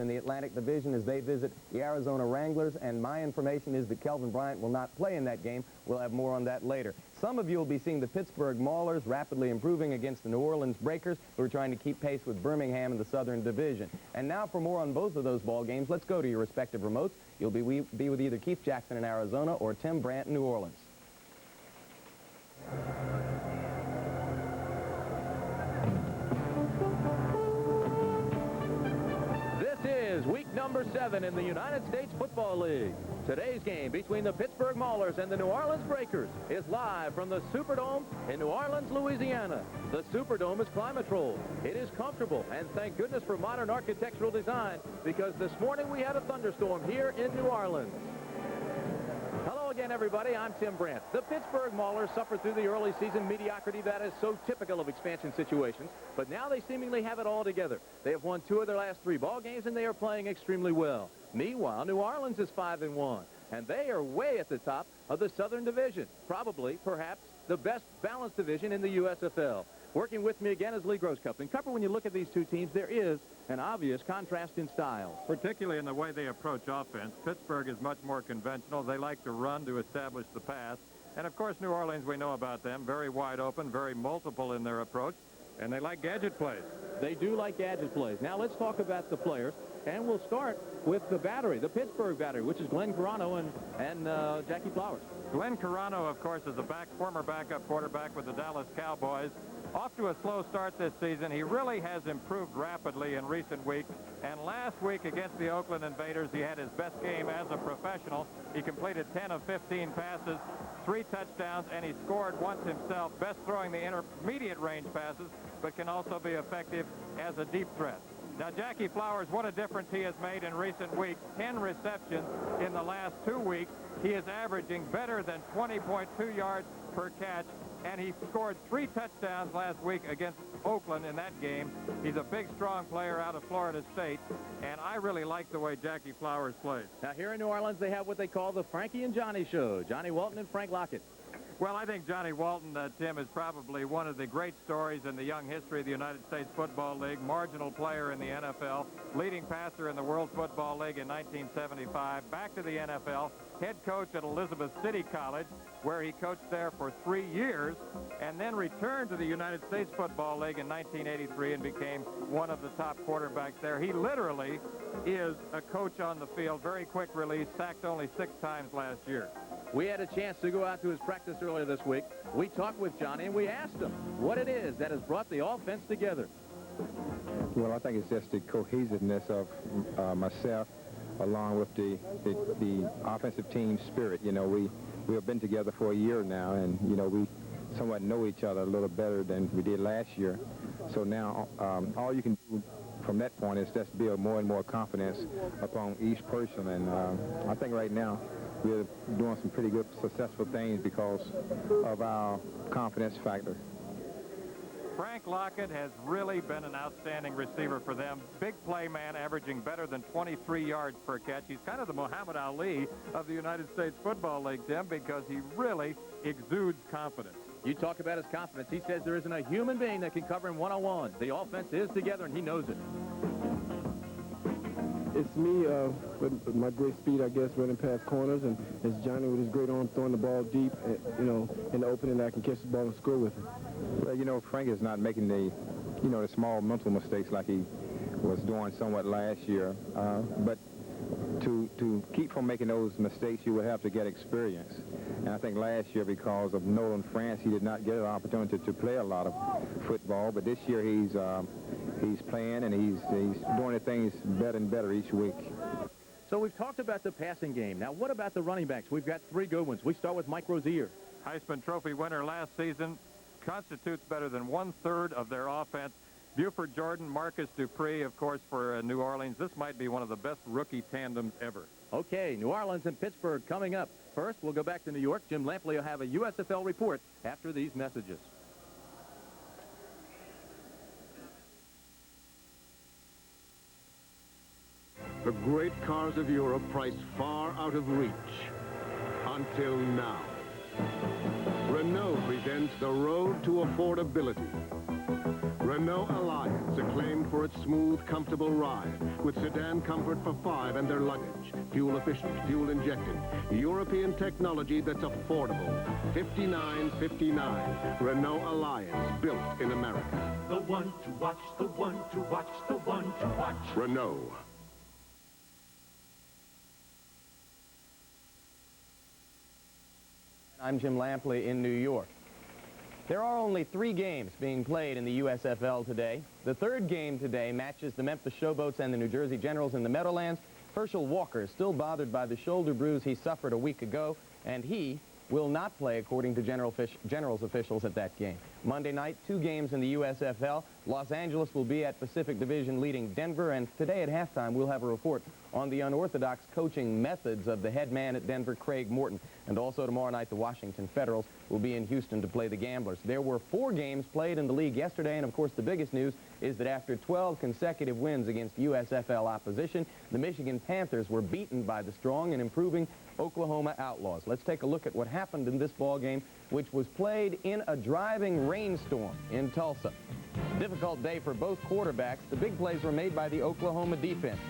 in the Atlantic Division as they visit the Arizona Wranglers, and my information is that Kelvin Bryant will not play in that game. We'll have more on that later. Some of you will be seeing the Pittsburgh Maulers rapidly improving against the New Orleans Breakers, who are trying to keep pace with Birmingham in the Southern Division. And now for more on both of those ball games, let's go to your respective remotes. You'll be with either Keith Jackson in Arizona or Tim Brandt in New Orleans. Week number 7 in the United States Football League. Today's game between the Pittsburgh Maulers and the New Orleans Breakers is live from the Superdome in New Orleans, Louisiana. The Superdome is climate-controlled. It is comfortable, and thank goodness for modern architectural design, because this morning we had a thunderstorm here in New Orleans. Hello again, everybody. I'm Tim Brandt. The Pittsburgh Maulers suffered through the early season mediocrity that is so typical of expansion situations, but now they seemingly have it all together. They have won 2 of their last 3 ball games, and they are playing extremely well. Meanwhile, New Orleans is 5-1, and they are way at the top of the Southern Division, probably, perhaps, the best balanced division in the USFL. Working with me again is Lee Groscup. And Cupper, when you look at these two teams, there is an obvious contrast in styles. Particularly in the way they approach offense. Pittsburgh is much more conventional. They like to run to establish the pass. And, of course, New Orleans, we know about them. Very wide open, very multiple in their approach. And they like gadget plays. They do like gadget plays. Now, let's talk about the players. And we'll start with the battery, the Pittsburgh battery, which is Glenn Carano and Jackie Flowers. Glenn Carano, of course, is a former backup quarterback with the Dallas Cowboys. Off to a slow start this season. He really has improved rapidly in recent weeks. And last week against the Oakland Invaders, he had his best game as a professional. He completed 10 of 15 passes, 3 touchdowns, and he scored once himself, best throwing the intermediate range passes, but can also be effective as a deep threat. Now, Jackie Flowers, what a difference he has made in recent weeks. 10 receptions in the last 2 weeks. He is averaging better than 20.2 yards per catch, and he scored 3 touchdowns last week against Oakland in that game. He's a big, strong player out of Florida State, and I really like the way Jackie Flowers plays. Now, here in New Orleans, they have what they call the Frankie and Johnny show. Johnny Walton and Frank Lockett. Well, I think Johnny Walton, Tim, is probably one of the great stories in the young history of the United States Football League. Marginal player in the NFL, leading passer in the World Football League in 1975. Back to the NFL, head coach at Elizabeth City College, where he coached there for 3 years, and then returned to the United States Football League in 1983 and became one of the top quarterbacks there. He literally is a coach on the field. Very quick release, sacked only 6 times last year. We had a chance to go out to his practice earlier this week. We talked with Johnny, and we asked him what it is that has brought the offense together. Well, I think it's just the cohesiveness of myself, along with the offensive team spirit. You know, we have been together for a year now, and, you know, we somewhat know each other a little better than we did last year. So now all you can do from that point is just build more and more confidence upon each person. And I think right now we're doing some pretty good, successful things because of our confidence factor. Frank Lockett has really been an outstanding receiver for them. Big play man, averaging better than 23 yards per catch. He's kind of the Muhammad Ali of the United States Football League, Tim, because he really exudes confidence. You talk about his confidence. He says there isn't a human being that can cover him one-on-one. The offense is together, and he knows it. It's me with my great speed, I guess, running past corners, and it's Johnny with his great arm throwing the ball deep, you know, in the opening that I can catch the ball and score with it. Well, you know, Frank is not making the small mental mistakes like he was doing somewhat last year. But to keep from making those mistakes, you would have to get experience. And I think last year, because of Nolan France, he did not get an opportunity to play a lot of football. But this year, he's playing, and he's doing the things better and better each week. So we've talked about the passing game. Now, what about the running backs? We've got 3 good ones. We start with Mike Rozier. Heisman Trophy winner last season, constitutes better than 1/3 of their offense. Buford Jordan, Marcus Dupree, of course, for New Orleans. This might be one of the best rookie tandems ever. Okay, New Orleans and Pittsburgh coming up. First, we'll go back to New York. Jim Lampley will have a USFL report after these messages. The great cars of Europe priced far out of reach. Until now. Renault presents the road to affordability. Renault Alliance, acclaimed for its smooth, comfortable ride, with sedan comfort for 5 and their luggage, fuel efficient, fuel injected, European technology that's affordable. $59.59. Renault Alliance, built in America. The one to watch, the one to watch, the one to watch. Renault. I'm Jim Lampley in New York. There are only 3 games being played in the USFL today. The third game today matches the Memphis Showboats and the New Jersey Generals in the Meadowlands. Herschel Walker is still bothered by the shoulder bruise he suffered a week ago, and he will not play according to Generals officials at that game. Monday night, 2 games in the USFL. Los Angeles will be at Pacific Division leading Denver, and today at halftime we'll have a report on the unorthodox coaching methods of the head man at Denver, Craig Morton. And also tomorrow night, the Washington Federals will be in Houston to play the Gamblers. There were 4 games played in the league yesterday, and of course the biggest news is that after 12 consecutive wins against USFL opposition, the Michigan Panthers were beaten by the strong and improving Oklahoma Outlaws. Let's take a look at what happened in this ball game, which was played in a driving rainstorm in Tulsa. Difficult day for both quarterbacks. The big plays were made by the Oklahoma defense.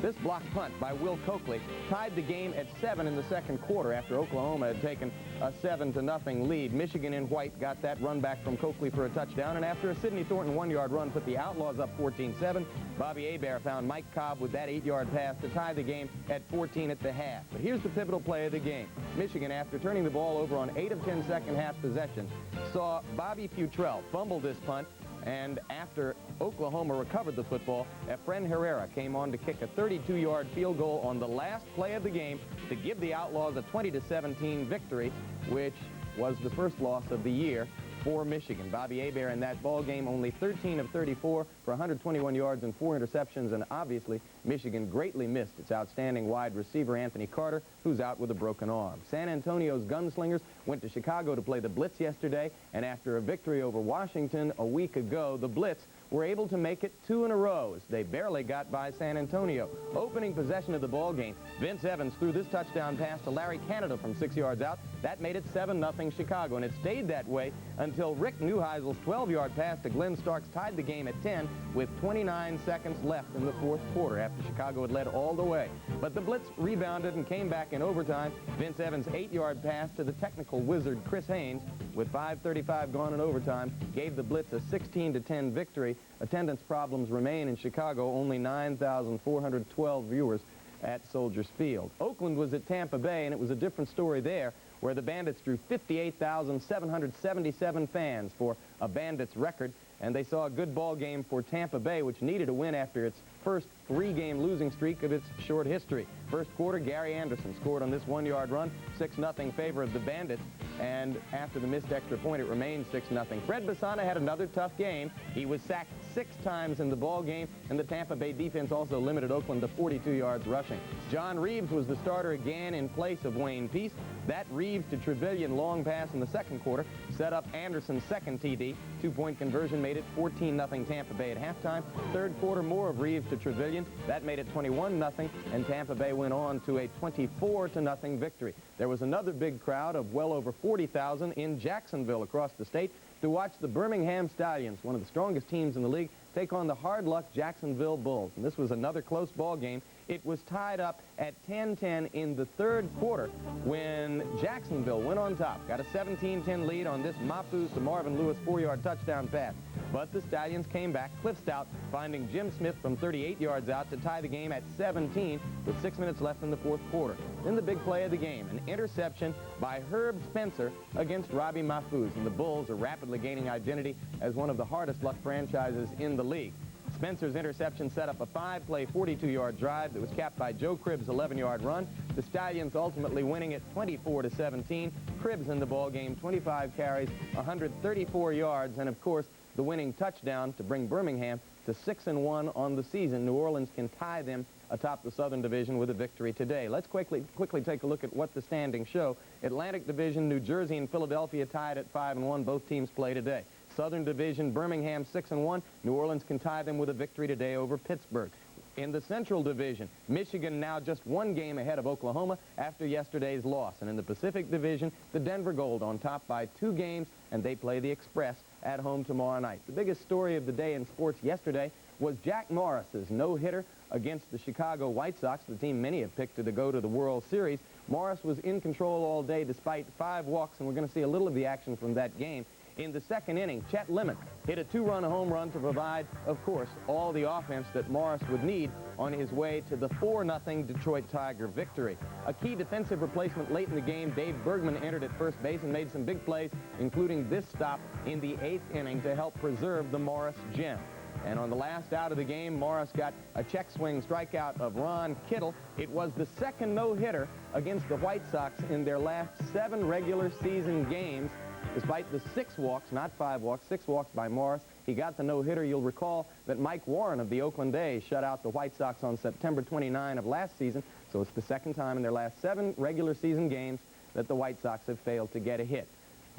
This block punt by Will Coakley tied the game at 7 in the second quarter after Oklahoma had taken a 7-0 lead. Michigan in white got that run back from Coakley for a touchdown, and after a Sidney Thornton 1-yard run put the Outlaws up 14-7, Bobby Hebert found Mike Cobb with that 8-yard pass to tie the game at 14 at the half. But here's the pivotal play of the game. Michigan, after turning the ball over on 8 of 10 second-half possessions, saw Bobby Futrell fumble this punt, and after Oklahoma recovered the football, Efren Herrera came on to kick a 32-yard field goal on the last play of the game to give the Outlaws a 20-17 victory, which was the first loss of the year for Michigan. Bobby Hebert in that ball game only 13 of 34 for 121 yards and 4 interceptions, and obviously Michigan greatly missed its outstanding wide receiver Anthony Carter, who's out with a broken arm. San Antonio's Gunslingers went to Chicago to play the Blitz yesterday, and after a victory over Washington a week ago, the Blitz were able to make it 2 in a row. They barely got by San Antonio. Opening possession of the ball game, Vince Evans threw this touchdown pass to Larry Canada from 6 yards out. That made it 7-0 Chicago, and it stayed that way until Rick Neuheisel's 12-yard pass to Glenn Starks tied the game at 10 with 29 seconds left in the fourth quarter after Chicago had led all the way. But the Blitz rebounded and came back in overtime. Vince Evans' 8-yard pass to the technical wizard Chris Haynes with 5:35 gone in overtime gave the Blitz a 16-10 victory. Attendance problems remain in Chicago, only 9,412 viewers at Soldiers Field. Oakland was at Tampa Bay, and it was a different story there, where the Bandits drew 58,777 fans for a Bandits record, and they saw a good ball game for Tampa Bay, which needed a win after its first 3-game losing streak of its short history. First quarter, Gary Anderson scored on this 1-yard run, 6-0 favor of the Bandits, and after the missed extra point, it remained 6-0. Fred Bassana had another tough game. He was sacked 6 times in the ball game, and the Tampa Bay defense also limited Oakland to 42 yards rushing. John Reeves was the starter again in place of Wayne Peace. That Reeves to Trevelyan long pass in the second quarter set up Anderson's second TD. 2-point conversion made it 14-0 Tampa Bay at halftime. Third quarter, more of Reeves to Trevelyan. That made it 21-0, and Tampa Bay went on to a 24-0 victory. There was another big crowd of well over 40,000 in Jacksonville across the state to watch the Birmingham Stallions, one of the strongest teams in the league, take on the hard-luck Jacksonville Bulls. And this was another close ball game. It was tied up at 10-10 in the third quarter when Jacksonville went on top, got a 17-10 lead on this Mapus to Marvin Lewis 4-yard touchdown pass. But the Stallions came back. Cliff Stout finding Jim Smith from 38 yards out to tie the game at 17 with 6 minutes left in the fourth quarter. Then the big play of the game, an interception by Herb Spencer against Robbie Mahfouz, and the Bulls are rapidly gaining identity as one of the hardest luck franchises in the league. Spencer's interception set up a 5-play, 42-yard drive that was capped by Joe Cribbs' 11-yard run. The Stallions ultimately winning it 24-17. Cribbs in the ball game, 25 carries, 134 yards, and of course the winning touchdown to bring Birmingham to 6-1 on the season. New Orleans can tie them atop the Southern Division with a victory today. Let's quickly take a look at what the standings show. Atlantic Division, New Jersey and Philadelphia tied at 5-1. Both teams play today. Southern Division, Birmingham 6-1. New Orleans can tie them with a victory today over Pittsburgh. In the Central Division, Michigan now just 1 game ahead of Oklahoma after yesterday's loss. And in the Pacific Division, the Denver Gold on top by 2 games, and they play the Express at home tomorrow night. The biggest story of the day in sports yesterday was Jack Morris's no-hitter against the Chicago White Sox, the team many have picked to go to the World Series. Morris was in control all day despite 5 walks, and we're going to see a little of the action from that game. In the second inning, Chet Lemon hit a 2-run home run to provide, of course, all the offense that Morris would need on his way to the 4-0 Detroit Tiger victory. A key defensive replacement late in the game, Dave Bergman entered at first base and made some big plays, including this stop in the 8th inning to help preserve the Morris gem. And on the last out of the game, Morris got a check swing strikeout of Ron Kittle. It was the second no-hitter against the White Sox in their last 7 regular season games. Despite the 6 walks, not 5 walks, 6 walks by Morris, he got the no-hitter. You'll recall that Mike Warren of the Oakland A's shut out the White Sox on September 29 of last season, so it's the second time in their last 7 regular season games that the White Sox have failed to get a hit.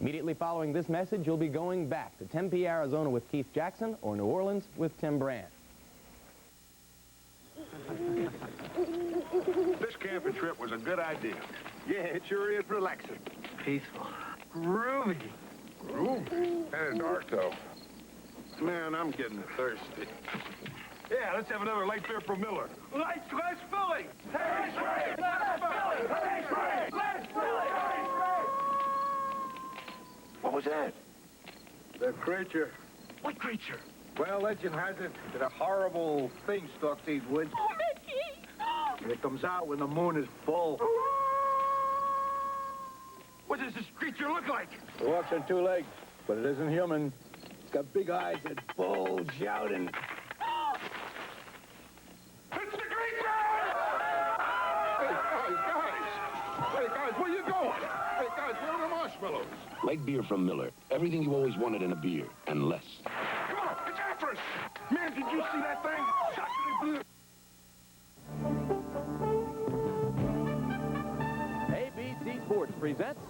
Immediately following this message, you'll be going back to Tempe, Arizona with Keith Jackson or New Orleans with Tim Brandt. This camping trip was a good idea. Yeah, it sure is relaxing. Peaceful. Groovy. Groovy. Kind of dark, though. Man, I'm getting thirsty. Yeah, let's have another light beer from Miller. Light glass filling! Hey, Ray! Let's filling! Hey, Ray! Let's filling! What was that? The creature. What creature? Well, legend has it that a horrible thing stalks these woods. Oh, Mickey! And it comes out when the moon is full. What does this creature look like? It walks on 2 legs, but it isn't human. It's got big eyes that bulge out and... It's the creature! Hey, guys, where you going? Hey, guys, where are the marshmallows? Light beer from Miller. Everything you always wanted in a beer, and less. Come on, it's after us! Man, did you see that thing? Chocolate blue. ABC Sports presents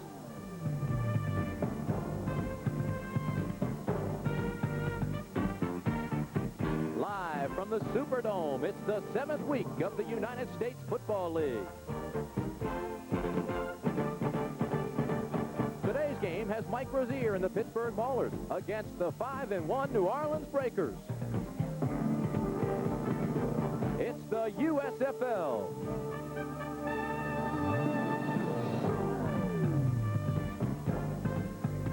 live from the Superdome. It's the 7th week of the United States Football League. Today's game has Mike Rozier and the Pittsburgh Maulers against the 5-1 New Orleans Breakers. It's the USFL.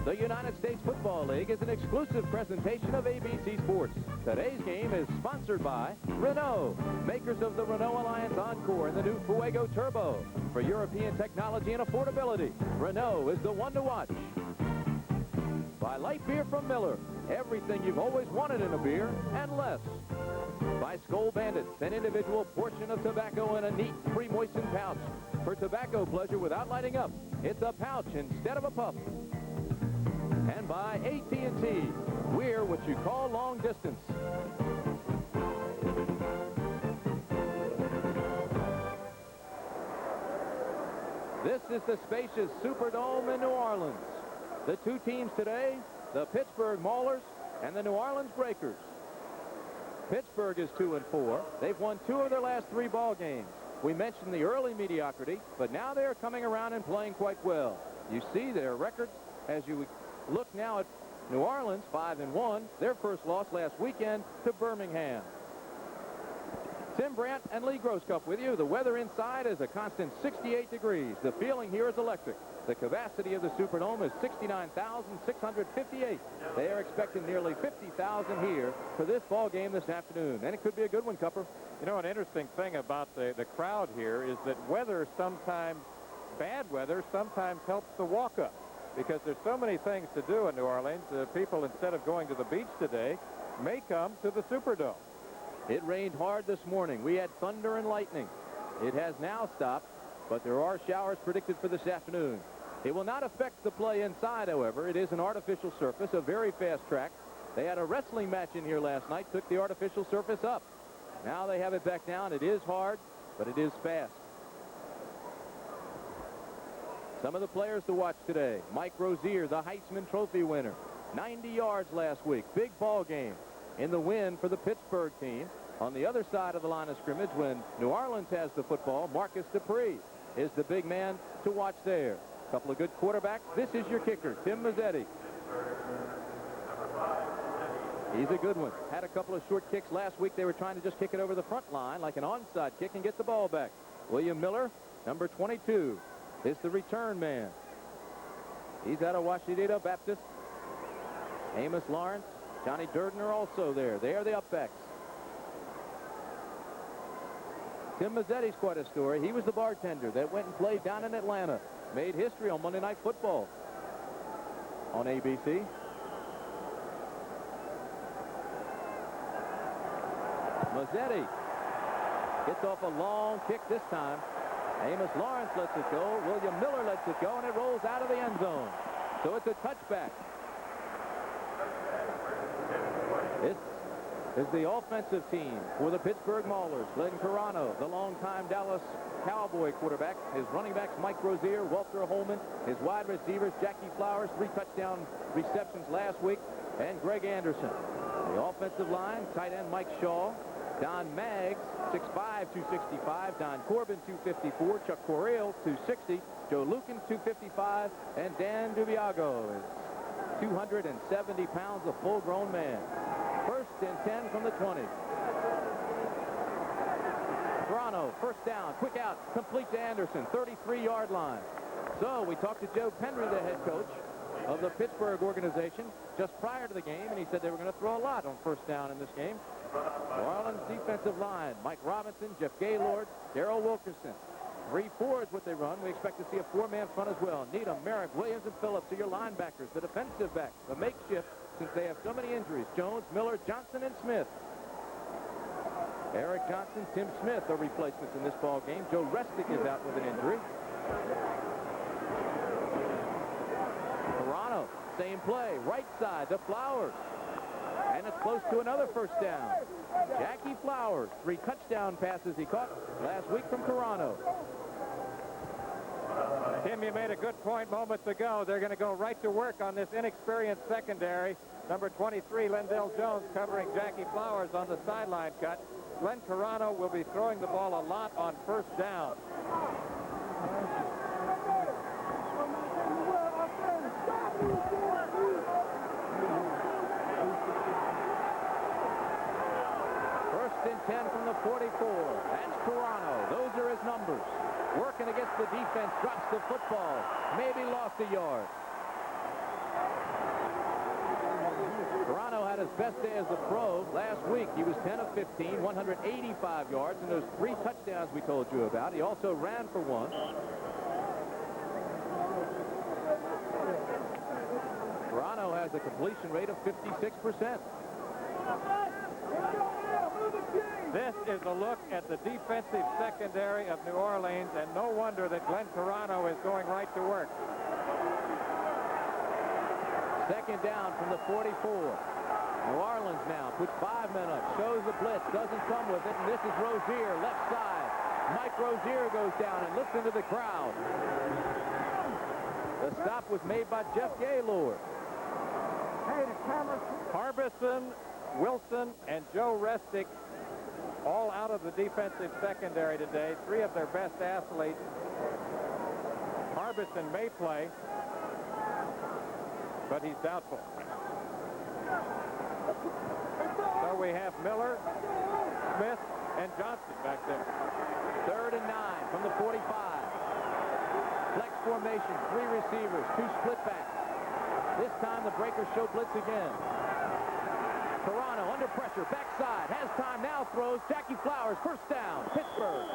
The United States Football League is an exclusive presentation of ABC Sports. Today's game is sponsored by Renault, makers of the Renault Alliance Encore and the new Fuego Turbo. For European technology and affordability, Renault is the one to watch. By light beer from Miller, everything you've always wanted in a beer and less. By Skoal Bandits, an individual portion of tobacco in a neat, pre-moistened pouch. For tobacco pleasure without lighting up, it's a pouch instead of a puff. And by AT&T, we're what you call long distance. This is the spacious Superdome in New Orleans. The 2 teams today, the Pittsburgh Maulers and the New Orleans Breakers. Pittsburgh is 2-4. They've won 2 of their last 3 ball games. We mentioned the early mediocrity, but now they're coming around and playing quite well. You see their records as you look now at New Orleans, 5-1, their first loss last weekend to Birmingham. Tim Brandt and Lee Grosskopf with you. The weather inside is a constant 68 degrees. The feeling here is electric. The capacity of the Superdome is 69,658. They are expecting nearly 50,000 here for this ball game this afternoon, and it could be a good one, Cupper. You know, an interesting thing about the crowd here is that weather sometimes, bad weather, sometimes helps the walk-up. Because there's so many things to do in New Orleans, people, instead of going to the beach today, may come to the Superdome. It rained hard this morning. We had thunder and lightning. It has now stopped, but there are showers predicted for this afternoon. It will not affect the play inside, however. It is an artificial surface, a very fast track. They had a wrestling match in here last night, took the artificial surface up. Now they have it back down. It is hard, but it is fast. Some of the players to watch today. Mike Rozier, the Heisman Trophy winner. 90 yards last week. Big ball game in the win for the Pittsburgh team. On the other side of the line of scrimmage, when New Orleans has the football, Marcus Dupree is the big man to watch there. A couple of good quarterbacks. This is your kicker, Tim Mazzetti. He's a good one. Had a couple of short kicks last week. They were trying to just kick it over the front line like an onside kick and get the ball back. William Miller, number 22, is the return man. He's out of Washita Baptist. Amos Lawrence, Johnny Durden are also there. They are the upbacks. Tim Mazzetti's quite a story. He was the bartender that went and played down in Atlanta. Made history on Monday Night Football on ABC. Mazzetti gets off a long kick this time. Amos Lawrence lets it go. William Miller lets it go, and it rolls out of the end zone. So it's a touchback. This is the offensive team for the Pittsburgh Maulers. Glenn Carano, the longtime Dallas Cowboy quarterback. His running backs, Mike Rozier, Walter Holman. His wide receivers, Jackie Flowers, 3 touchdown receptions last week, and Greg Anderson. The offensive line, tight end Mike Shaw, Don Maggs, 6'5", 265, Don Corbin, 254, Chuck Correal, 260, Joe Lukin, 255, and Dan Dubiago is 270 pounds, a full-grown man. 1st and 10 from the 20. Toronto, first down, quick out, complete to Anderson, 33-yard line. So we talked to Joe Penry, the head coach of the Pittsburgh organization, just prior to the game, and he said they were going to throw a lot on first down in this game. New Orleans defensive line, Mike Robinson, Jeff Gaylord, Darrell Wilkerson. 3-4 is what they run. We expect to see a 4-man front as well. Needham, Merrick, Williams, and Phillips are your linebackers. The defensive backs, the makeshift, since they have so many injuries. Jones, Miller, Johnson, and Smith. Eric Johnson, Tim Smith are replacements in this ball game. Joe Restick is out with an injury. Toronto, same play, right side to Flowers. And it's close to another first down. Jackie Flowers, 3 touchdown passes he caught last week from Toronto. Tim, you made a good point moments ago. They're going to go right to work on this inexperienced secondary. Number 23, Lindell Jones, covering Jackie Flowers on the sideline cut. Glenn Carano will be throwing the ball a lot on first down. First and 10 from the 44. That's Carano. Those are his numbers. Working against the defense, drops the football. Maybe lost a yard. Carano had his best day as a pro last week. He was 10 of 15, 185 yards, and those 3 touchdowns we told you about. He also ran for 1. Carano has a completion rate of 56%. This is a look at the defensive secondary of New Orleans, and no wonder that Glenn Carano is going right to work. Second down from the 44. New Orleans now puts 5 men up, shows the blitz, doesn't come with it, and this is Rozier, left side. Mike Rozier goes down and looks into the crowd. The stop was made by Jeff Gaylord. Harbison, Wilson, and Joe Restick all out of the defensive secondary today. 3 of their best athletes. Harbison may play, but he's doubtful. So we have Miller, Smith, and Johnson back there. 3rd and 9 from the 45. Flex formation, 3 receivers, 2 split backs. This time the breakers show blitz again. Carano under pressure, backside, has time, now throws. Jackie Flowers, first down, Pittsburgh.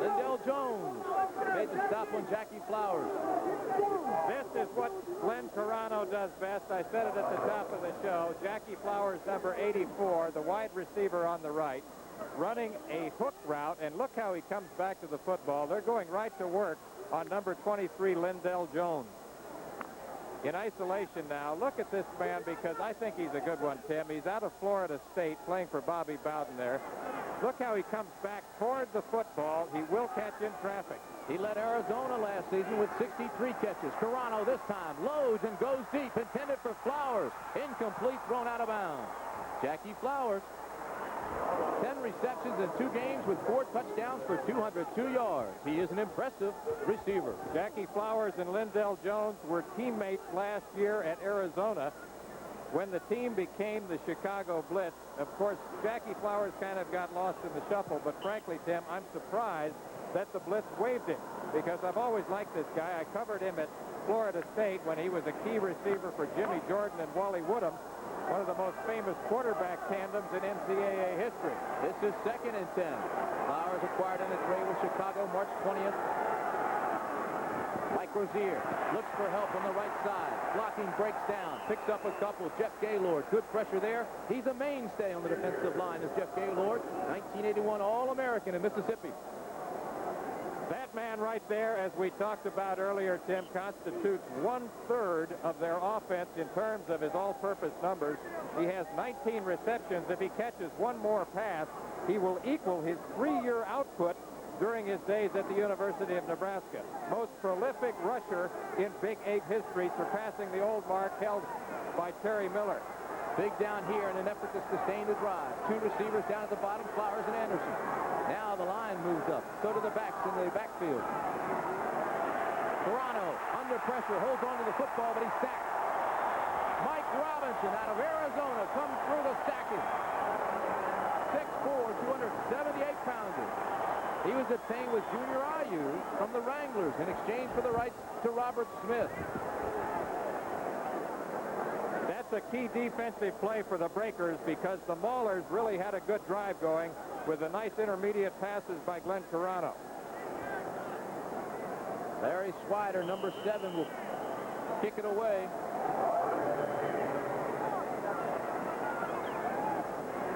Lindell Jones made the stop on Jackie Flowers. This is what Glenn Carano does best. I said it at the top of the show. Jackie Flowers, number 84, the wide receiver on the right, running a hook route, and look how he comes back to the football. They're going right to work on number 23, Lindell Jones. In isolation now. Look at this man, because I think he's a good one, Tim. He's out of Florida State playing for Bobby Bowden there. Look how he comes back toward the football. He will catch in traffic. He led Arizona last season with 63 catches. Carano this time loads and goes deep, intended for Flowers. Incomplete, thrown out of bounds. Jackie Flowers, 10 receptions in 2 games with 4 touchdowns for 202 yards. He is an impressive receiver. Jackie Flowers and Lindell Jones were teammates last year at Arizona. when the team became the Chicago Blitz, of course, Jackie Flowers kind of got lost in the shuffle, but frankly, Tim, I'm surprised that the Blitz waived him, because I've always liked this guy. I covered him at Florida State when he was a key receiver for Jimmy Jordan and Wally Woodham, one of the most famous quarterback tandems in NCAA history. This is 2nd and 10. Flowers acquired in a trade with Chicago March 20th. Mike Rozier looks for help on the right side. Blocking breaks down. Picks up a couple. Jeff Gaylord. Good pressure there. He's a mainstay on the defensive line is Jeff Gaylord. 1981 All-American in Mississippi. That man right there, as we talked about earlier, Tim, constitutes 1/3 of their offense in terms of his all-purpose numbers. He has 19 receptions. If he catches one more pass, he will equal his 3-year output during his days at the University of Nebraska. Most prolific rusher in Big 8 history, surpassing the old mark held by Terry Miller. Big down here in an effort to sustain the drive. 2 receivers down at the bottom, Flowers and Anderson. Now the line moves up. So do the backs in the backfield. Toronto under pressure, holds on to the football, but he's sacked. Mike Robinson out of Arizona comes through to sack him. 6'4", 278-pounder. He was obtained with Junior Ayu from the Wranglers in exchange for the rights to Robert Smith. That's a key defensive play for the Breakers, because the Maulers really had a good drive going with the nice intermediate passes by Glenn Toronto. Larry Swider, number 7, will kick it away.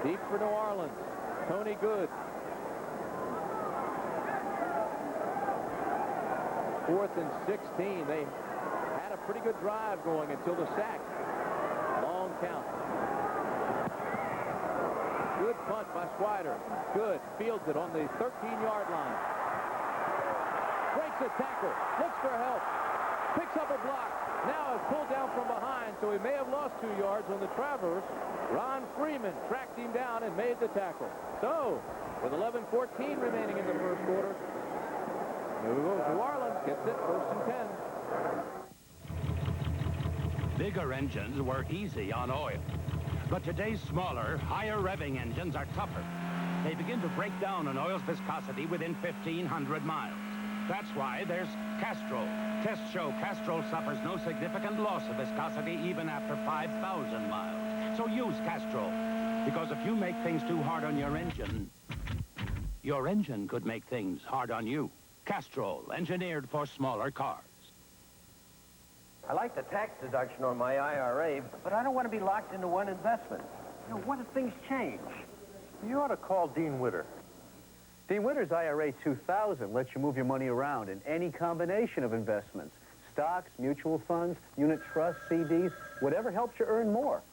Deep for New Orleans. Tony Good. 4th and 16. They had a pretty good drive going until the sack. Long count. Good punt by Swider. Good. Fields it on the 13-yard line. Breaks a tackle. Looks for help. Picks up a block. Now is pulled down from behind, so he may have lost 2 yards on the traverse. Ron Freeman tracked him down and made the tackle. So, with 11:14 remaining in the first quarter, New Orleans gets it 1st and 10. Bigger engines were easy on oil. But today's smaller, higher revving engines are tougher. They begin to break down on oil's viscosity within 1,500 miles. That's why there's Castrol. Tests show Castrol suffers no significant loss of viscosity even after 5,000 miles. So use Castrol, because if you make things too hard on your engine could make things hard on you. Castrol, engineered for smaller cars. I like the tax deduction on my IRA, but I don't want to be locked into one investment. You know, what if things change? You ought to call Dean Witter. Dean Witter's IRA 2000 lets you move your money around in any combination of investments. Stocks, mutual funds, unit trusts, CDs, whatever helps you earn more.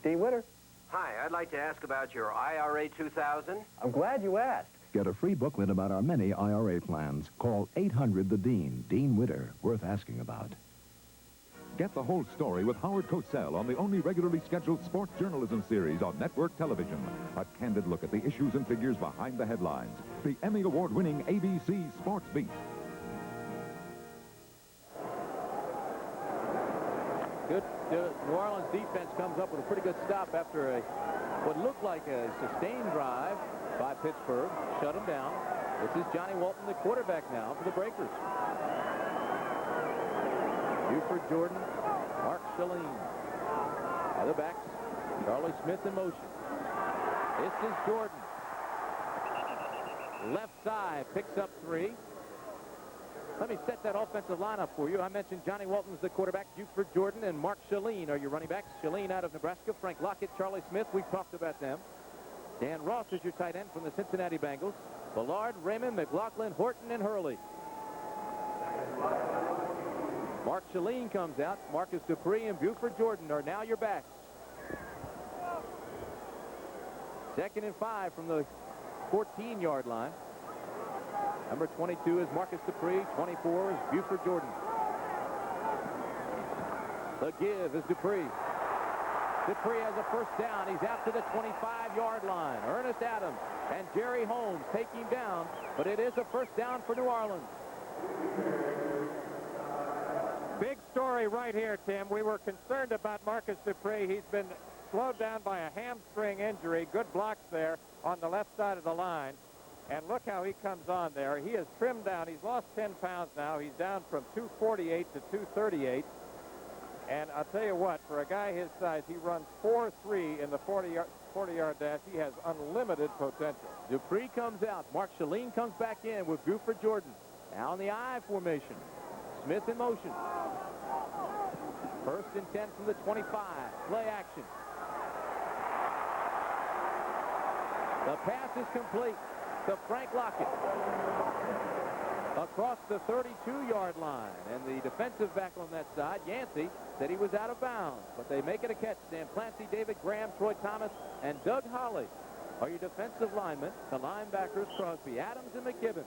Dean Witter. Hi, I'd like to ask about your IRA 2000. I'm glad you asked. Get a free booklet about our many IRA plans. Call 800-THE-DEAN. Dean Witter, worth asking about. Get the whole story with Howard Cosell on the only regularly scheduled sports journalism series on network television. A candid look at the issues and figures behind the headlines. The Emmy Award-winning ABC Sports Beat. Good. New Orleans defense comes up with a pretty good stop after what looked like a sustained drive by Pittsburgh. Shut him down. This is Johnny Walton, the quarterback now for the Breakers. Buford Jordan, Mark Shalene. Other backs, Charlie Smith in motion. This is Jordan. Left side, picks up 3. Let me set that offensive lineup for you. I mentioned Johnny Walton's the quarterback, Buford Jordan and Mark Shalene are your running backs. Shalene out of Nebraska, Frank Lockett, Charlie Smith, we've talked about them. Dan Ross is your tight end from the Cincinnati Bengals. Ballard, Raymond, McLaughlin, Horton, and Hurley. Mark Shalene comes out. Marcus Dupree and Buford Jordan are now your backs. 2nd and 5 from the 14-yard line. Number 22 is Marcus Dupree. 24 is Buford Jordan. The give is Dupree. Dupree has a first down. He's out to the 25-yard line. Ernest Adams and Jerry Holmes take him down, but it is a first down for New Orleans. Big story right here, Tim. We were concerned about Marcus Dupree. He's been slowed down by a hamstring injury. Good blocks there on the left side of the line. And look how he comes on there. He has trimmed down. He's lost 10 pounds now. He's down from 248 to 238. And I'll tell you what, for a guy his size, he runs 4.3 in the 40-yard dash. He has unlimited potential. Dupree comes out. Mark Shaleen comes back in with Buford Jordan. Now in the I formation. Smith in motion. First and 10 from the 25. Play action. The pass is complete to Frank Lockett across the 32-yard line. And the defensive back on that side, Yancey, said he was out of bounds. But they make it a catch. Sam Clancy, David Graham, Troy Thomas, and Doug Holly are your defensive linemen. The linebackers, Crosby, Adams, and McKibben.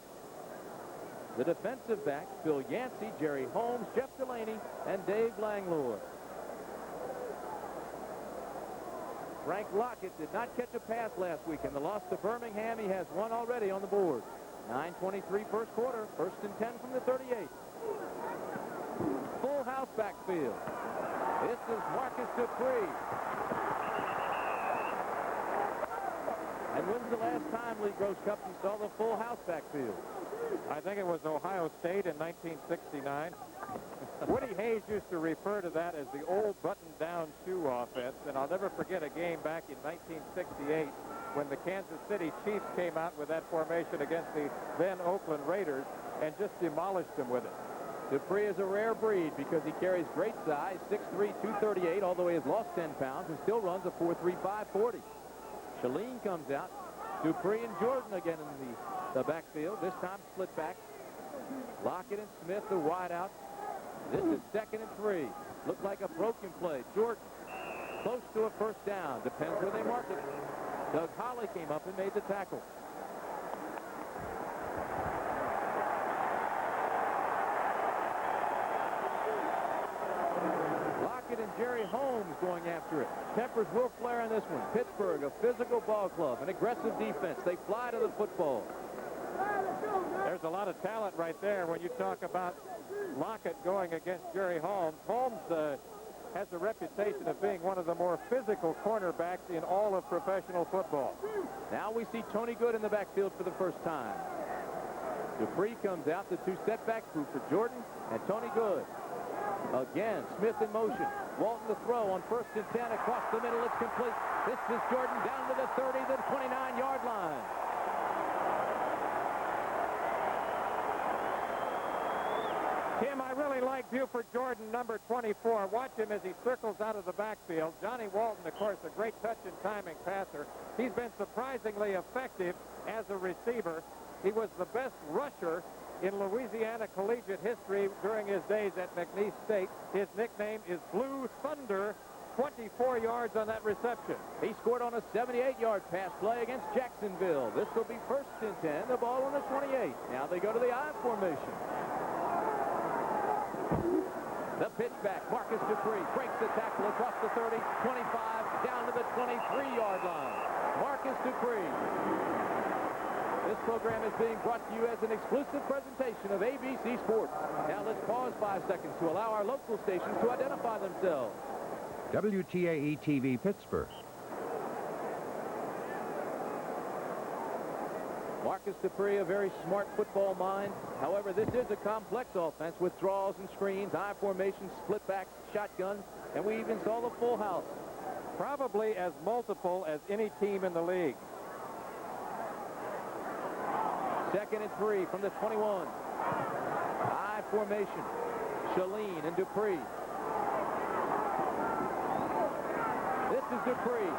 The defensive backs, Bill Yancey, Jerry Holmes, Jeff Delaney, and Dave Langlois. Frank Lockett did not catch a pass last week in the loss to Birmingham. He has one already on the board. 9:23 first quarter. First and 10 from the 38. Full house backfield. This is Marcus Dupree. And when's the last time, Lee Gross-Cup, you saw the full house backfield? I think it was Ohio State in 1969. Woody Hayes used to refer to that as the old button-down shoe offense, and I'll never forget a game back in 1968 when the Kansas City Chiefs came out with that formation against the then Oakland Raiders and just demolished them with it. Dupree is a rare breed because he carries great size, 6'3", 238, although he has lost 10 pounds and still runs a 4.35 40. Shaleen comes out. Dupree and Jordan again in the backfield. This time split back. Lockett and Smith, the wide out. This is 2nd and 3. Looked like a broken play. Jordan close to a first down. Depends where they mark it. Doug Holly came up and made the tackle. Lockett and Jerry Holmes going after it. Tempers will flare in this one. Pittsburgh, a physical ball club, an aggressive defense. They fly to the football. There's a lot of talent right there when you talk about Lockett going against Jerry Holmes. Holmes has a reputation of being one of the more physical cornerbacks in all of professional football. Now we see Tony Good in the backfield for the first time. Dupree comes out, the two setbacks, Buford Jordan and Tony Good. Again, Smith in motion. Walton the throw on 1st and 10 across the middle. It's complete. This is Jordan down to the 30, the 29-yard line. Tim, I really like Buford Jordan, number 24. Watch him as he circles out of the backfield. Johnny Walton, of course, a great touch and timing passer. He's been surprisingly effective as a receiver. He was the best rusher in Louisiana collegiate history during his days at McNeese State. His nickname is Blue Thunder. 24 yards on that reception. He scored on a 78-yard pass play against Jacksonville. This will be 1st and 10. The ball on the 28. Now they go to the I formation. The pitch back. Marcus Dupree breaks the tackle across the 30, 25, down to the 23-yard line. Marcus Dupree. This program is being brought to you as an exclusive presentation of ABC Sports. Now let's pause 5 seconds to allow our local stations to identify themselves. WTAE-TV Pittsburgh. Marcus Dupree, a very smart football mind. However, this is a complex offense with draws and screens, I formations, split backs, shotguns, and we even saw the full house. Probably as multiple as any team in the league. 2nd and 3 from the 21. I formation. Shaleen and Dupree. This is Dupree.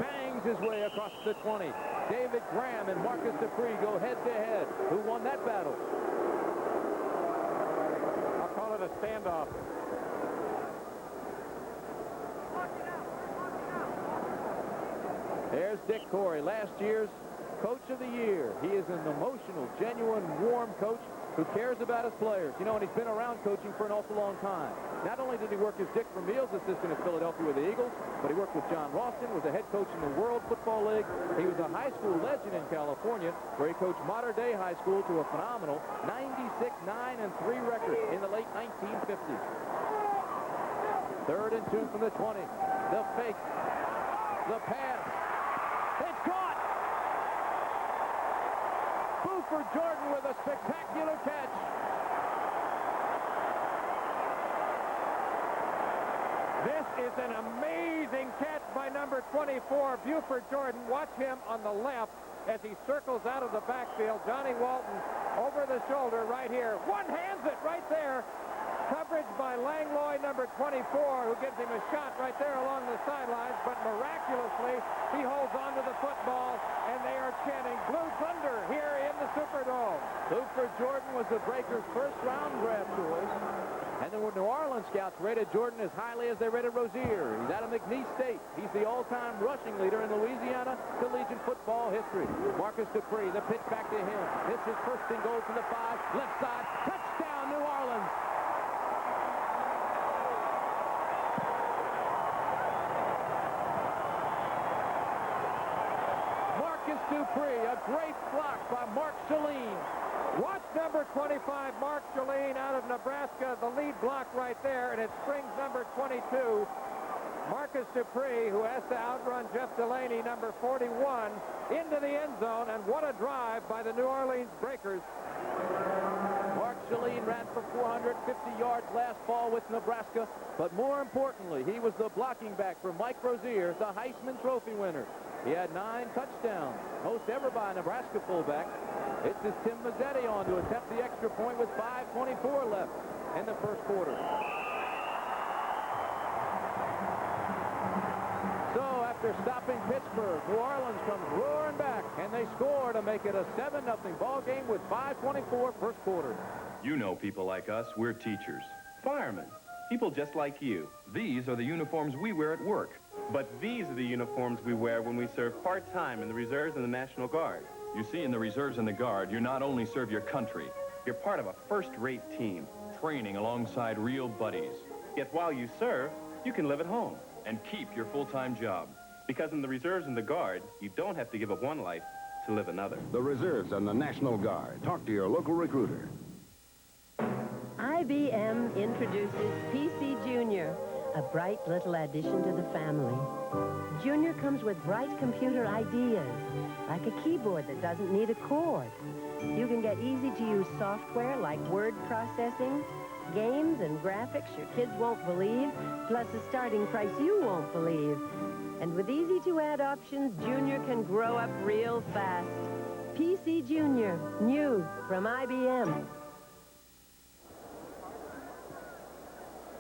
Bangs his way across the 20. David Graham and Marcus Dupree go head-to-head. Who won that battle? I'll call it a standoff. There's Dick Corey, last year's Coach of the Year. He is an emotional, genuine, warm coach. who cares about his players. You know, and he's been around coaching for an awful long time. Not only did he work as Dick Vermeil's assistant at Philadelphia with the Eagles, but he worked with John Ralston, was a head coach in the World Football League. He was a high school legend in California, where he coached modern-day high school to a phenomenal 96-9-3 record in the late 1950s. 3rd and 2 from the 20. The fake. The pass. It's caught! Buford Jordan with a spectacular catch. This is an amazing catch by number 24, Buford Jordan. Watch him on the left as he circles out of the backfield. Johnny Walton over the shoulder right here. One hands it right there. Coverage by Langlois, number 24, who gives him a shot right there along the sidelines, but miraculously, he holds on to the football, and they are chanting Blue Thunder here in the Superdome. Buford Jordan was the Breakers' first-round draft choice, and the New Orleans scouts rated Jordan as highly as they rated Rozier. He's out of McNeese State. He's the all-time rushing leader in Louisiana collegiate football history. Marcus Dupree, the pitch back to him. This is first and goal from the 5, left side, touchdown, New Orleans. Dupree, a great block by Mark Shalene. Watch number 25, Mark Shalene out of Nebraska, the lead block right there, and it springs number 22, Marcus Dupree, who has to outrun Jeff Delaney, number 41, into the end zone, and what a drive by the New Orleans Breakers. Mark Shalene ran for 450 yards last fall with Nebraska, but more importantly, he was the blocking back for Mike Rozier, the Heisman Trophy winner. He had 9 touchdowns, most ever by a Nebraska fullback. It's his Tim Mazzetti on to attempt the extra point with 5:24 left in the first quarter. So after stopping Pittsburgh, New Orleans comes roaring back, and they score to make it a 7-0 ball game with 5:24 first quarter. You know people like us, we're teachers, firemen, people just like you. These are the uniforms we wear at work. But these are the uniforms we wear when we serve part-time in the reserves and the National Guard. You see, in the reserves and the Guard, you not only serve your country, You're part of a first-rate team. training alongside real buddies, Yet while you serve, you can live at home. and keep your full-time job. Because in the reserves and the Guard, you don't have to give up one life to live another. The reserves and the National Guard. Talk to your local recruiter. IBM introduces PC Junior, a bright little addition to the family. Junior comes with bright computer ideas, like a keyboard that doesn't need a cord. You can get easy-to-use software like word processing, games and graphics your kids won't believe, plus a starting price you won't believe. And with easy-to-add options, Junior can grow up real fast. PC Junior, new from IBM.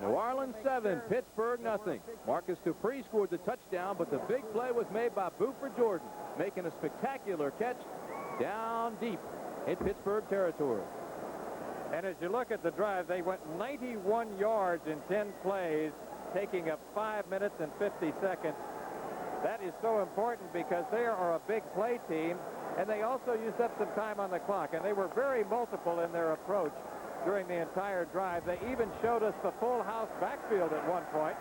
New Orleans 7, Pittsburgh nothing. Marcus Dupree scored the touchdown, but the big play was made by Buford Jordan, making a spectacular catch down deep in Pittsburgh territory. And as you look at the drive, they went 91 yards in 10 plays, taking up 5 minutes and 50 seconds. That is so important because they are a big play team, and they also used up some time on the clock, and they were very multiple in their approach during the entire drive. They even showed us the full house backfield at one point.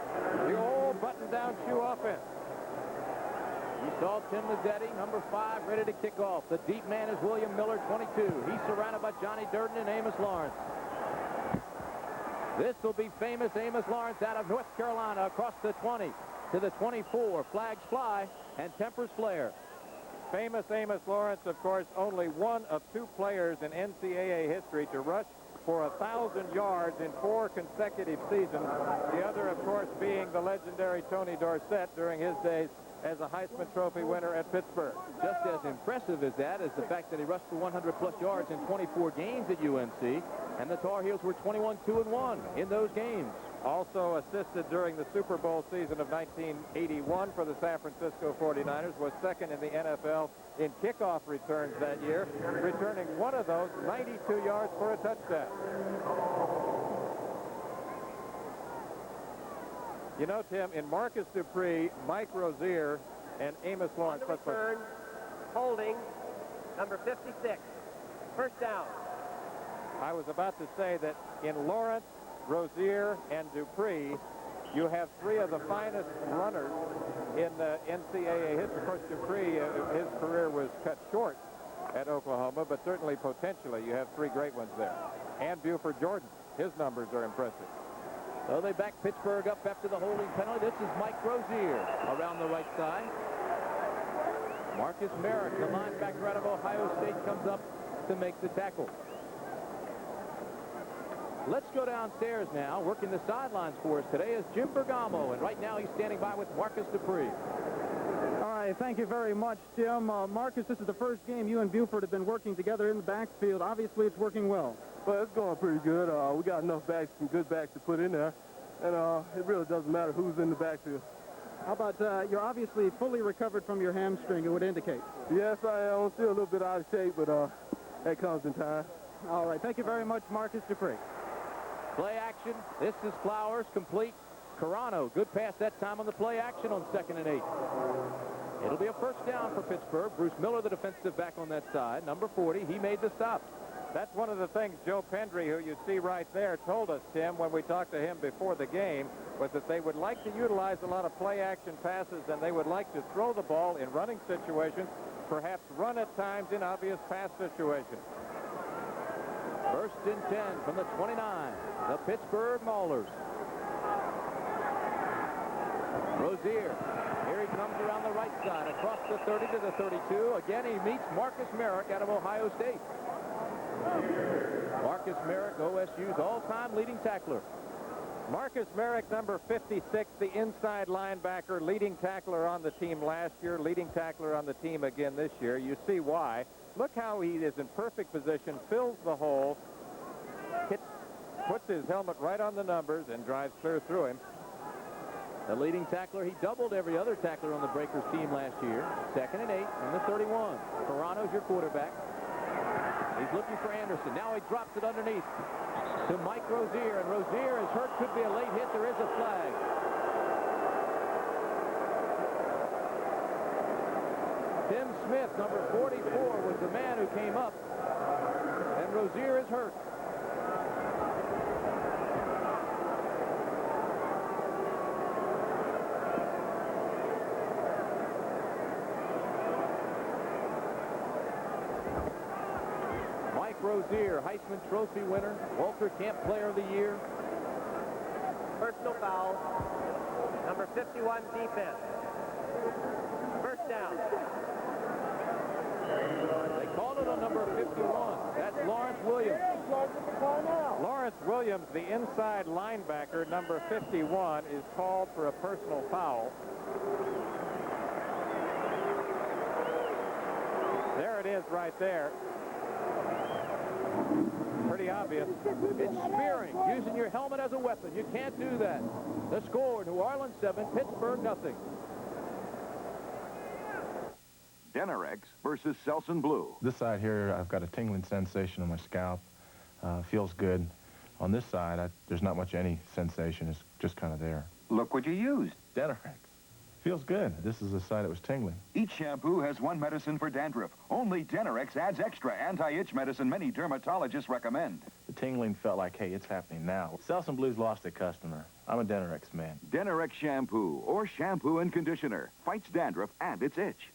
The old button-down shoe offense. You saw Tim Mazzetti, number 5, ready to kick off. The deep man is William Miller, 22. He's surrounded by Johnny Durden and Amos Lawrence. This will be famous Amos Lawrence out of North Carolina across the 20 to the 24. Flags fly and tempers flare. Famous Amos Lawrence, of course, only one of 2 players in NCAA history to rush for 1,000 yards in 4 consecutive seasons. The other, of course, being the legendary Tony Dorsett during his days as a Heisman Trophy winner at Pittsburgh. Just as impressive as that is the fact that he rushed for 100-plus yards in 24 games at UNC, and the Tar Heels were 21-2-1 in those games. Also assisted during the Super Bowl season of 1981 for the San Francisco 49ers, was second in the NFL in kickoff returns that year, returning one of those 92 yards for a touchdown. You know, Tim, in Marcus Dupree, Mike Rozier, and Amos Lawrence. On the return, holding, number 56. First down. I was about to say that in Lawrence, Rozier, and Dupree, you have three of the finest runners in the NCAA history. Of course, Dupree, his career was cut short at Oklahoma, but certainly potentially you have three great ones there. And Buford Jordan, his numbers are impressive. So they back Pittsburgh up after the holding penalty. This is Mike Rozier around the right side. Marcus Merrick, the linebacker out of Ohio State, comes up to make the tackle. Let's go downstairs now. Working the sidelines for us today is Jim Bergamo, and right now he's standing by with Marcus Dupree. All right, thank you very much, Jim. Marcus, this is the first game you and Buford have been working together in the backfield. Obviously, it's working well. Well, it's going pretty good. We got enough backs, some good backs to put in there, and it really doesn't matter who's in the backfield. How about you're obviously fully recovered from your hamstring, it would indicate. Yes, I am. I'm still a little bit out of shape, but that comes in time. All right, thank you very much, Marcus Dupree. Play action. This is Flowers, complete. Carano, good pass that time on the play action on 2nd and 8. It'll be a first down for Pittsburgh. Bruce Miller, the defensive back on that side. Number 40, he made the stop. That's one of the things Joe Pendry, who you see right there, told us, Tim, when we talked to him before the game, was that they would like to utilize a lot of play-action passes, and they would like to throw the ball in running situations, perhaps run at times in obvious pass situations. First and 10 from the 29, the Pittsburgh Maulers. Rozier, here he comes around the right side, across the 30 to the 32. Again, he meets Marcus Merrick out of Ohio State. Marcus Merrick, OSU's all-time leading tackler. Marcus Merrick, number 56, the inside linebacker, leading tackler on the team last year, leading tackler on the team again this year. You see why. Look how he is in perfect position, fills the hole, puts his helmet right on the numbers, and drives clear through him. The leading tackler, he doubled every other tackler on the Breakers team last year. 2nd and 8 in the 31. Carano's your quarterback. He's looking for Anderson. Now he drops it underneath to Mike Rozier, and Rozier is hurt. Could be a late hit. There is a flag. Tim Smith, number 44, was the man who came up, and Rozier is hurt. Rozier, Heisman Trophy winner, Walter Camp Player of the Year. Personal foul, number 51, defense. First down. They called it on number 51. That's Lawrence Williams. Lawrence Williams, the inside linebacker, number 51, is called for a personal foul. There it is right there. Pretty obvious. It's spearing, using your helmet as a weapon. You can't do that. The score, New Orleans 7, Pittsburgh nothing. Denerex versus Selsun Blue. This side here, I've got a tingling sensation on my scalp. Feels good. On this side, there's not much any sensation. It's just kind of there. Look what you used. Denerex. Feels good. This is the side that was tingling. Each shampoo has one medicine for dandruff. Only Denerex adds extra anti-itch medicine many dermatologists recommend. The tingling felt like, hey, it's happening now. Selsun Blue's lost a customer. I'm a Denerex man. Denerex shampoo or shampoo and conditioner fights dandruff and its itch.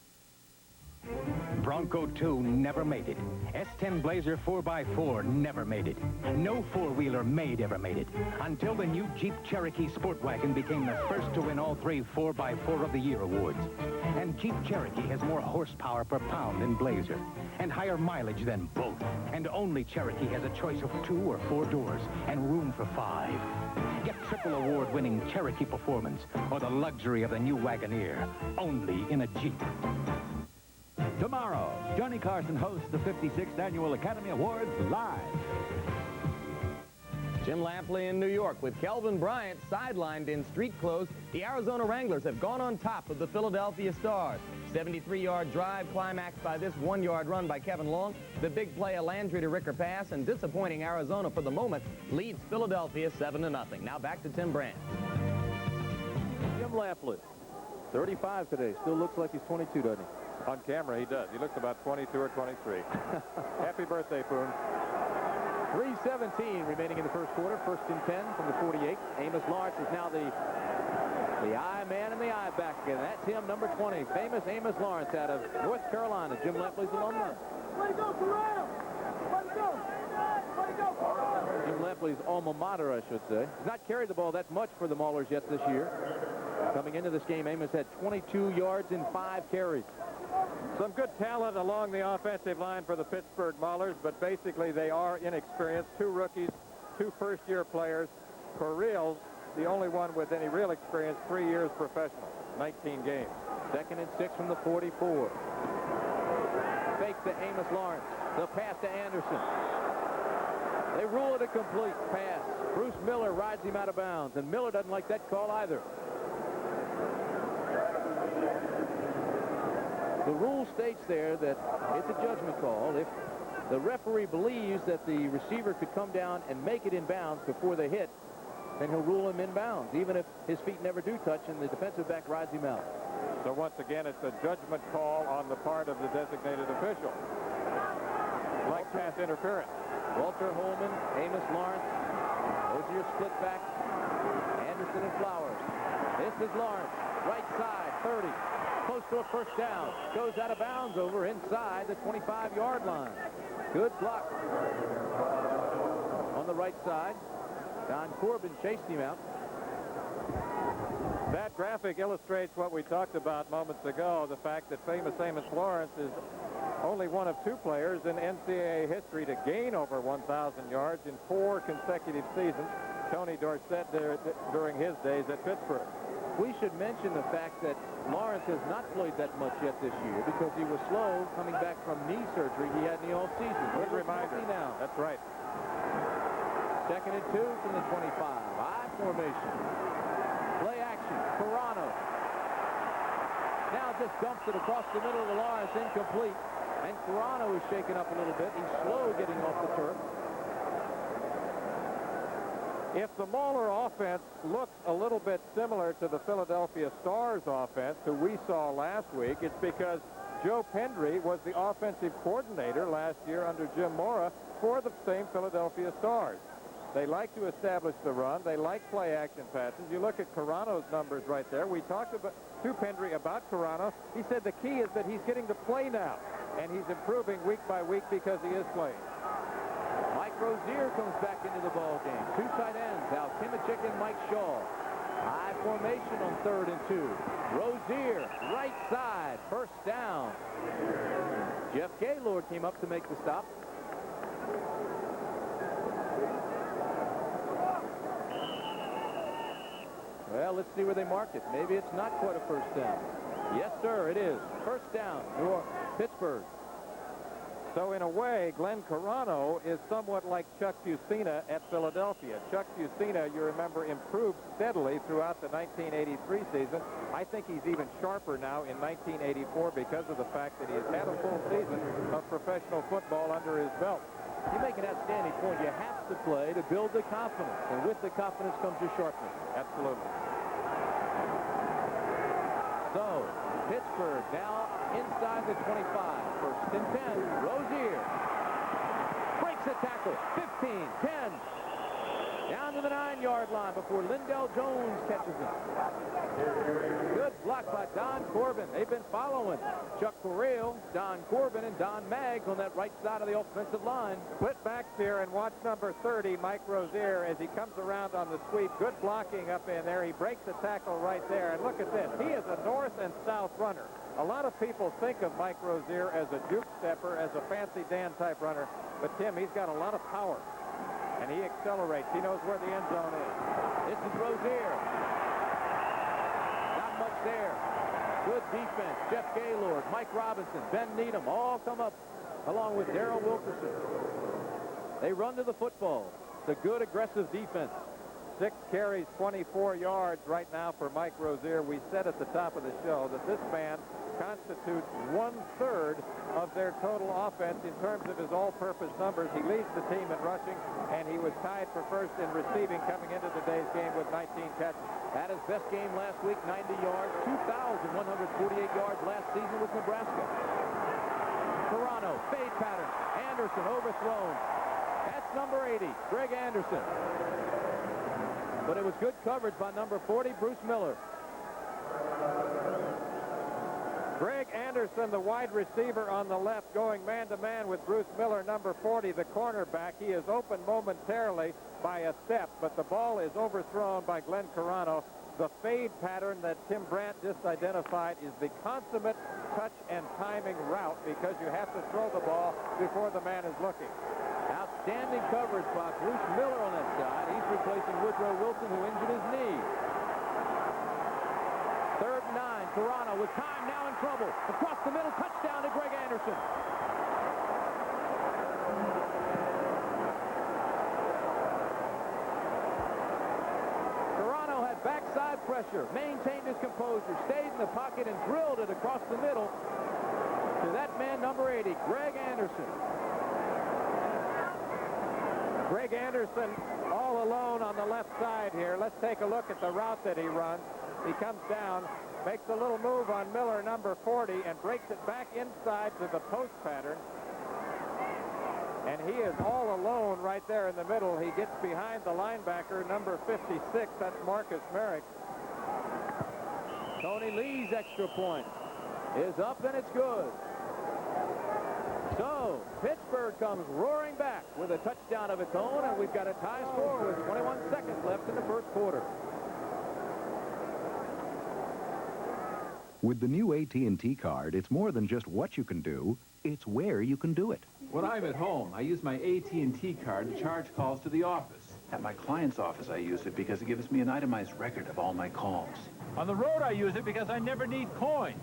Bronco 2 never made it. S10 Blazer 4x4 never made it. No four-wheeler ever made it. Until the new Jeep Cherokee Sport Wagon became the first to win all 3 4x4 of the Year awards. And Jeep Cherokee has more horsepower per pound than Blazer, and higher mileage than both. And only Cherokee has a choice of 2 or 4 doors and room for 5. Get triple award-winning Cherokee performance or the luxury of the new Wagoneer, only in a Jeep. Tomorrow, Johnny Carson hosts the 56th Annual Academy Awards live. Jim Lampley in New York with Kelvin Bryant sidelined in street clothes. The Arizona Wranglers have gone on top of the Philadelphia Stars. 73-yard drive climaxed by this 1-yard run by Kevin Long. The big play, a Landry to Ricker pass, and disappointing Arizona for the moment leads Philadelphia 7-0. Now back to Tim Brandt. Jim Lampley, 35 today. Still looks like he's 22, doesn't he? On camera, he does. He looks about 22 or 23. Happy birthday, Poon. 3:17 remaining in the first quarter. First and 10 from the 48. Amos Lawrence is now the I man and the I back again. That's him, number 20. Famous Amos Lawrence out of North Carolina, Jim Lepley's alumni. Let go, Corral! Let go! Let go! Jim Lepley's alma mater, I should say. He's not carried the ball that much for the Maulers yet this year. Coming into this game, Amos had 22 yards in 5 carries. Some good talent along the offensive line for the Pittsburgh Maulers, but basically they are inexperienced. 2 rookies, 2 first-year players. Correal's the only one with any real experience, 3 years professional, 19 games. 2nd and 6 from the 44. Fake to Amos Lawrence. The pass to Anderson. They rule it a complete pass. Bruce Miller rides him out of bounds, and Miller doesn't like that call either. The rule states there that it's a judgment call. If the referee believes that the receiver could come down and make it in bounds before they hit, then he'll rule him in bounds, even if his feet never do touch and the defensive back rides him out. So once again, it's a judgment call on the part of the designated official. Like pass interference. Walter Holman, Amos Lawrence. Those are your split backs. Anderson and Flowers. This is Lawrence. Right side, 30. Close to a first down. Goes out of bounds over inside the 25-yard line. Good block. On the right side, Don Corbin chased him out. That graphic illustrates what we talked about moments ago, the fact that famous Amos Lawrence is only one of 2 players in NCAA history to gain over 1,000 yards in 4 consecutive seasons. Tony Dorsett during his days at Pittsburgh. We should mention the fact that Lawrence has not played that much yet this year because he was slow coming back from knee surgery he had in the offseason. Good reminder. Now. That's right. 2nd and 2 from the 25. I formation. Play action. Carano. Now just dumps it across the middle of the Lawrence, incomplete. And Carano is shaken up a little bit. He's slow getting off the turf. If the Mauler offense looks a little bit similar to the Philadelphia Stars offense, who we saw last week, it's because Joe Pendry was the offensive coordinator last year under Jim Mora for the same Philadelphia Stars. They like to establish the run. They like play action passes. You look at Carano's numbers right there. We talked to Pendry about Carano. He said the key is that he's getting to play now, and he's improving week by week because he is playing. Mike Rozier comes back into the ball game. 2 tight ends, Al Kimachik and Mike Shaw. High formation on 3rd and 2. Rozier, right side, first down. Jeff Gaylord came up to make the stop. Well, let's see where they mark it. Maybe it's not quite a first down. Yes, sir, it is. First down, Pittsburgh. So in a way, Glenn Carano is somewhat like Chuck Fusina at Philadelphia. Chuck Fusina, you remember, improved steadily throughout the 1983 season. I think he's even sharper now in 1984 because of the fact that he has had a full season of professional football under his belt. You make an outstanding point. You have to play to build the confidence, and with the confidence comes your sharpness. Absolutely. So, Pittsburgh now inside the 25. 1st and 10. Rozier breaks a tackle. 15, 10. Down to the 9-yard line before Lindell Jones catches him. Good block by Don Corbin. They've been following Chuck Corral, Don Corbin, and Don Maggs on that right side of the offensive line. Split backs here, and watch number 30, Mike Rozier, as he comes around on the sweep. Good blocking up in there. He breaks the tackle right there. And look at this. He is a north and south runner. A lot of people think of Mike Rozier as a juke stepper, as a fancy Dan type runner. But, Tim, he's got a lot of power. And he accelerates. He knows where the end zone is. This is Rozier. Not much there. Good defense. Jeff Gaylord, Mike Robinson, Ben Needham all come up along with Darrell Wilkerson. They run to the football. It's a good aggressive defense. 6 carries, 24 yards right now for Mike Rozier. We said at the top of the show that this man constitutes 1/3 of their total offense in terms of his all-purpose numbers. He leads the team in rushing, and he was tied for first in receiving coming into today's game with 19 catches. Had his best game last week, 90 yards, 2,148 yards last season with Nebraska. Carano, fade pattern. Anderson overthrown. That's number 80, Greg Anderson. But it was good coverage by number 40, Bruce Miller. Greg Anderson, the wide receiver on the left, going man-to-man with Bruce Miller, number 40, the cornerback. He is open momentarily by a step, but the ball is overthrown by Glenn Carano. The fade pattern that Tim Brandt just identified is the consummate touch and timing route because you have to throw the ball before the man is looking. Outstanding coverage by Bruce Miller on that side. He's replacing Woodrow Wilson, who injured his knee. 3rd and 9. Toronto with time now in trouble. Across the middle, touchdown to Greg Anderson. Toronto had backside pressure, maintained his composure, stayed in the pocket, and drilled it across the middle to that man, number 80, Greg Anderson. Greg Anderson all alone on the left side here. Let's take a look at the route that he runs. He comes down, makes a little move on Miller, number 40, and breaks it back inside to the post pattern. And he is all alone right there in the middle. He gets behind the linebacker, number 56. That's Marcus Merrick. Tony Lee's extra point is up, and it's good. So, Pittsburgh comes roaring back with a touchdown of its own, and we've got a tie score with 21 seconds left in the first quarter. With the new AT&T card, it's more than just what you can do, it's where you can do it. When I'm at home, I use my AT&T card to charge calls to the office. At my client's office, I use it because it gives me an itemized record of all my calls. On the road, I use it because I never need coins.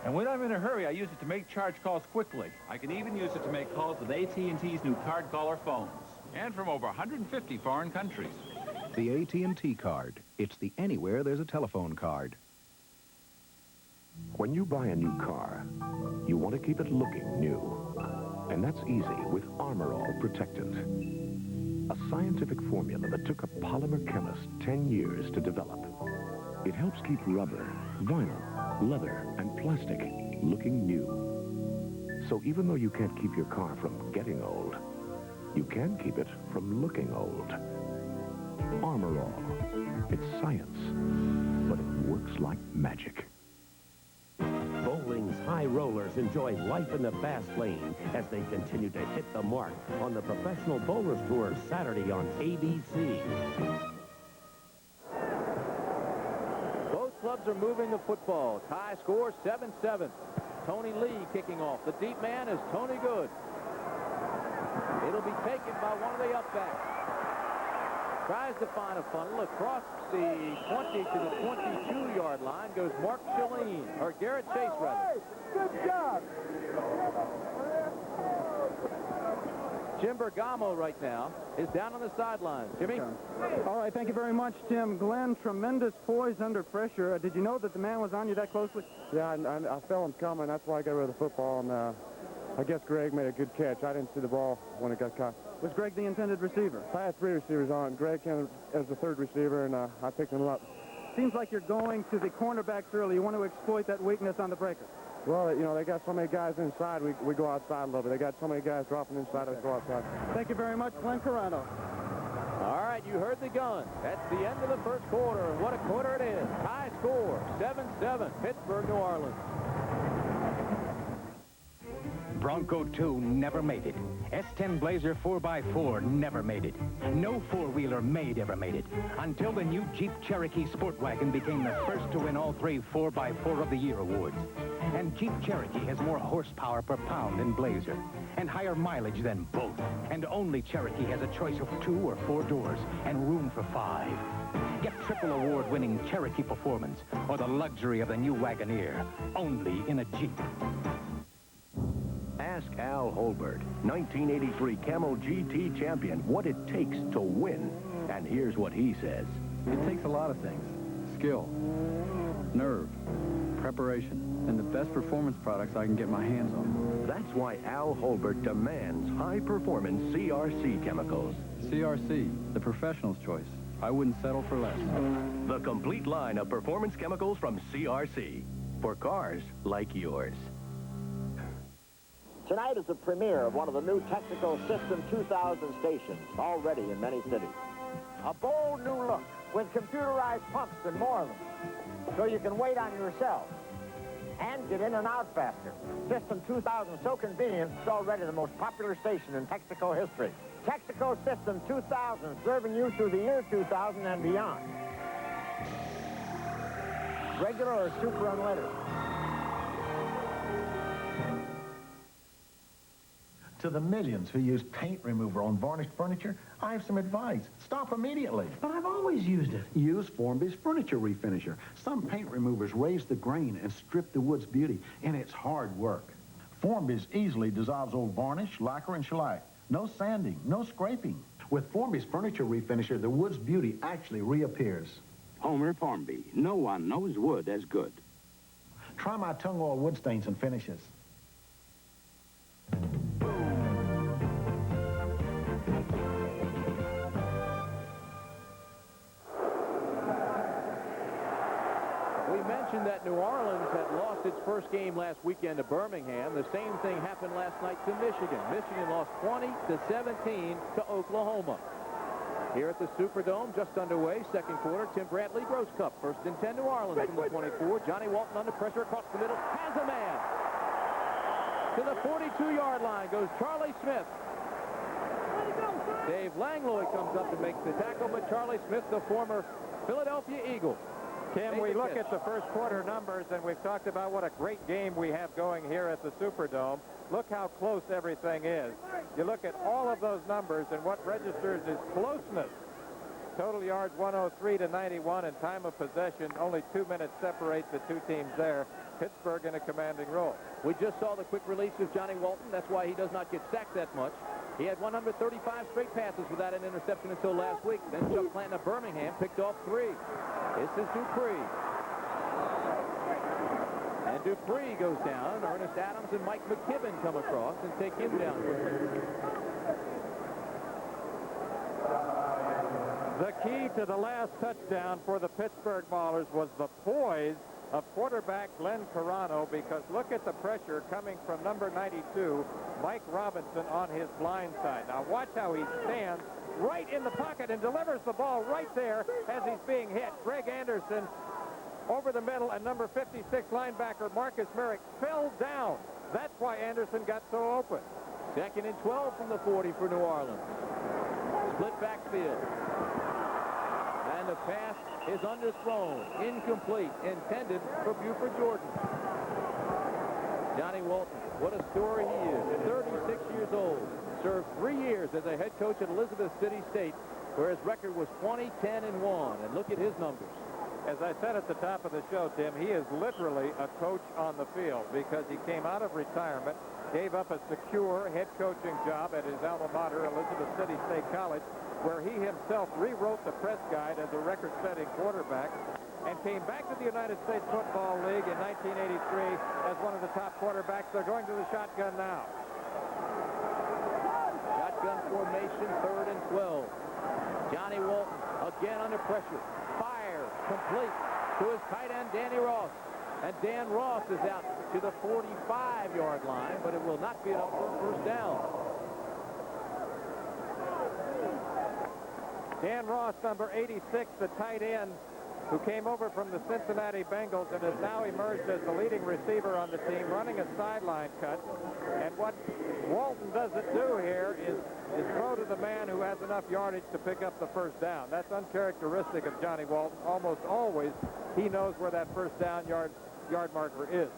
And when I'm in a hurry, I use it to make charge calls quickly. I can even use it to make calls with AT&T's new card caller phones. And from over 150 foreign countries. The AT&T card. It's the anywhere there's a telephone card. When you buy a new car, you want to keep it looking new. And that's easy with Armor All Protectant. A scientific formula that took a polymer chemist 10 years to develop. It helps keep rubber, vinyl, leather, and plastic looking new. So even though you can't keep your car from getting old, you can keep it from looking old. Armor All. It's science, but it works like magic. Bowling's high rollers enjoy life in the fast lane as they continue to hit the mark on the Professional Bowlers Tour Saturday on ABC. Both clubs are moving the football. Tie score 7-7. Tony Lee kicking off. The deep man is Tony Good. It'll be taken by one of the upbacks. Tries to find a funnel across the 20 to the 22-yard line. Goes Mark Chalene, or Garrett Chase, rather. Good job. Jim Bergamo right now is down on the sideline. Jimmy? All right, thank you very much, Tim. Glenn, tremendous poise under pressure. Did you know that the man was on you that closely? Yeah, I felt him coming. That's why I got rid of the football, and I guess Greg made a good catch. I didn't see the ball when it got caught. Was Greg the intended receiver? I had 3 receivers on. Greg came as the 3rd receiver, and I picked him up. Seems like you're going to the cornerbacks early. You want to exploit that weakness on the breaker. Well, you know, they got so many guys inside, we go outside a little bit. They got so many guys dropping inside, let's go outside. Thank you very much, Glenn Carano. All right, you heard the gun. That's the end of the first quarter, and what a quarter it is. High score, 7-7, Pittsburgh, New Orleans. Bronco 2 never made it. S10 Blazer 4x4 never made it. No four-wheeler ever made it. Until the new Jeep Cherokee Sport Wagon became the first to win all 3 4x4 of the Year awards. And Jeep Cherokee has more horsepower per pound than Blazer, and higher mileage than both. And only Cherokee has a choice of 2 or 4 doors and room for 5. Get triple award-winning Cherokee performance or the luxury of the new Wagoneer, only in a Jeep. Ask Al Holbert, 1983 Camel GT champion, what it takes to win. And here's what he says. It takes a lot of things. Skill, nerve, preparation, and the best performance products I can get my hands on. That's why Al Holbert demands high-performance CRC chemicals. CRC, the professional's choice. I wouldn't settle for less. The complete line of performance chemicals from CRC. For cars like yours. Tonight is the premiere of one of the new Texaco System 2000 stations, already in many cities. A bold new look with computerized pumps and more of them, so you can wait on yourself and get in and out faster. System 2000 so convenient, it's already the most popular station in Texaco history. Texaco System 2000, serving you through the year 2000 and beyond. Regular or super unleaded. To the millions who use paint remover on varnished furniture, I have some advice. Stop immediately. But I've always used it. Use Formby's Furniture Refinisher. Some paint removers raise the grain and strip the wood's beauty, and it's hard work. Formby's easily dissolves old varnish, lacquer, and shellac. No sanding, no scraping. With Formby's Furniture Refinisher, the wood's beauty actually reappears. Homer Formby. No one knows wood as good. Try my tung oil wood stains and finishes. We mentioned that New Orleans had lost its first game last weekend to Birmingham. The same thing happened last night to Michigan. Michigan lost 20-17 to Oklahoma. Here at the Superdome, just underway, second quarter, Tim Bradley, Gross Cup. First and 10, New Orleans from the 24. Johnny Walton under pressure across the middle, has a man. To the 42-yard line goes Charlie Smith. Dave Langlois comes up to make the tackle, but Charlie Smith, the former Philadelphia Eagle. Tim, we look at the first quarter numbers, and we've talked about what a great game we have going here at the Superdome. Look how close everything is. You look at all of those numbers, and what registers is closeness. Total yards 103 to 91, and time of possession, only 2 minutes separate the two teams there. Pittsburgh in a commanding role. We just saw the quick release of Johnny Walton. That's why he does not get sacked that much. He had 135 straight passes without an interception until last week. Then Chuck Clanton of Birmingham picked off 3. This is Dupree. And Dupree goes down. Ernest Adams and Mike McKibben come across and take him down quickly. The key to the last touchdown for the Pittsburgh Maulers was the poise of quarterback Glenn Carano, because look at the pressure coming from number 92, Mike Robinson, on his blind side. Now watch how he stands right in the pocket and delivers the ball right there as he's being hit. Greg Anderson over the middle, and number 56 linebacker Marcus Merrick fell down. That's why Anderson got so open. Second and 12 from the 40 for New Orleans. Split backfield. And the pass is underthrown, incomplete, intended for Buford Jordan. Johnny Walton, what a story he is. 36 years old, served 3 years as a head coach at Elizabeth City State, where his record was 20-10-1. And look at his numbers. As I said at the top of the show, Tim, he is literally a coach on the field, because he came out of retirement, gave up a secure head coaching job at his alma mater, Elizabeth City State College, where he himself rewrote the press guide as a record-setting quarterback, and came back to the United States Football League in 1983 as one of the top quarterbacks. They're going to the shotgun now. Shotgun formation, 3rd and 12. Johnny Walton again under pressure. Fires complete to his tight end, Danny Ross. And Dan Ross is out to the 45-yard line, but it will not be enough for a first down. Dan Ross, number 86, the tight end, who came over from the Cincinnati Bengals and has now emerged as the leading receiver on the team, running a sideline cut. And what Walton doesn't do here is throw to the man who has enough yardage to pick up the first down. That's uncharacteristic of Johnny Walton. Almost always, he knows where that first down yard marker is.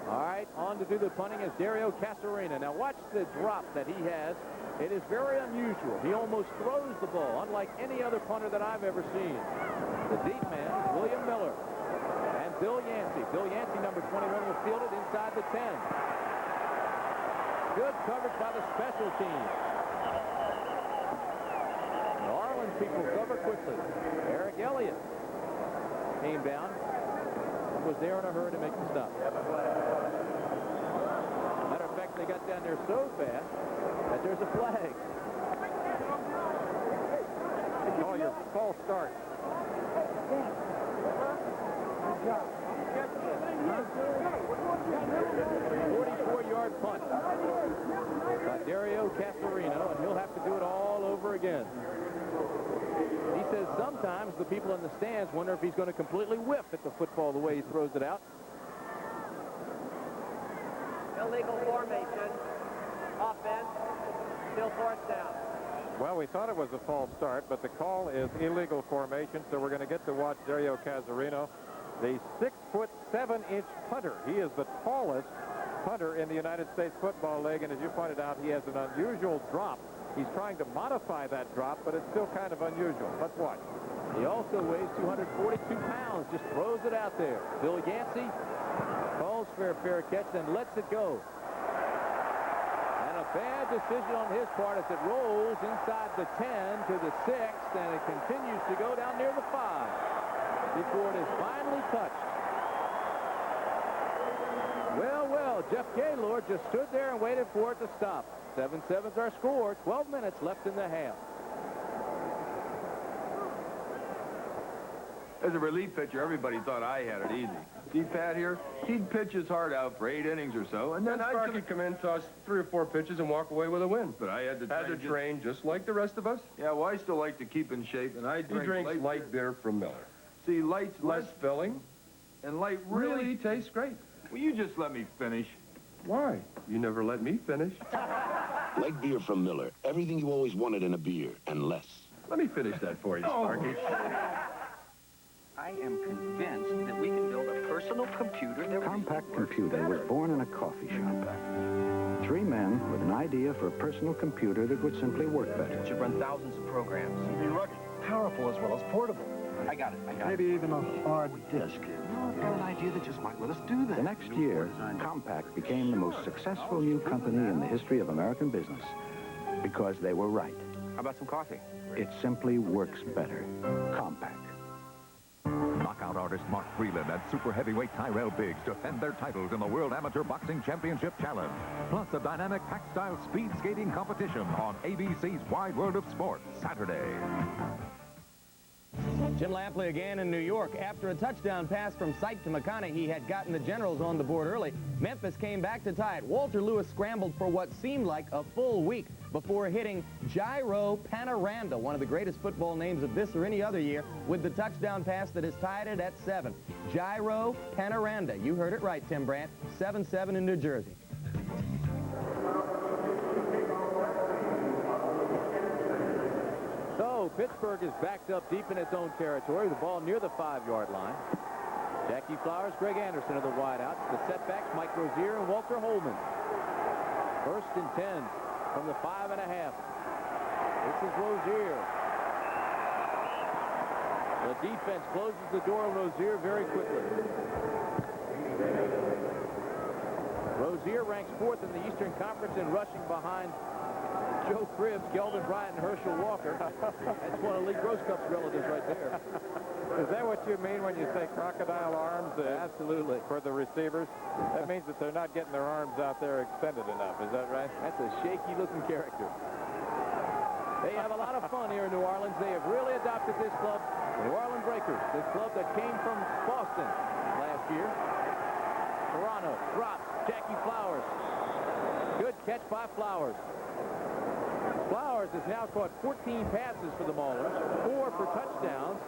All right, on to do the punting is Dario Casarina. Now watch the drop that he has. It is very unusual. He almost throws the ball, unlike any other punter that I've ever seen. The deep man is William Miller. And Bill Yancey. Bill Yancey, number 21, will field it inside the 10. Good coverage by the special team. The Orleans people cover quickly. Eric Elliott came down and was there in a hurry to make the stop. Matter of fact, they got down there so fast that there's a flag. Oh, your false start. 44-yard punt. the people in the stands wonder if he's going to completely whiff at the football the way he throws it out. Illegal formation. Offense. Still fourth down. Well, we thought it was a false start, but the call is illegal formation, so we're going to get to watch Dario Casarino, the 6'7" punter. He is the tallest punter in the United States Football League, and as you pointed out, he has an unusual drop. He's trying to modify that drop, but it's still kind of unusual. Let's watch. He also weighs 242 pounds, just throws it out there. Bill Yancey calls for a fair catch, then lets it go. And a bad decision on his part as it rolls inside the 10 to the 6, and it continues to go down near the 5 before it is finally touched. Well, Jeff Gaylord just stood there and waited for it to stop. 7-7's our score. 12 minutes left in the half. As a relief pitcher, everybody thought I had it easy. See Pat here? He'd pitch his heart out for 8 innings or so, and then Sparky come in, toss 3 or 4 pitches, and walk away with a win. But I had to train just like the rest of us. Yeah, well, I still like to keep in shape, and I drink light beer from Miller. See, light's Less filling, and light really tastes great. Will you just let me finish? Why? You never let me finish. Light beer from Miller. Everything you always wanted in a beer, and less. Let me finish that for you, Sparky. I am convinced that we can build a personal computer that Compact Computer was born in a coffee shop. 3 men with an idea for a personal computer that would simply work better. It should run thousands of programs. Be rugged, powerful as well as portable. I got it. Maybe even a hard disk. I've got an idea that just might let us do that. The next year, Compaq became the most successful new company in the history of American business because they were right. How about some coffee? It simply works better. Compaq. Knockout artist Mark Freeland and super heavyweight Tyrell Biggs defend their titles in the World Amateur Boxing Championship Challenge. Plus a dynamic pack-style speed skating competition on ABC's Wide World of Sports Saturday. Jim Lampley again in New York. After a touchdown pass from Sight to McConney, he had gotten the Generals on the board early. Memphis came back to tie it. Walter Lewis scrambled for what seemed like a full week before hitting Jairo Panaranda, one of the greatest football names of this or any other year, with the touchdown pass that has tied it at 7. Jairo Panaranda. You heard it right, Tim Brandt. 7-7 in New Jersey. So Pittsburgh is backed up deep in its own territory. The ball near the 5-yard line. Jackie Flowers, Greg Anderson are the wideouts. The setbacks, Mike Rozier and Walter Holman. 1st and 10 from the 5.5. This is Rozier. The defense closes the door on Rozier very quickly. Rozier ranks 4th in the Eastern Conference in rushing behind Joe Cribbs, Kelvin Bryant, and Herschel Walker. That's one of Lee Grosskopf's relatives right there. Is that what you mean when you say crocodile arms? Absolutely. For the receivers? That means that they're not getting their arms out there extended enough. Is that right? That's a shaky-looking character. They have a lot of fun here in New Orleans. They have really adopted this club, the New Orleans Breakers, this club that came from Boston last year. Toronto drops Jackie Flowers. Good catch by Flowers. Flowers has now caught 14 passes for the Maulers, 4 for touchdowns.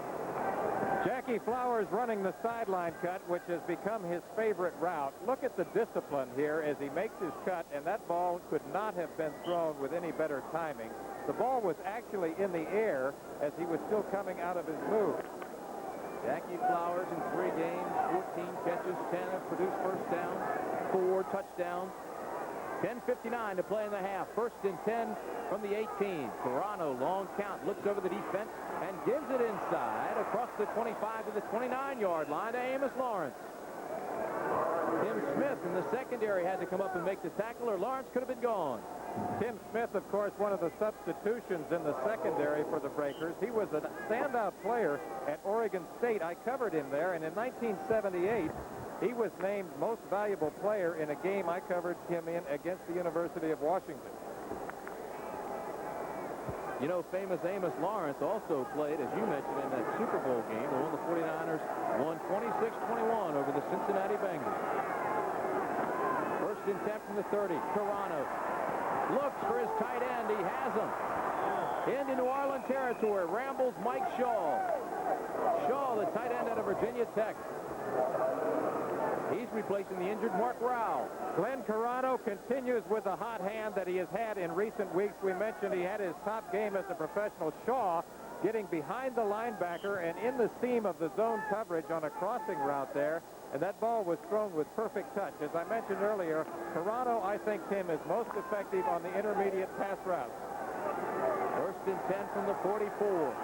Jackie Flowers running the sideline cut, which has become his favorite route. Look at the discipline here as he makes his cut, and that ball could not have been thrown with any better timing. The ball was actually in the air as he was still coming out of his move. Jackie Flowers in 3 games, 14 catches, 10 have produced first downs, 4 touchdowns. 10:59 to play in the half. 1st and 10 from the 18. Toronto, long count, looks over the defense and gives it inside across the 25 to the 29-yard line to Amos Lawrence. Tim Smith in the secondary had to come up and make the tackle, or Lawrence could have been gone. Tim Smith, of course, one of the substitutions in the secondary for the Breakers. He was a standout player at Oregon State. I covered him there, and in 1978, he was named most valuable player in a game I covered him in against the University of Washington. You know, famous Amos Lawrence also played, as you mentioned, in that Super Bowl game, the one the 49ers won 26-21 over the Cincinnati Bengals. 1st and 10 from the 30. Toronto looks for his tight end. He has him. Into New Orleans territory. Rambles Mike Shaw. Shaw, the tight end out of Virginia Tech. He's replacing the injured Mark Rowell. Glenn Carano continues with the hot hand that he has had in recent weeks. We mentioned he had his top game as a professional. Shaw getting behind the linebacker and in the seam of the zone coverage on a crossing route there. And that ball was thrown with perfect touch. As I mentioned earlier, Carano, I think, Tim, is most effective on the intermediate pass routes. First and 10 from the 44.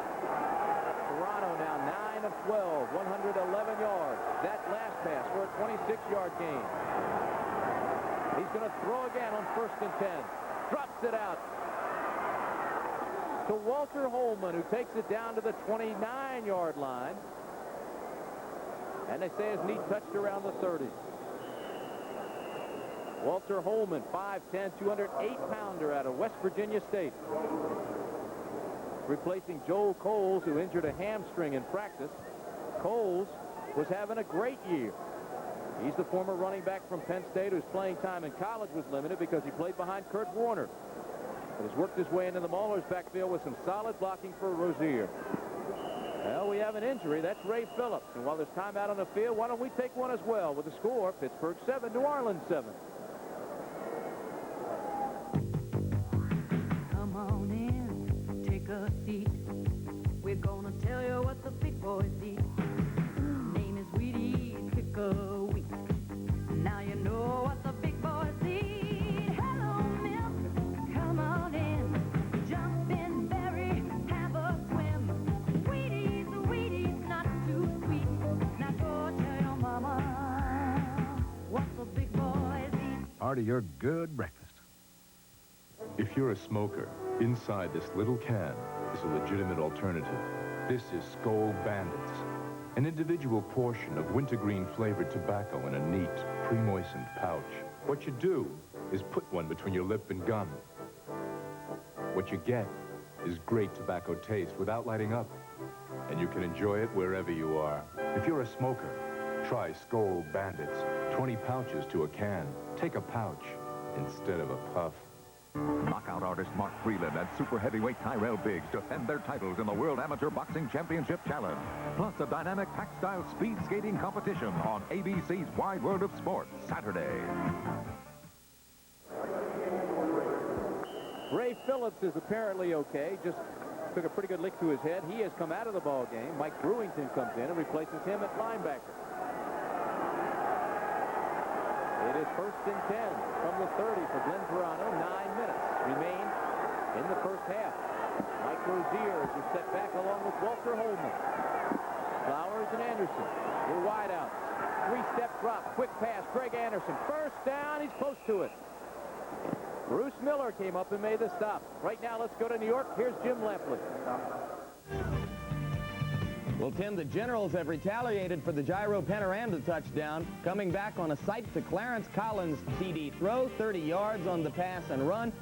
Toronto now 9 of 12, 111 yards. That last pass for a 26-yard gain. He's going to throw again on first and 10. Drops it out to Walter Holman, who takes it down to the 29-yard line. And they say his knee touched around the 30. Walter Holman, 5'10", 208-pounder out of West Virginia State. Replacing Joel Coles, who injured a hamstring in practice. Coles was having a great year. He's the former running back from Penn State whose playing time in college was limited because he played behind Kurt Warner. But has worked his way into the Maulers backfield with some solid blocking for Rozier. Well, we have an injury. That's Ray Phillips. And while there's time out on the field, why don't we take one as well with the score, Pittsburgh 7, New Orleans 7. Come on in, take a seat. We're gonna tell you what the big boys eat. Name is Wheaties, pick a week. Now you know what the big boys eat. Hello, milk, come on in. Jump in, berry, have a swim. Wheaties, Wheaties, not too sweet. Now go tell your mama what the big boys eat. Part of your good breakfast. If you're a smoker, inside this little can is a legitimate alternative. This is Skoal Bandits, an individual portion of wintergreen flavored tobacco in a neat, pre-moistened pouch. What you do is put one between your lip and gum. What you get is great tobacco taste without lighting up, and you can enjoy it wherever you are. If you're a smoker, try Skoal Bandits. 20 pouches to a can. Take a pouch instead of a puff. Knockout artist Mark Freeland and super heavyweight Tyrell Biggs defend their titles in the World Amateur Boxing Championship Challenge. Plus a dynamic pack-style speed skating competition on ABC's Wide World of Sports, Saturday. Ray Phillips is apparently okay. Just took a pretty good lick to his head. He has come out of the ball game. Mike Brewington comes in and replaces him at linebacker. It is first and 10 from the 30 for Glenn Carano. 9 minutes remain in the first half. Mike Rozier is set back along with Walter Holman. Flowers and Anderson. We're wide out. Three-step drop. Quick pass. Greg Anderson. First down. He's close to it. Bruce Miller came up and made the stop. Right now, let's go to New York. Here's Jim Lampley. Well, Tim, the Generals have retaliated for the Gyro Panorama touchdown, coming back on a sight to Clarence Collins' CD throw, 30 yards on the pass and run.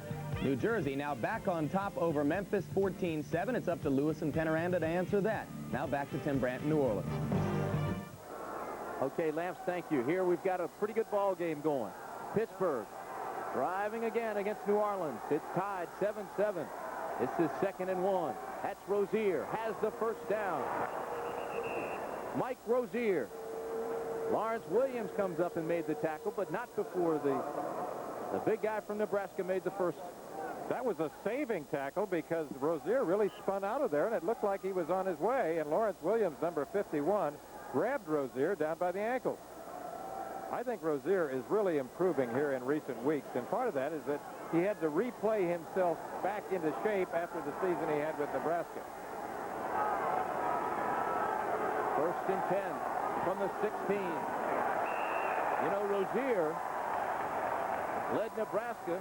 New Jersey now back on top over Memphis, 14-7. It's up to Lewis and Panorama to answer that. Now back to Tim Brandt in New Orleans. Okay, Lamps, thank you. Here we've got a pretty good ball game going. Pittsburgh driving again against New Orleans. It's tied 7-7. It's his 2nd and 1. That's Rozier. Has the first down. Mike Rozier. Lawrence Williams comes up and made the tackle, but not before the big guy from Nebraska made the first. That was a saving tackle because Rozier really spun out of there, and it looked like he was on his way, and Lawrence Williams, number 51, grabbed Rozier down by the ankle. I think Rozier is really improving here in recent weeks, and part of that is that he had to replay himself back into shape after the season he had with Nebraska. First and 10 from the 16. You know, Rozier led Nebraska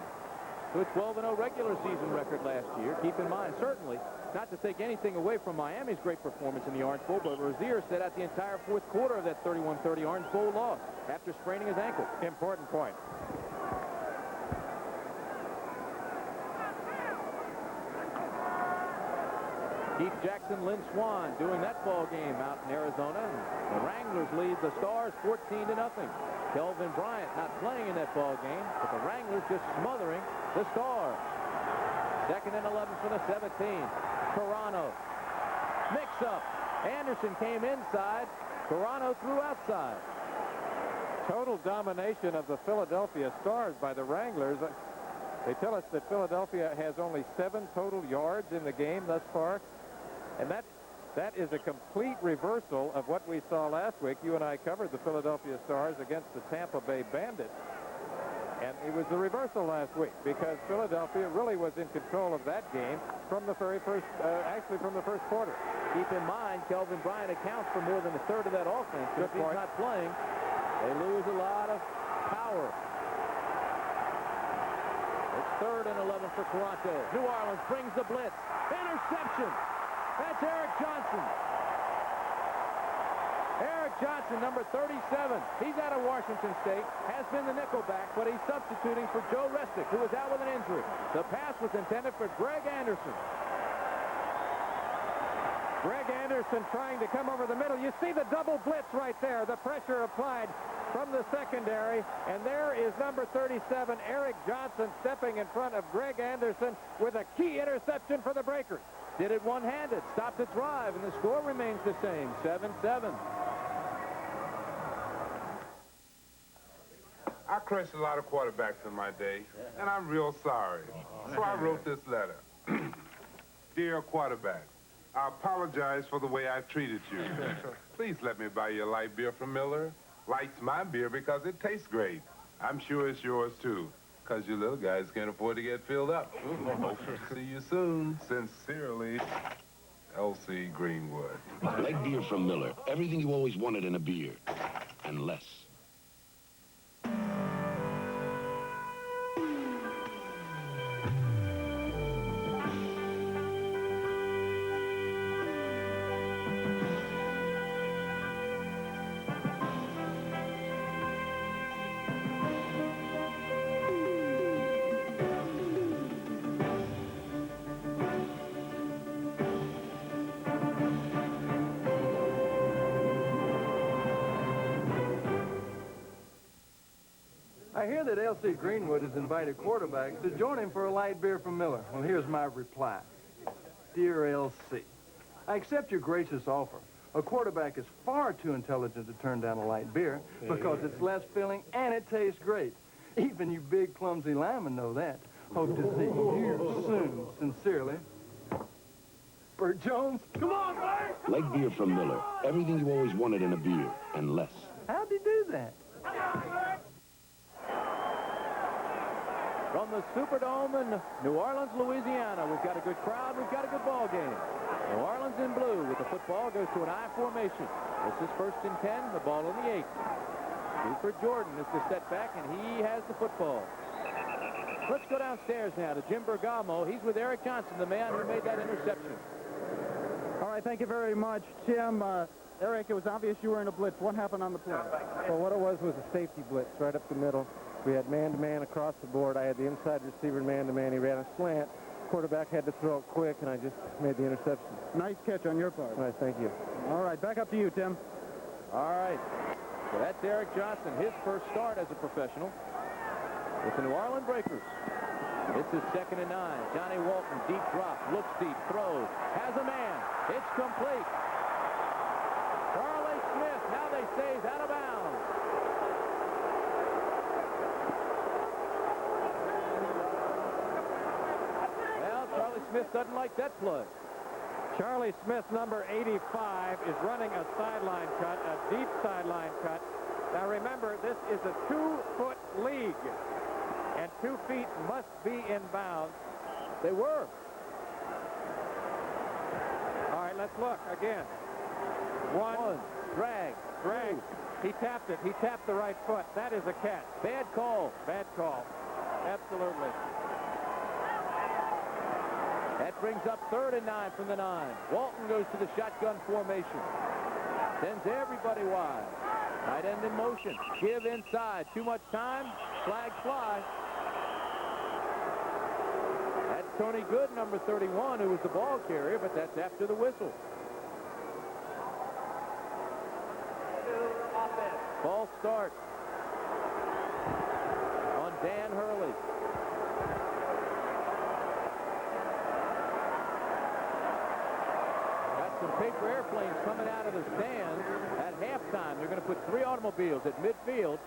to a 12-0 regular season record last year. Keep in mind, certainly, not to take anything away from Miami's great performance in the Orange Bowl, but Rozier set out the entire fourth quarter of that 31-30 Orange Bowl loss after spraining his ankle. Important point. Keith Jackson, Lynn Swan doing that ball game out in Arizona. And the Wranglers lead the Stars 14-0. Kelvin Bryant not playing in that ball game, but the Wranglers just smothering the Stars. 2nd and 11 for the 17. Toronto. Mix up. Anderson came inside. Toronto threw outside. Total domination of the Philadelphia Stars by the Wranglers. They tell us that Philadelphia has only 7 total yards in the game thus far. And that is a complete reversal of what we saw last week. You and I covered the Philadelphia Stars against the Tampa Bay Bandits. And it was the reversal last week because Philadelphia really was in control of that game from the very first, actually from the first quarter. Keep in mind, Kelvin Bryant accounts for more than a third of that offense. If he's not playing, they lose a lot of power. It's 3rd and 11 for Toronto. New Orleans brings the blitz. Interception. That's Eric Johnson. Eric Johnson, number 37. He's out of Washington State, has been the nickelback, but he's substituting for Joe Restick, who is out with an injury. The pass was intended for Greg Anderson. Greg Anderson trying to come over the middle. You see the double blitz right there, the pressure applied from the secondary, and there is number 37, Eric Johnson, stepping in front of Greg Anderson with a key interception for the Breakers. Did it one-handed, stopped the drive, and the score remains the same, 7-7. I crushed a lot of quarterbacks in my day, and I'm real sorry. So I wrote this letter. Dear quarterback, I apologize for the way I treated you. Please let me buy you a light beer from Miller. Light's my beer because it tastes great. I'm sure it's yours, too, because you little guys can't afford to get filled up. Hope to see you soon. Sincerely, L.C. Greenwood. Light beer from Miller. Everything you always wanted in a beer, and less. I hear that L.C. Greenwood has invited quarterbacks to join him for a light beer from Miller. Well, here's my reply. Dear L.C., I accept your gracious offer. A quarterback is far too intelligent to turn down a light beer because it's less filling and it tastes great. Even you big, clumsy linemen know that. Hope to see you soon. Sincerely, Bert Jones. Come on, Bert! Light beer from Miller. Everything you always wanted in a beer, and less. How'd he do that? From the Superdome in New Orleans, Louisiana, we've got a good crowd, we've got a good ball game. New Orleans in blue with the football goes to an I formation. This is 1st and 10, the ball on the 8. Cooper Jordan is the setback, and he has the football. Let's go downstairs now to Jim Bergamo. He's with Eric Johnson, the man who made that interception. All right, thank you very much, Jim. Eric, it was obvious you were in a blitz. What happened on the play? Well, what it was a safety blitz right up the middle. We had man-to-man across the board. I had the inside receiver man-to-man. He ran a slant. Quarterback had to throw it quick, and I just made the interception. Nice catch on your part. All right, thank you. All right, back up to you, Tim. All right. So that's Eric Johnson, his first start as a professional with the New Orleans Breakers. This is 2nd and 9. Johnny Walton, deep drop, looks deep, throws, has a man. It's complete. Charlie Smith, now they say he's out of bounds. Well, Charlie Smith doesn't like that play. Charlie Smith, number 85, is running a sideline cut, a deep sideline cut. Now remember, this is a 2-foot league, and 2 feet must be in bounds. They were. All right, let's look again. One. Drag. He tapped it. He tapped the right foot. That is a catch. Bad call. Bad call. Absolutely. That brings up 3rd and 9 from the 9. Walton goes to the shotgun formation. Sends everybody wide. Tight end in motion. Give inside. Too much time. Flag fly. That's Tony Good, number 31, who was the ball carrier, but that's after the whistle. Ball start on Dan Hurley. Got some paper airplanes coming out of the stands at halftime. They're going to put 3 automobiles at midfield,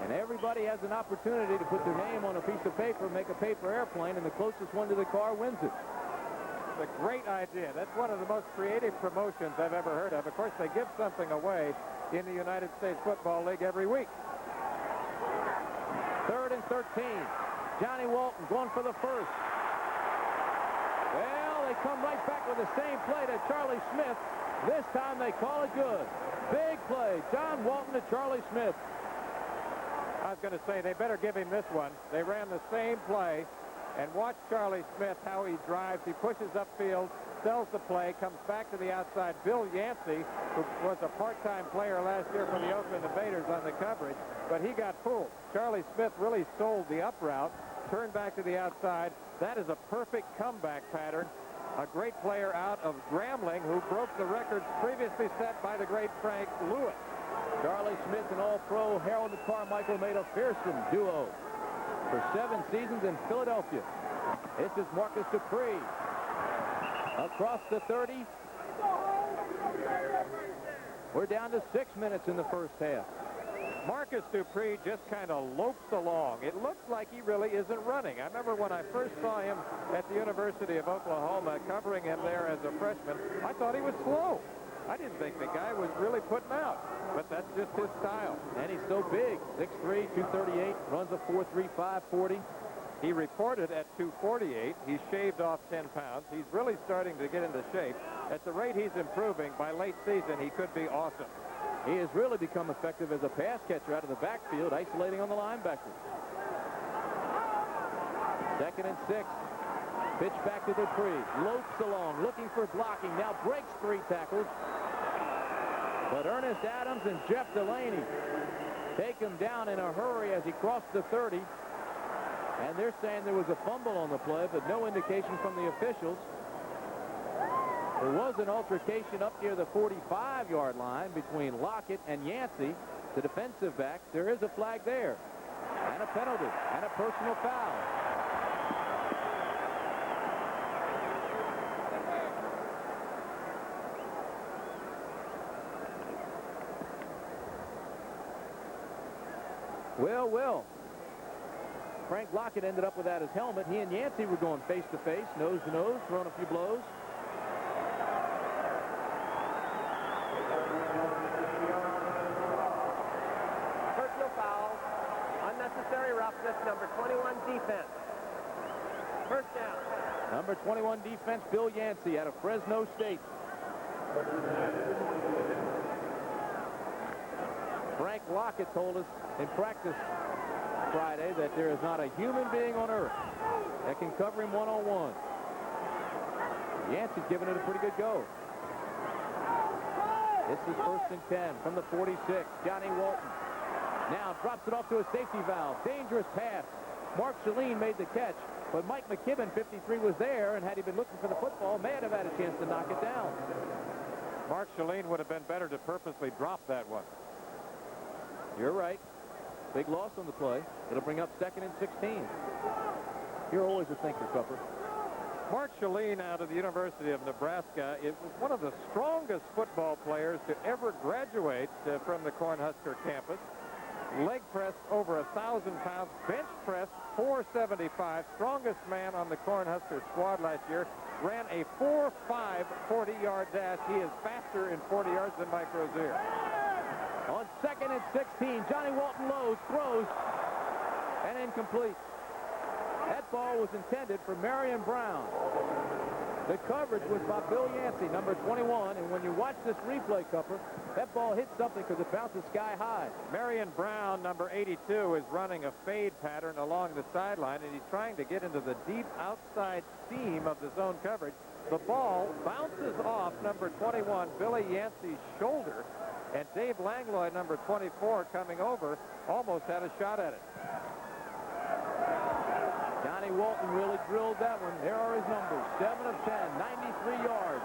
and everybody has an opportunity to put their name on a piece of paper, make a paper airplane, and the closest one to the car wins it. It's a great idea. That's one of the most creative promotions I've ever heard of. Of course, they give something away in the United States Football League every week. 3rd and 13. Johnny Walton going for the first. Well, they come right back with the same play to Charlie Smith. This time they call it good. Big play. John Walton to Charlie Smith. I was going to say they better give him this one. They ran the same play, and watch Charlie Smith, how he drives. He pushes upfield, sells the play, comes back to the outside. Bill Yancey, who was a part-time player last year for the Oakland Invaders on the coverage, but he got fooled. Charlie Smith really sold the up route, turned back to the outside. That is a perfect comeback pattern. A great player out of Grambling, who broke the records previously set by the great Frank Lewis. Charlie Smith and All-Pro Harold Carmichael made a fearsome duo for 7 seasons in Philadelphia. This is Marcus Dupree. Across the 30. We're down to 6 minutes in the first half. Marcus Dupree just kind of lopes along. It looks like he really isn't running. I remember when I first saw him at the University of Oklahoma, covering him there as a freshman, I thought he was slow. I didn't think the guy was really putting out, but that's just his style. And he's so big, 6'3", 238, runs a 4.35 40. He reported at 248. He's shaved off 10 pounds. He's really starting to get into shape. At the rate he's improving, by late season, he could be awesome. He has really become effective as a pass catcher out of the backfield, isolating on the linebackers. 2nd and 6. Pitch back to Dupree. Lopes along, looking for blocking. Now breaks 3 tackles. But Ernest Adams and Jeff Delaney take him down in a hurry as he crossed the 30. And they're saying there was a fumble on the play, but no indication from the officials. There was an altercation up near the 45-yard line between Lockett and Yancey, the defensive back. There is a flag there, and a penalty, and a personal foul. Well. Frank Lockett ended up without his helmet. He and Yancey were going face-to-face, nose-to-nose, throwing a few blows. Personal foul, unnecessary roughness, number 21 defense. First down. Number 21 defense, Bill Yancey out of Fresno State. Frank Lockett told us in practice Friday that there is not a human being on earth that can cover him one-on-one. Yancey's giving it a pretty good go. This is 1st and 10 from the 46. Johnny Walton now drops it off to a safety valve. Dangerous pass. Mark Shalene made the catch, but Mike McKibben, 53, was there, and had he been looking for the football, may have had a chance to knock it down. Mark Shalene would have been better to purposely drop that one. You're right. Big loss on the play. It'll bring up 2nd and 16. You're always a thinker, Cupper. Mark Shalene out of the University of Nebraska is one of the strongest football players to ever graduate from the Cornhusker campus. Leg press over 1,000 pounds. Bench press 475. Strongest man on the Cornhusker squad last year. Ran a 4.5 40-yard dash. He is faster in 40 yards than Mike Rozier. On 2nd and 16, Johnny Walton loads, throws, and incomplete. That ball was intended for Marion Brown. The coverage was by Bill Yancey, number 21, and when you watch this replay, Cupper, that ball hit something because it bounces sky high. Marion Brown, number 82, is running a fade pattern along the sideline, and he's trying to get into the deep outside seam of the zone coverage. The ball bounces off number 21, Billy Yancey's shoulder, and Dave Langlois, number 24, coming over, almost had a shot at it. Johnny Walton really drilled that one. There are his numbers. 7 of 10, 93 yards.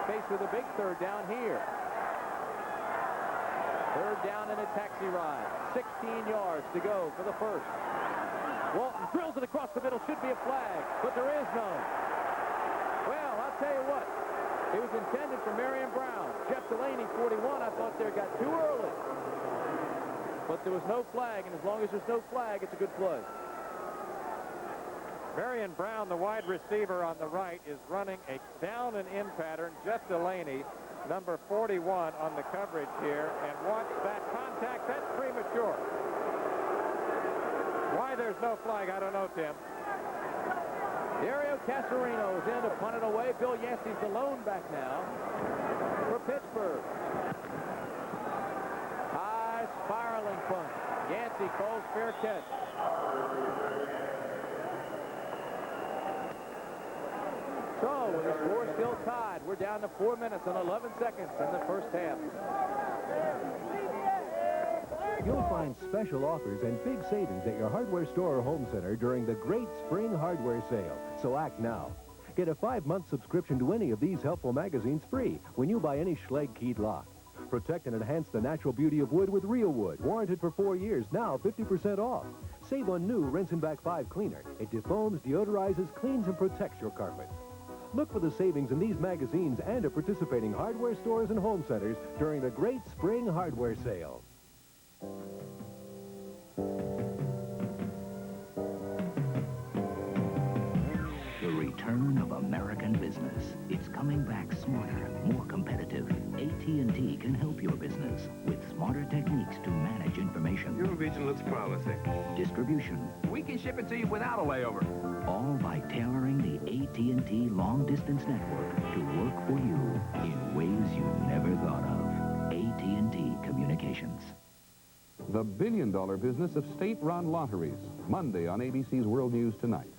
Faced with a big 3rd down here. 3rd down in a taxi ride. 16 yards to go for the 1st. Walton drills it across the middle. Should be a flag, but there is none. Well, I'll tell you what. It was intended for Marion Brown. Jeff Delaney, 41, I thought there got too early. But there was no flag, and as long as there's no flag, it's a good play. Marion Brown, the wide receiver on the right, is running a down and in pattern. Jeff Delaney, number 41, on the coverage here. And watch that contact. That's premature. Why there's no flag, I don't know, Tim. Dario Casarino is in to punt it away. Bill Yancey's the lone back now for Pittsburgh. High spiraling punt. Yancey calls fair catch. So, with the score still tied, we're down to 4 minutes and 11 seconds in the first half. You'll find special offers and big savings at your hardware store or home center during the great spring hardware sale. So act now. Get a 5-month subscription to any of these helpful magazines free when you buy any Schlage keyed lock. Protect and enhance the natural beauty of wood with real wood. Warranted for 4 years, now 50% off. Save on new Rinse and Back 5 cleaner. It defoams, deodorizes, cleans, and protects your carpets. Look for the savings in these magazines and at participating hardware stores and home centers during the great spring hardware sale. The return of American business. It's coming back smarter, more competitive. AT&T can help your business with smarter techniques to manage information. Your region looks promising. Distribution. We can ship it to you without a layover. All by tailoring the AT&T long-distance network to work for you in ways you never thought of. AT&T Communications. The billion-dollar business of state-run lotteries. Monday on ABC's World News Tonight.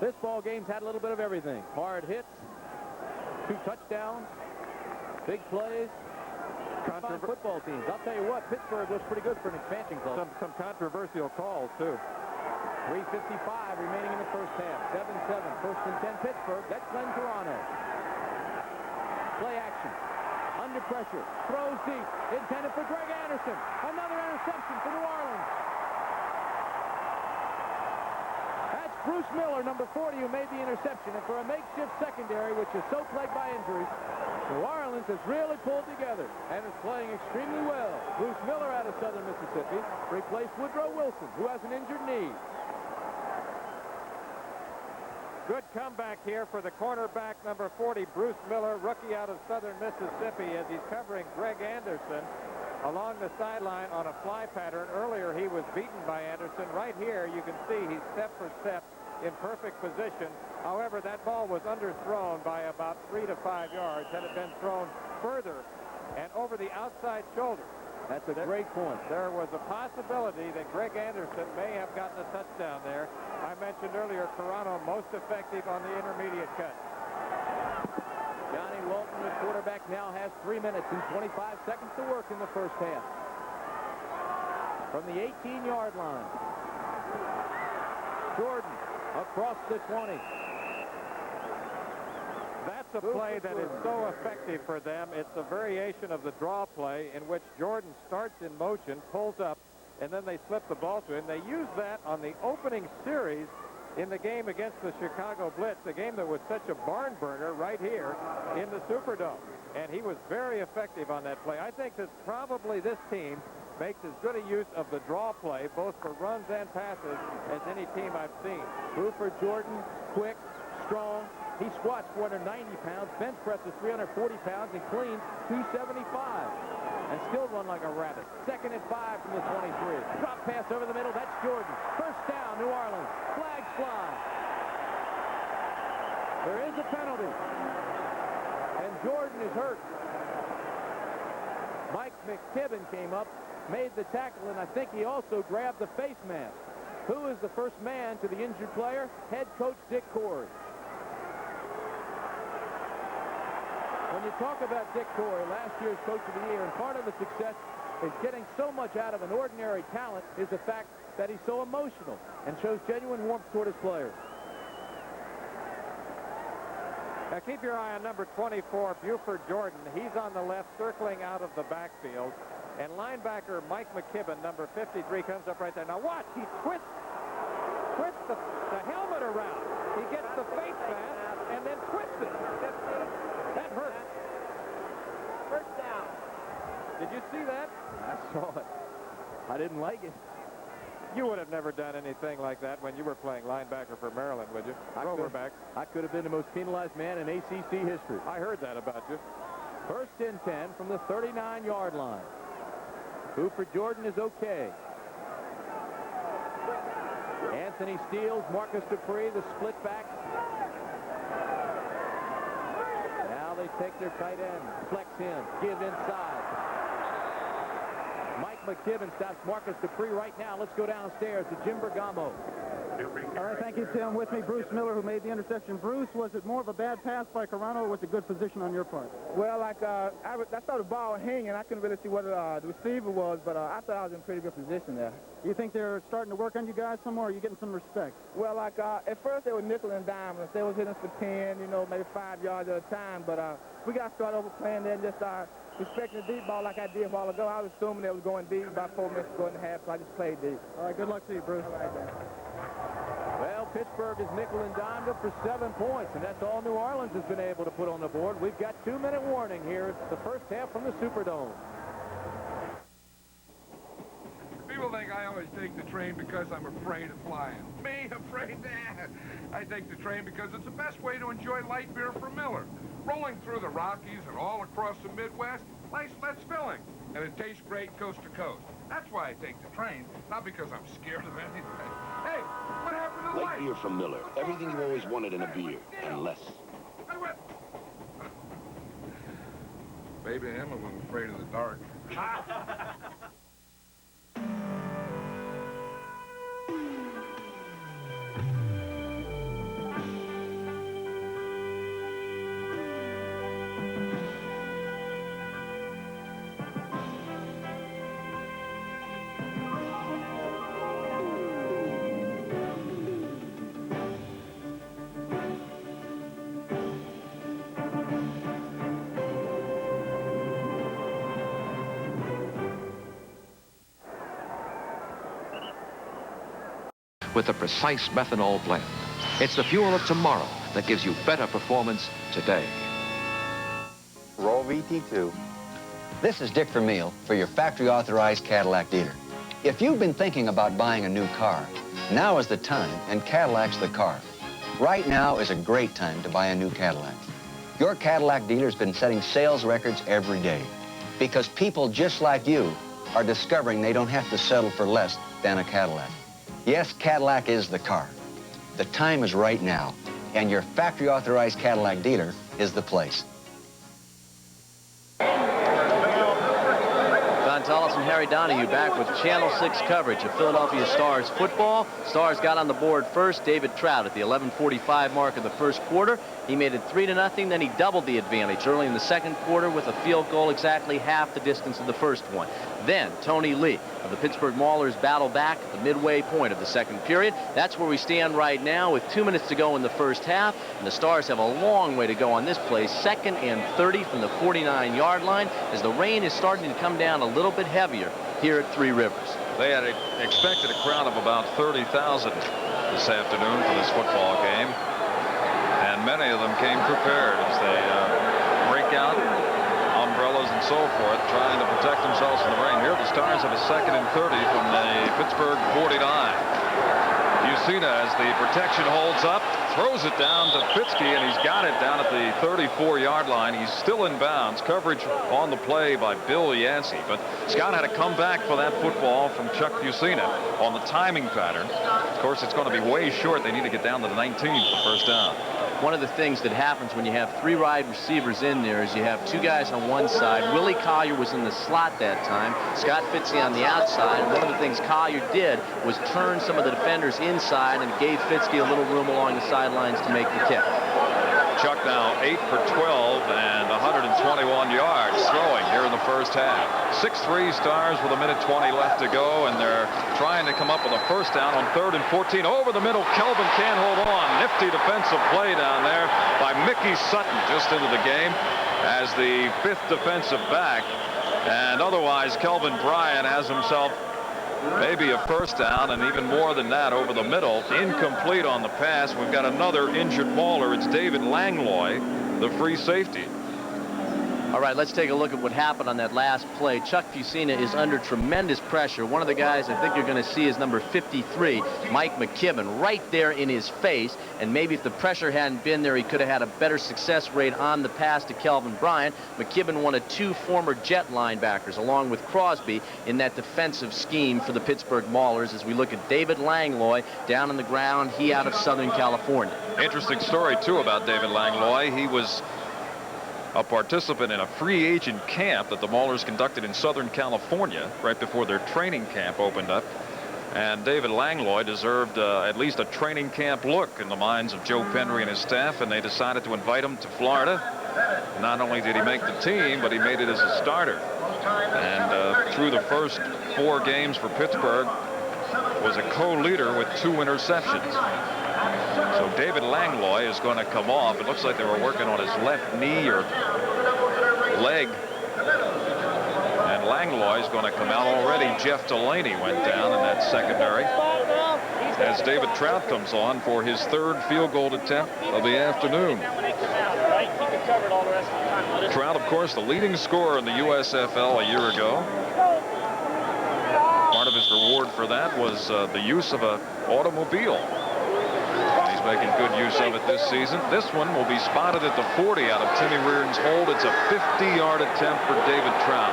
This ball game's had a little bit of everything. Hard hits, 2 touchdowns, big plays. Fine football teams. I'll tell you what, Pittsburgh looks pretty good for an expansion club. Some controversial calls, too. 3:55 remaining in the first half. 7-7, first and 10 Pittsburgh. That's Glenn Toronto. Play action. Under pressure. Throws deep. Intended for Greg Anderson. Another interception for New Orleans. That's Bruce Miller, number 40, who made the interception. And for a makeshift secondary, which is so plagued by injuries, New Orleans has really pulled together and is playing extremely well. Bruce Miller out of Southern Mississippi replaced Woodrow Wilson, who has an injured knee. Good comeback here for the cornerback, number 40, Bruce Miller, rookie out of Southern Mississippi, as he's covering Greg Anderson along the sideline on a fly pattern. Earlier, he was beaten by Anderson. Right here, you can see he's step for step in perfect position. However, that ball was underthrown by about 3 to 5 yards. Had it been thrown further and over the outside shoulder. That's a great point. There was a possibility that Greg Anderson may have gotten a touchdown there. I mentioned earlier, Toronto most effective on the intermediate cut. Johnny Walton, the quarterback, now has 3 minutes and 25 seconds to work in the first half. From the 18-yard line. Jordan across the 20. That's a play that is so effective for them. It's a variation of the draw play in which Jordan starts in motion, pulls up, and then they slip the ball to him. They used that on the opening series in the game against the Chicago Blitz, the game that was such a barn burner right here in the Superdome. And he was very effective on that play. I think that probably this team makes as good a use of the draw play, both for runs and passes, as any team I've seen. Buford Jordan, quick, strong. He squats 490 pounds, bench presses 340 pounds, and cleans 275. And still run like a rabbit. 2nd and 5 from the 23. Drop pass over the middle. That's Jordan. First down, New Orleans. Flags fly. There is a penalty. And Jordan is hurt. Mike McKibben came up, made the tackle, and I think he also grabbed the face mask. Who is the first man to the injured player? Head coach Dick Corey. When you talk about Dick Corey, last year's Coach of the Year, and part of the success is getting so much out of an ordinary talent is the fact that he's so emotional and shows genuine warmth toward his players. Now keep your eye on number 24, Buford Jordan. He's on the left, circling out of the backfield. And linebacker Mike McKibben, number 53, comes up right there. Now watch, he twists twists the helmet around. He gets the face mask and then twists it. That hurt. First down. Did you see that? I saw it. I didn't like it. You would have never done anything like that when you were playing linebacker for Maryland, would you? Back. I could have been the most penalized man in ACC history. I heard that about you. First and 10 from the 39-yard line. Buford Jordan is okay. Anthony Steele, Marcus Dupree, the split back. Now they take their tight end, flex him, give inside. Mike McKibben stops Marcus Dupree right now. Let's go downstairs to Jim Bergamo. All right, thank you, Tim. With me, Bruce Miller, who made the interception. Bruce, was it more of a bad pass by Carano, or was it good position on your part? Well, I saw the ball hanging. I couldn't really see what the receiver was, but I thought I was in pretty good position there. You think they're starting to work on you guys some more? Or are you getting some respect? Well, at first they were nickel and diming us. They was hitting us for 10, maybe 5 yards at a time, but we got to start over playing there and just respecting the deep ball like I did a while ago. I was assuming they was going deep about 4 minutes ago and a half, so I just played deep. All right, good luck to you, Bruce. All right, then. Well, Pittsburgh is nickel and dimed up for 7 points, and that's all New Orleans has been able to put on the board. We've got 2-minute warning here. It's the first half from the Superdome. People think I always take the train because I'm afraid of flying. Me, afraid? Nah. I take the train because it's the best way to enjoy light beer from Miller. Rolling through the Rockies and all across the Midwest, nice less filling, and it tastes great coast to coast. That's why I take the train, not because I'm scared of anything. Hey, what happened to Light beer from Miller. Everything you always wanted in a beer, and less. Maybe I am a little afraid of the dark. With a precise methanol blend. It's the fuel of tomorrow that gives you better performance today. Roll VT2. This is Dick Vermeil for your factory-authorized Cadillac dealer. If you've been thinking about buying a new car, now is the time, and Cadillac's the car. Right now is a great time to buy a new Cadillac. Your Cadillac dealer's been setting sales records every day because people just like you are discovering they don't have to settle for less than a Cadillac. Yes, Cadillac is the car. The time is right now, and your factory-authorized Cadillac dealer is the place. Don Tallis and Harry Donahue back with Channel 6 coverage of Philadelphia Stars football. Stars got on the board first. David Trout at the 11:45 mark of the first quarter. He made it 3-0. Then he doubled the advantage early in the second quarter with a field goal exactly half the distance of the first one. Then Tony Lee of the Pittsburgh Maulers battled back at the midway point of the second period. That's where we stand right now with 2 minutes to go in the first half. And the Stars have a long way to go on this play. 2nd and 30 from the 49-yard line as the rain is starting to come down a little bit heavier here at Three Rivers. They had expected a crowd of about 30,000 this afternoon for this football game. And many of them came prepared as they break out umbrellas and so forth, trying to protect themselves from the rain. Here the Stars have a 2nd and 30 from the Pittsburgh 49. Usina, as the protection holds up, throws it down to Fitzke, and he's got it down at the 34-yard line. He's still in bounds. Coverage on the play by Bill Yancey, but Scott had to come back for that football from Chuck Usina on the timing pattern. Of course, it's going to be way short. They need to get down to the 19 for first down. One of the things that happens when you have 3 wide receivers in there is you have 2 guys on one side. Willie Collier was in the slot that time. Scott Fitzke on the outside. And one of the things Collier did was turn some of the defenders inside and gave Fitzke a little room along the sidelines to make the kick. Chuck now 8 for 12 and 121 yards throwing here in the first half. 6-3 Stars with 1:20 left to go, and they're trying to come up with a first down on 3rd and 14. Over the middle, Kelvin can't hold on. Nifty defensive play down there by Mickey Sutton just into the game as the 5th defensive back. And otherwise, Kelvin Bryant has himself maybe a first down, and even more than that over the middle. Incomplete on the pass. We've got another injured Mauler. It's David Langlois, the free safety. All right, let's take a look at what happened on that last play. Chuck Fusina is under tremendous pressure. One of the guys I think you're going to see is number 53, Mike McKibben, right there in his face. And maybe if the pressure hadn't been there, he could have had a better success rate on the pass to Kelvin Bryant. McKibben, one of two former Jet linebackers, along with Crosby, in that defensive scheme for the Pittsburgh Maulers. As we look at David Langlois down on the ground, he out of Southern California. Interesting story, too, about David Langlois. He was a participant in a free agent camp that the Maulers conducted in Southern California right before their training camp opened up. And David Langlois deserved at least a training camp look in the minds of Joe Penry and his staff, and they decided to invite him to Florida. Not only did he make the team, but he made it as a starter. And through the first 4 games for Pittsburgh, was a co-leader with 2 interceptions. So David Langlois is going to come off. It looks like they were working on his left knee or leg. And Langlois is going to come out already. Jeff Delaney went down in that secondary as David Trout comes on for his 3rd field goal attempt of the afternoon. Trout, of course, the leading scorer in the USFL a year ago. Part of his reward for that was the use of an automobile. He's making good use of it this season. This one will be spotted at the 40 out of Timmy Reardon's hold. It's a 50-yard attempt for David Trout.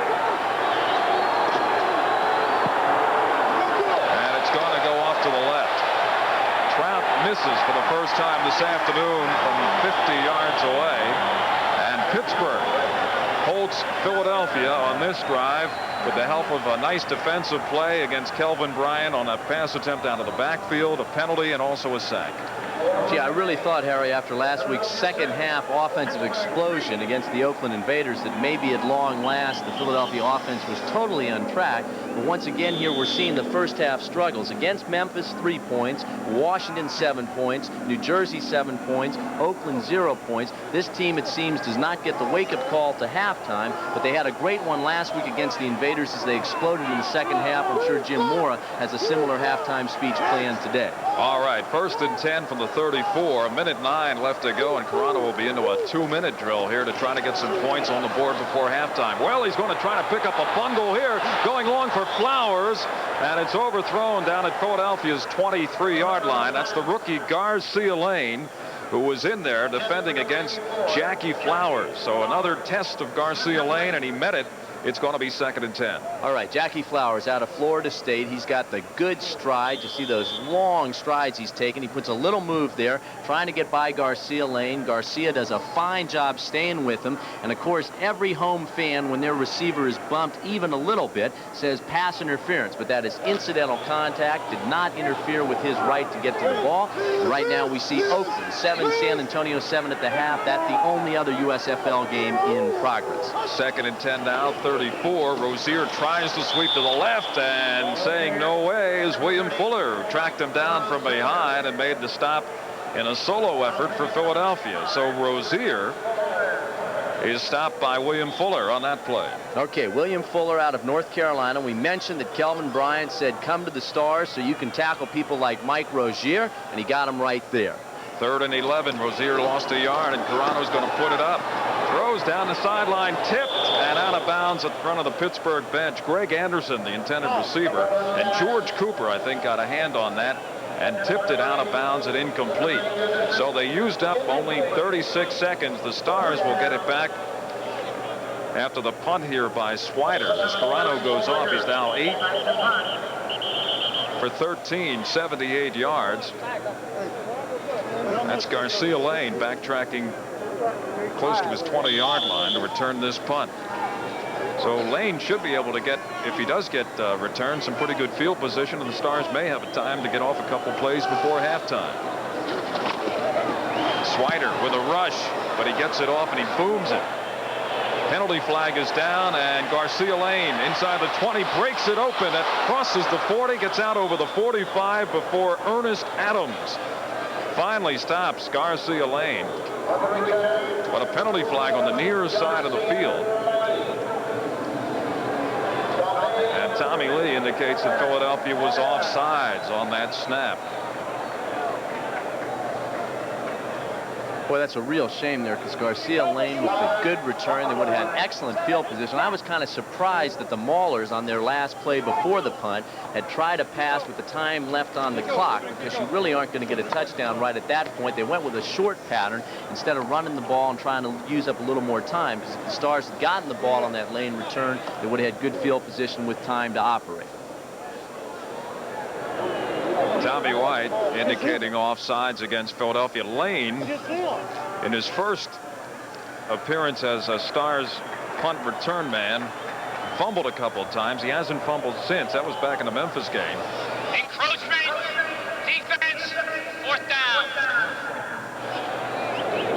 And it's going to go off to the left. Trout misses for the first time this afternoon from 50 yards away. And Pittsburgh holds Philadelphia on this drive with the help of a nice defensive play against Kelvin Bryant on a pass attempt out of the backfield, a penalty, and also a sack. Gee, I really thought, Harry, after last week's second half offensive explosion against the Oakland Invaders, that maybe at long last the Philadelphia offense was totally on track. But once again here we're seeing the first half struggles. Against Memphis, 3 points. Washington, 7 points. New Jersey, 7 points. Oakland, 0 points. This team, it seems, does not get the wake-up call to halftime, but they had a great one last week against the Invaders as they exploded in the second half. I'm sure Jim Mora has a similar halftime speech planned today. All right, 1st and 10 from the 34. 1:09 left to go, and Corrado will be into a 2-minute drill here to try to get some points on the board before halftime. Well, he's going to try to pick up a bundle here, going long for Flowers, and it's overthrown down at Philadelphia's 23-yard line. That's the rookie Garcia Lane, who was in there defending against Jackie Flowers. So another test of Garcia Lane, and he met it. It's going to be 2nd and 10. All right, Jackie Flowers out of Florida State. He's got the good stride. You see those long strides he's taken. He puts a little move there, trying to get by Garcia Lane. Garcia does a fine job staying with him. And, of course, every home fan, when their receiver is bumped even a little bit, says pass interference. But that is incidental contact, did not interfere with his right to get to the ball. And right now we see Oakland 7, San Antonio 7 at the half. That's the only other USFL game in progress. 2nd and 10 now. 34. Rozier tries to sweep to the left, and saying no way is William Fuller, who tracked him down from behind and made the stop in a solo effort for Philadelphia. So Rozier is stopped by William Fuller on that play. Okay, William Fuller out of North Carolina. We mentioned that Kelvin Bryant said come to the Stars so you can tackle people like Mike Rozier, and he got him right there. 3rd and 11. Rozier lost a yard, and Carano's going to put it up. Throws down the sideline, tipped, and out of bounds at the front of the Pittsburgh bench. Greg Anderson, the intended receiver, and George Cooper, I think, got a hand on that and tipped it out of bounds and incomplete. So they used up only 36 seconds. The Stars will get it back after the punt here by Swider. As Carano goes off, he's now 8 for 13, 78 yards. That's Garcia Lane backtracking close to his 20-yard line to return this punt. So Lane should be able to get, if he does get returned, some pretty good field position, and the Stars may have a time to get off a couple plays before halftime. Swider with a rush, but he gets it off and he booms it. Penalty flag is down, and Garcia Lane inside the 20 breaks it open. It crosses the 40, gets out over the 45 before Ernest Adams finally stops Garcia Lane. But a penalty flag on the near side of the field. And Tommy Danny Lee indicates that Philadelphia was offsides on that snap. Boy, that's a real shame there, because Garcia Lane with a good return. They would have had excellent field position. I was kind of surprised that the Maulers on their last play before the punt had tried a pass with the time left on the clock, because you really aren't going to get a touchdown right at that point. They went with a short pattern instead of running the ball and trying to use up a little more time, because if the Stars had gotten the ball on that lane return, they would have had good field position with time to operate. Tommy White indicating offsides against Philadelphia. Lane, in his first appearance as a Stars punt return man, fumbled a couple of times. He hasn't fumbled since. That was back in the Memphis game. Encroachment, defense, 4th down.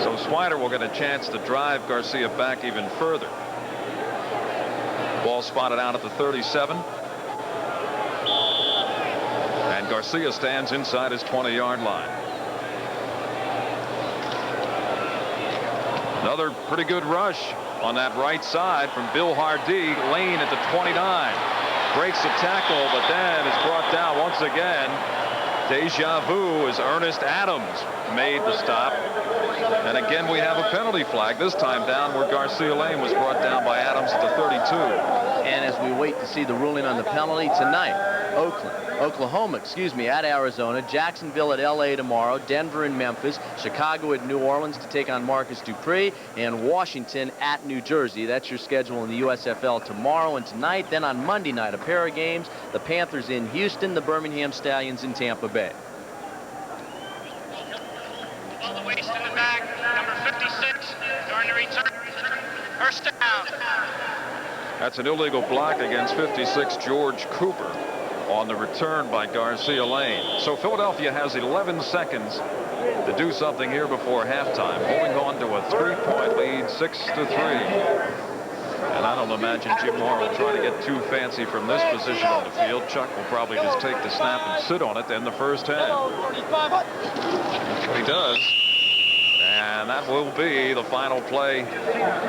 So Swider will get a chance to drive Garcia back even further. Ball spotted out at the 37. And Garcia stands inside his 20-yard line. Another pretty good rush on that right side from Bill Hardee. Lane at the 29. Breaks the tackle, but then is brought down once again. Deja vu as Ernest Adams made the stop. And again, we have a penalty flag, this time down where Garcia Lane was brought down by Adams at the 32. And as we wait to see the ruling on the penalty tonight, Oklahoma, at Arizona, Jacksonville at LA tomorrow, Denver and Memphis, Chicago at New Orleans to take on Marcus Dupree, and Washington at New Jersey. That's your schedule in the USFL tomorrow and tonight. Then on Monday night, a pair of games, the Panthers in Houston, the Birmingham Stallions in Tampa Bay. All the waist in the back, number 56, during the return, 1st down. That's an illegal block against 56 George Cooper on the return by Garcia Lane. So Philadelphia has 11 seconds to do something here before halftime, holding on to a 3-point lead, 6-3. And I don't imagine Jim Moore will try to get too fancy from this position on the field. Chuck will probably just take the snap and sit on it to end the first half. That's what he does. And that will be the final play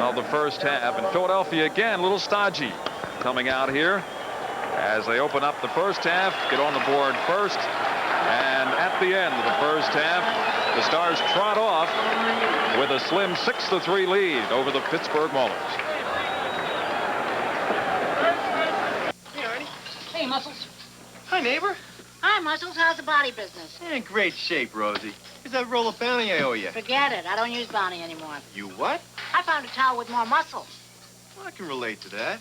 of the first half. And Philadelphia again, a little stodgy coming out here as they open up the first half, get on the board first. And at the end of the first half, the Stars trot off with a slim 6-3 lead over the Pittsburgh Maulers. Hey, Arnie. Hey, Muscles. Hi, neighbor. Hi, Muscles. How's the body business? In great shape, Rosie. Here's that roll of bounty I owe you. Forget it. I don't use bounty anymore. You what? I found a towel with more muscle. Well, I can relate to that.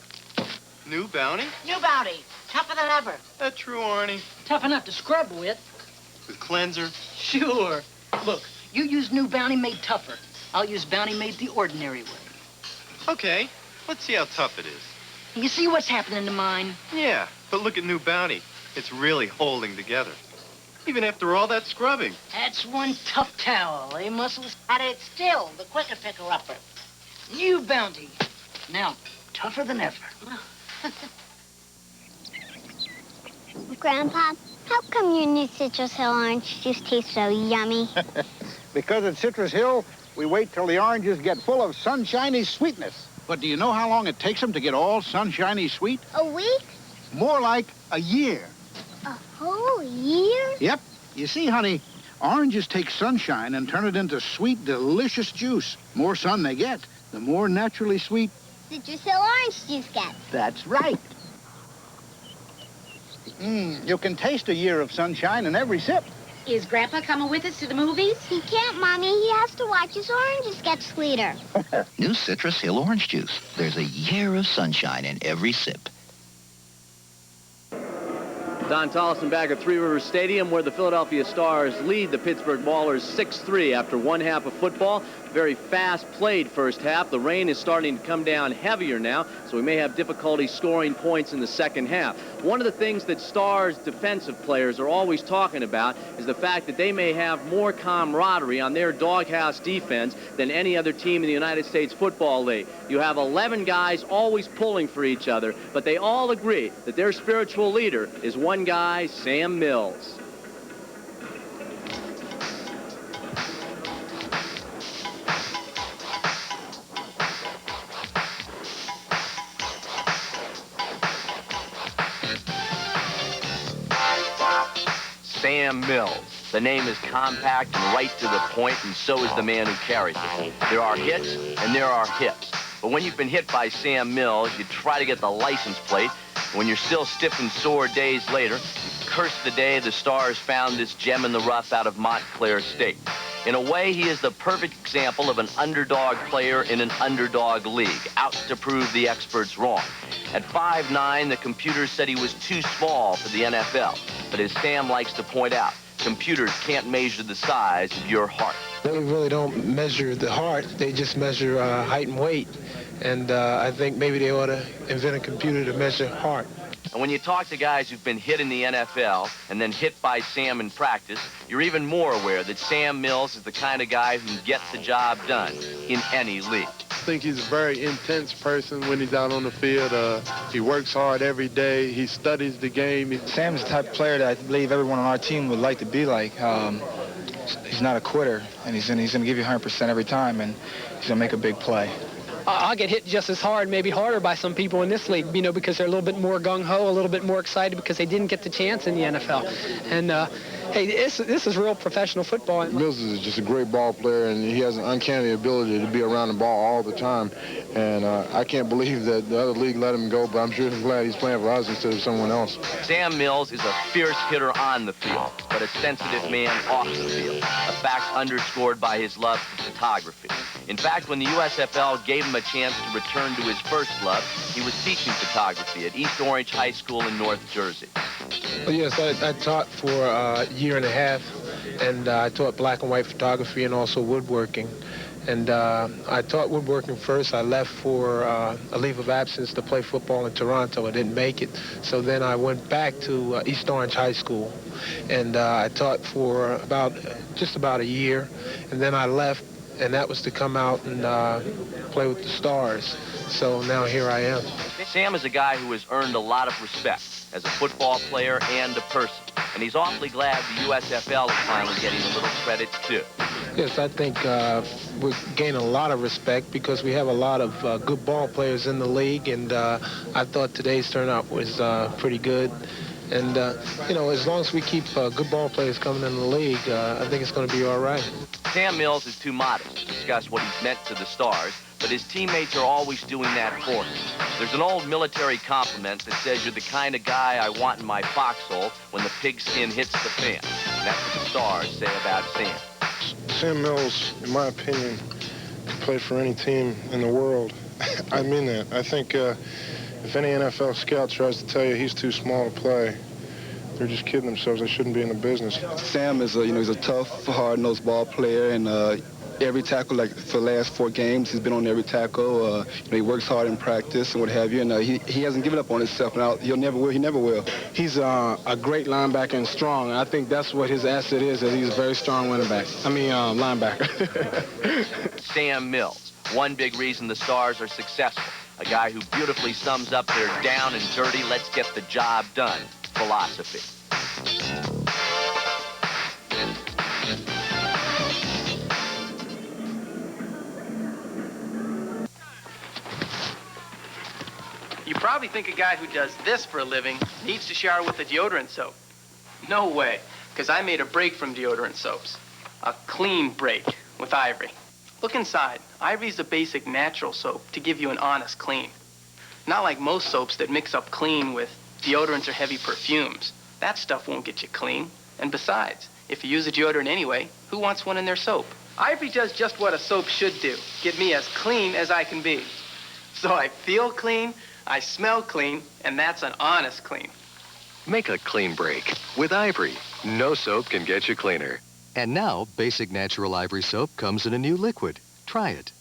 New bounty? New bounty. Tougher than ever. That true, Arnie? Tough enough to scrub with. With cleanser? Sure. Look, you use new bounty made tougher. I'll use bounty made the ordinary way. Okay. Let's see how tough it is. You see what's happening to mine? Yeah, but look at new bounty. It's really holding together. Even after all that scrubbing. That's one tough towel, eh, Muscles? And it's still the quicker picker-upper. New bounty. Now, tougher than ever. Grandpa, how come your new Citrus Hill orange juice tastes so yummy? Because at Citrus Hill, we wait till the oranges get full of sunshiny sweetness. But do you know how long it takes them to get all sunshiny sweet? A week? More like a year. A whole year? Yep. You see, honey, oranges take sunshine and turn it into sweet, delicious juice. More sun they get, the more naturally sweet Citrus Hill orange juice gets. That's right. You can taste a year of sunshine in every sip. Is Grandpa coming with us to the movies? He can't, Mommy. He has to watch his oranges get sweeter. New Citrus Hill orange juice. There's a year of sunshine in every sip. Don Tolleson back at Three Rivers Stadium, where the Philadelphia Stars lead the Pittsburgh Maulers 6-3 after one half of football. Very fast-played first half. The rain is starting to come down heavier now, so we may have difficulty scoring points in the second half. One of the things that Stars defensive players are always talking about is the fact that they may have more camaraderie on their doghouse defense than any other team in the United States Football League. You have 11 guys always pulling for each other, but they all agree that their spiritual leader is one guy, Sam Mills. Sam Mills. The name is compact and right to the point, and so is the man who carries it. There are hits and there are hits. But when you've been hit by Sam Mills, you try to get the license plate. When you're still stiff and sore days later, you curse the day the Stars found this gem in the rough out of Montclair State. In a way, he is the perfect example of an underdog player in an underdog league, out to prove the experts wrong. At 5'9", the computers said he was too small for the NFL. But as Sam likes to point out, computers can't measure the size of your heart. They really don't measure the heart. They just measure height and weight. And I think maybe they ought to invent a computer to measure heart. And when you talk to guys who've been hit in the NFL and then hit by Sam in practice, you're even more aware that Sam Mills is the kind of guy who can get the job done in any league. I think he's a very intense person when he's out on the field. He works hard every day. He studies the game. Sam's the type of player that I believe everyone on our team would like to be like. He's not a quitter, and he's going to give you 100% every time, and he's going to make a big play. I'll get hit just as hard, maybe harder by some people in this league, you know, because they're a little bit more gung-ho, a little bit more excited because they didn't get the chance in the NFL. And, hey, this is real professional football. Mills is just a great ball player, and he has an uncanny ability to be around the ball all the time. And I can't believe that the other league let him go, but I'm sure he's glad he's playing for us instead of someone else. Sam Mills is a fierce hitter on the field, but a sensitive man off the field, a fact underscored by his love for photography. In fact, when the USFL gave him a chance to return to his first love, he was teaching photography at East Orange High School in North Jersey. Well, yes, I taught for a year and a half, and I taught black and white photography and also woodworking. And I taught woodworking first. I left for a leave of absence to play football in Toronto. I didn't make it. So then I went back to East Orange High School, and I taught for just about a year. And then I left, and that was to come out and play with the Stars. So now here I am. Sam is a guy who has earned a lot of respect as a football player and a person. And he's awfully glad the USFL is finally getting a little credit, too. Yes, I think we're gaining a lot of respect because we have a lot of good ball players in the league, and I thought today's turnout was pretty good. And, you know, as long as we keep good ball players coming in the league, I think it's going to be all right. Sam Mills is too modest to discuss what he's meant to the Stars, but his teammates are always doing that for him. There's an old military compliment that says you're the kind of guy I want in my foxhole when the pigskin hits the fan. And that's what the Stars say about Sam. Sam Mills, in my opinion, could play for any team in the world. I mean that. I think if any NFL scout tries to tell you he's too small to play, they're just kidding themselves. They shouldn't be in the business. Sam is he's a tough, hard-nosed ball player, and every tackle, like for the last 4 games, he's been on every tackle. He works hard in practice and what have you, and he hasn't given up on himself. Now he never will. He's a great linebacker and strong. I think that's what his asset is, that he's a very strong linebacker. Sam Mills, one big reason the Stars are successful. A guy who beautifully sums up their down and dirty, let's get the job done philosophy. You probably think a guy who does this for a living needs to shower with a deodorant soap. No way, because I made a break from deodorant soaps. A clean break with Ivory. Look inside. Ivory's a basic natural soap to give you an honest clean. Not like most soaps that mix up clean with deodorants or heavy perfumes. That stuff won't get you clean. And besides, if you use a deodorant anyway, who wants one in their soap? Ivory does just what a soap should do. Get me as clean as I can be. So I feel clean, I smell clean, and that's an honest clean. Make a clean break with Ivory. No soap can get you cleaner. And now, Basic Natural Ivory Soap comes in a new liquid. Try it.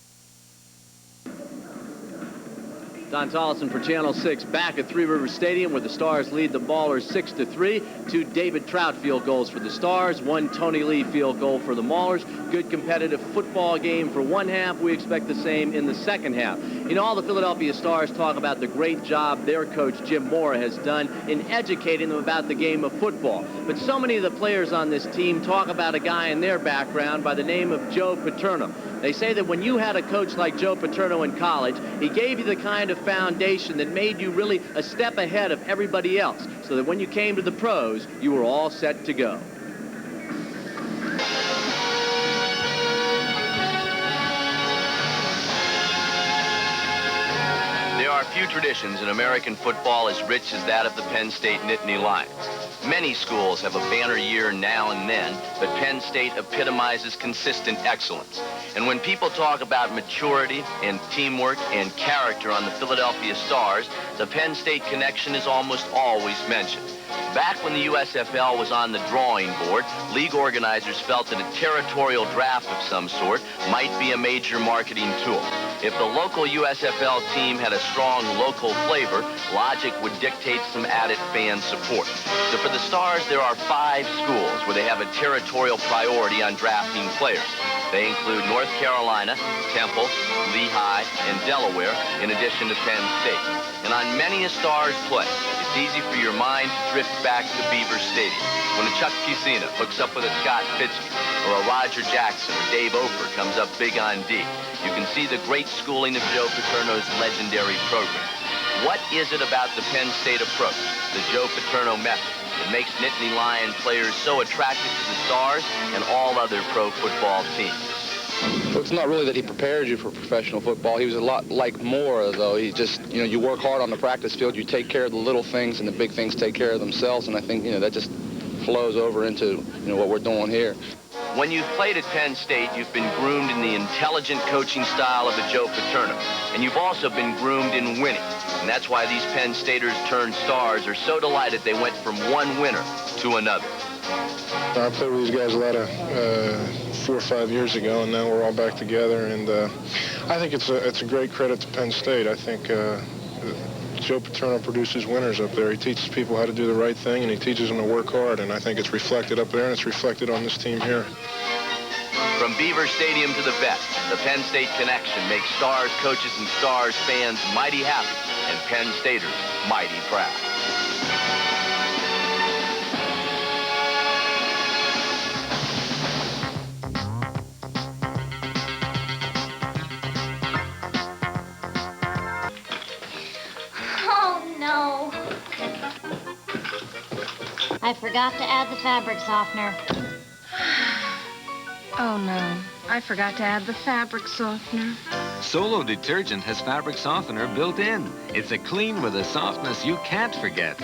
Don Tollison for Channel 6 back at Three Rivers Stadium where the Stars lead the Maulers 6-3. 2 David Trout field goals for the Stars, 1 Tony Lee field goal for the Maulers. Good competitive football game for one half. We expect the same in the second half. You know, all the Philadelphia Stars talk about the great job their coach, Jim Mora, has done in educating them about the game of football. But so many of the players on this team talk about a guy in their background by the name of Joe Paterno. They say that when you had a coach like Joe Paterno in college, he gave you the kind of foundation that made you really a step ahead of everybody else, so that when you came to the pros, you were all set to go. There are few traditions in American football as rich as that of the Penn State Nittany Lions. Many schools have a banner year now and then, but Penn State epitomizes consistent excellence. And when people talk about maturity and teamwork and character on the Philadelphia Stars, the Penn State connection is almost always mentioned. Back when the USFL was on the drawing board, league organizers felt that a territorial draft of some sort might be a major marketing tool. If the local USFL team had a strong local flavor, logic would dictate some added fan support. So for the Stars, there are 5 schools where they have a territorial priority on drafting players. They include North Carolina, Temple, Lehigh, and Delaware, in addition to Penn State. And on many a Stars play, it's easy for your mind to drift back to Beaver Stadium. When a Chuck Fusina hooks up with a Scott Fitzgerald, or a Roger Jackson or Dave Ofer comes up big on D, you can see the great schooling of Joe Paterno's legendary program. What is it about the Penn State approach, the Joe Paterno method, that makes Nittany Lion players so attracted to the Stars and all other pro football teams? Well, it's not really that he prepared you for professional football. He was a lot like Mora, though. He just, you work hard on the practice field, you take care of the little things, and the big things take care of themselves, and I think, that just flows over into, what we're doing here. When you've played at Penn State, you've been groomed in the intelligent coaching style of a Joe Paterno, and you've also been groomed in winning. And that's why these Penn Staters turned Stars are so delighted they went from one winner to another. I played with these guys a lot of 4 or 5 years ago, and now we're all back together. And I think it's a great credit to Penn State. I think Joe Paterno produces winners up there. He teaches people how to do the right thing, and he teaches them to work hard. And I think it's reflected up there, and it's reflected on this team here. From Beaver Stadium to the vet, the Penn State connection makes Stars coaches and Stars fans mighty happy, and Penn Staters mighty proud. I forgot to add the fabric softener. Oh, no. I forgot to add the fabric softener. Solo detergent has fabric softener built in. It's a clean with a softness you can't forget.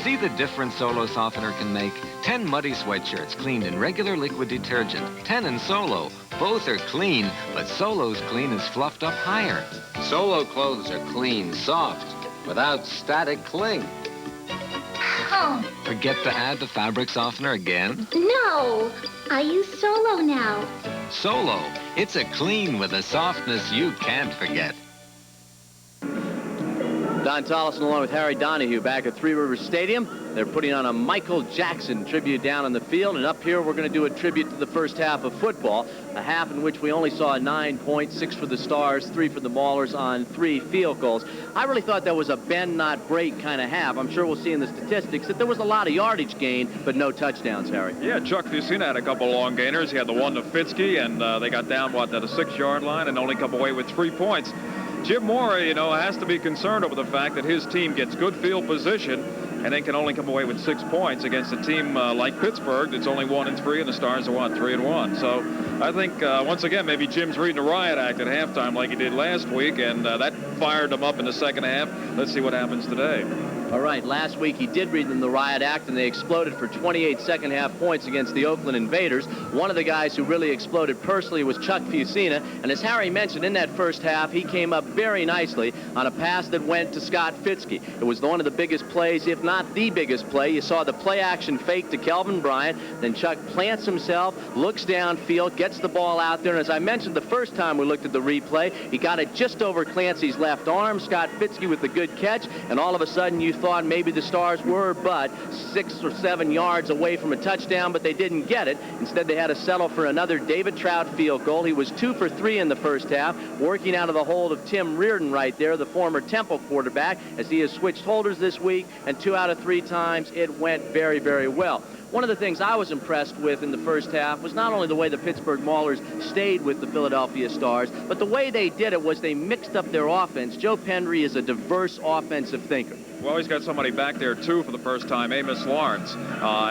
See the difference Solo softener can make? 10 muddy sweatshirts cleaned in regular liquid detergent. 10 in Solo. Both are clean, but Solo's clean is fluffed up higher. Solo clothes are clean, soft, without static cling. Oh. Forget to add the fabric softener again? No, I use Solo now. Solo. It's a clean with a softness you can't forget. Don Tollison along with Harry Donahue back at Three Rivers Stadium. They're putting on a Michael Jackson tribute down on the field, and up here we're going to do a tribute to the first half of football, a half in which we only saw 9 points, 6 for the Stars, 3 for the Maulers on 3 field goals. I really thought that was a bend, not break kind of half. I'm sure we'll see in the statistics that there was a lot of yardage gained, but no touchdowns, Harry. Yeah, Chuck Fusina had a couple long gainers. He had the one to Fitzke, and they got down, at the 6-yard line and only come away with 3 points. Jim Mora, has to be concerned over the fact that his team gets good field position and then can only come away with 6 points against a team like Pittsburgh that's only 1-3, and the Stars are 3-1. So I think once again maybe Jim's reading a riot act at halftime like he did last week, and that fired him up in the second half. Let's see what happens today. All right, last week he did read them the riot act, and they exploded for 28 second-half points against the Oakland Invaders. One of the guys who really exploded personally was Chuck Fusina, and as Harry mentioned, in that first half, he came up very nicely on a pass that went to Scott Fitzke. It was one of the biggest plays, if not the biggest play. You saw the play-action fake to Kelvin Bryant, then Chuck plants himself, looks downfield, gets the ball out there, and as I mentioned the first time we looked at the replay, he got it just over Clancy's left arm. Scott Fitzke with the good catch, and all of a sudden you thought maybe the Stars were but 6 or 7 yards away from a touchdown, but they didn't get it. Instead, they had to settle for another David Trout field goal. He was 2 for 3 in the first half, working out of the hold of Tim Reardon right there, the former Temple quarterback, as he has switched holders this week, and 2 out of 3 times it went very, very well. One of the things I was impressed with in the first half was not only the way the Pittsburgh Maulers stayed with the Philadelphia Stars, but the way they did it was they mixed up their offense. Joe Pendry is a diverse offensive thinker. Well, he's got somebody back there, too, for the first time, Amos Lawrence.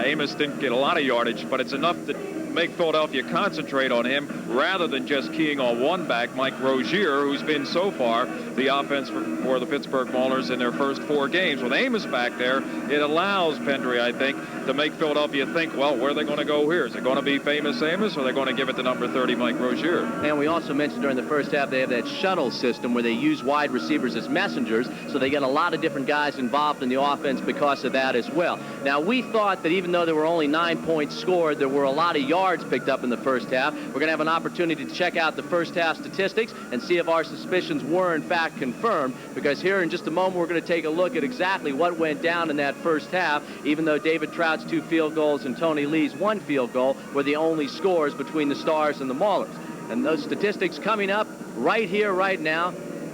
Amos didn't get a lot of yardage, but it's enough to make Philadelphia concentrate on him rather than just keying on one back, Mike Rozier, who's been so far the offense for the Pittsburgh Maulers in their first 4 games. With Amos back there, it allows Pendry, I think, to make Philadelphia think, well, where are they going to go here? Is it going to be famous Amos, or are they going to give it to number 30, Mike Rozier? And we also mentioned during the first half they have that shuttle system where they use wide receivers as messengers, so they get a lot of different guys involved in the offense because of that as well. Now, we thought that even though there were only 9 points scored, there were a lot of yards picked up in the first half. We're going to have an opportunity to check out the first half statistics and see if our suspicions were in fact confirmed, because here in just a moment we're going to take a look at exactly what went down in that first half, even though David Trout's 2 field goals and Tony Lee's 1 field goal were the only scores between the Stars and the Maulers. And those statistics coming up right here, right now.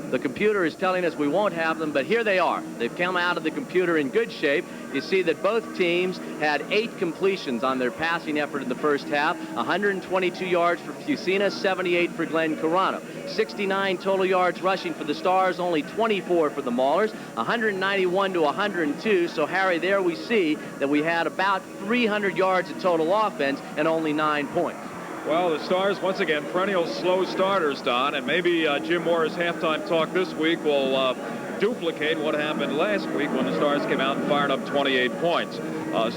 The computer is telling us we won't have them, but here they are. They've come out of the computer in good shape. You see that both teams had 8 completions on their passing effort in the first half. 122 yards for Fusina, 78 for Glenn Carano. 69 total yards rushing for the Stars, only 24 for the Maulers. 191 to 102. So, Harry, there we see that we had about 300 yards of total offense and only 9 points. Well, the Stars, once again, perennial slow starters, Don, and maybe Jim Mora's halftime talk this week will duplicate what happened last week when the Stars came out and fired up 28 points.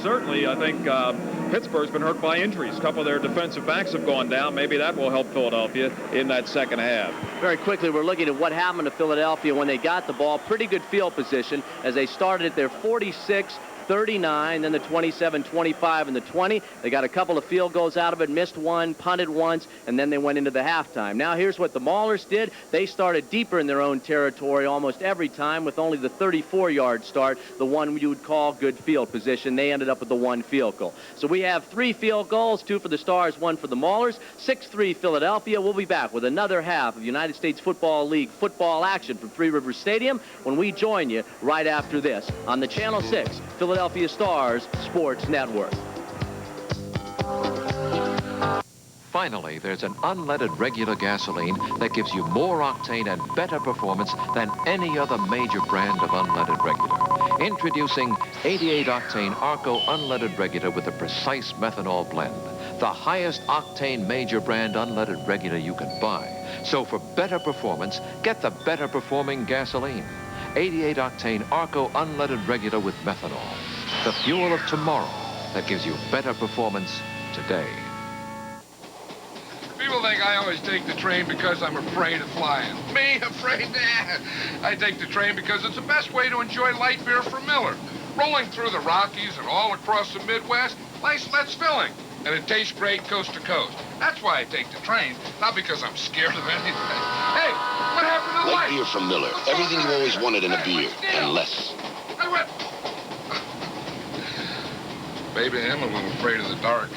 Certainly, I think Pittsburgh's been hurt by injuries. A couple of their defensive backs have gone down. Maybe that will help Philadelphia in that second half. Very quickly, we're looking at what happened to Philadelphia when they got the ball. Pretty good field position as they started at their 46, 39, then the 27, 25, and the 20. They got a couple of field goals out of it, missed one, punted once, and then they went into the halftime. Now here's what the Maulers did. They started deeper in their own territory almost every time with only the 34-yard start, the one you would call good field position. They ended up with the 1 field goal. So we have 3 field goals, 2 for the Stars, 1 for the Maulers, 6-3 Philadelphia. We'll be back with another half of United States Football League football action from Three Rivers Stadium when we join you right after this on the Channel 6 Philadelphia Stars Sports Network. Finally, there's an unleaded regular gasoline that gives you more octane and better performance than any other major brand of unleaded regular. Introducing 88 octane Arco unleaded regular with a precise methanol blend. The highest octane major brand unleaded regular you can buy. So for better performance, get the better performing gasoline. 88 octane Arco unleaded regular with methanol. The fuel of tomorrow that gives you better performance today. People think I always take the train because I'm afraid of flying. Me, afraid? I take the train because it's the best way to enjoy light beer from Miller. Rolling through the Rockies and all across the Midwest, less filling. And it tastes great coast to coast. That's why I take the train, not because I'm scared of anything. Hey, what happened to the Light light? beer from Miller. Everything you always wanted in a beer, and less. Maybe I am a little afraid of the dark.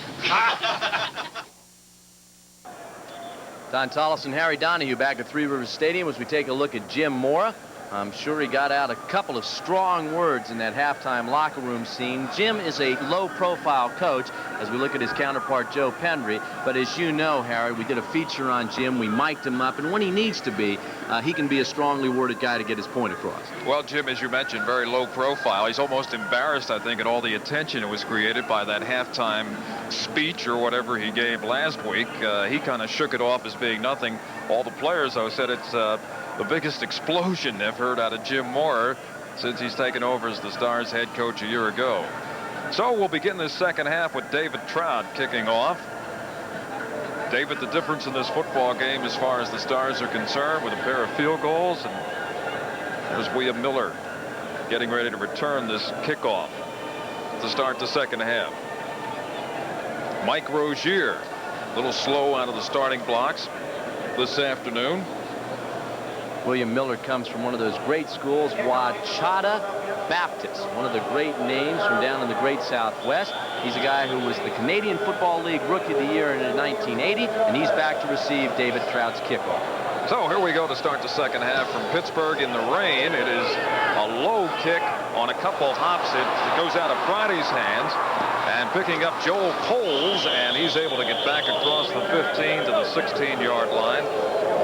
Don Tolles and Harry Donahue back at Three Rivers Stadium as we take a look at Jim Mora. I'm sure he got out a couple of strong words in that halftime locker room scene. Jim is a low-profile coach as we look at his counterpart, Joe Pendry. But as you know, Harry, we did a feature on Jim. We mic'd him up. And when he needs to be, he can be a strongly worded guy to get his point across. Well, Jim, as you mentioned, very low profile. He's almost embarrassed, I think, at all the attention that was created by that halftime speech or whatever he gave last week. He kind of shook it off as being nothing. All the players, though, said it's the biggest explosion they've heard out of Jim Mora since he's taken over as the Stars head coach a year ago. So we'll begin this second half with David Trout kicking off. David, the difference in this football game as far as the Stars are concerned with a pair of field goals. And there's William Miller getting ready to return this kickoff to start the second half. Mike Rozier, a little slow out of the starting blocks this afternoon. William Miller comes from one of those great schools, Wachata Baptist, one of the great names from down in the great Southwest. He's a guy who was the Canadian Football League Rookie of the Year in 1980, and he's back to receive David Trout's kickoff. So here we go to start the second half from Pittsburgh in the rain. It is a low kick on a couple hops. It goes out of Friday's hands, and picking up Joel Coles, and he's able to get back across the 15 to the 16-yard line.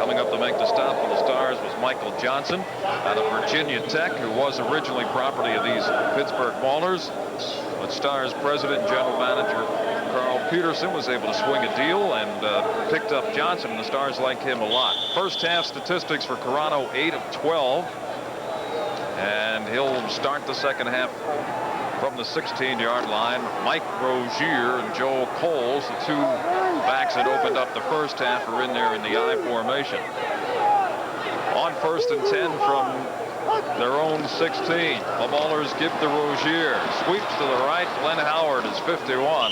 Coming up to make the stop for the Stars was Michael Johnson out of Virginia Tech, who was originally property of these Pittsburgh Maulers. But Stars president and general manager Carl Peterson was able to swing a deal and picked up Johnson, and the Stars like him a lot. First half statistics for Carano, 8 of 12. And he'll start the second half from the 16-yard line. Mike Rozier and Joel Coles, the two backs that opened up the first half, are in there in the I formation. On 1st and 10 from their own 16. The Maulers give to Rozier. Sweeps to the right. Glenn Howard is 51.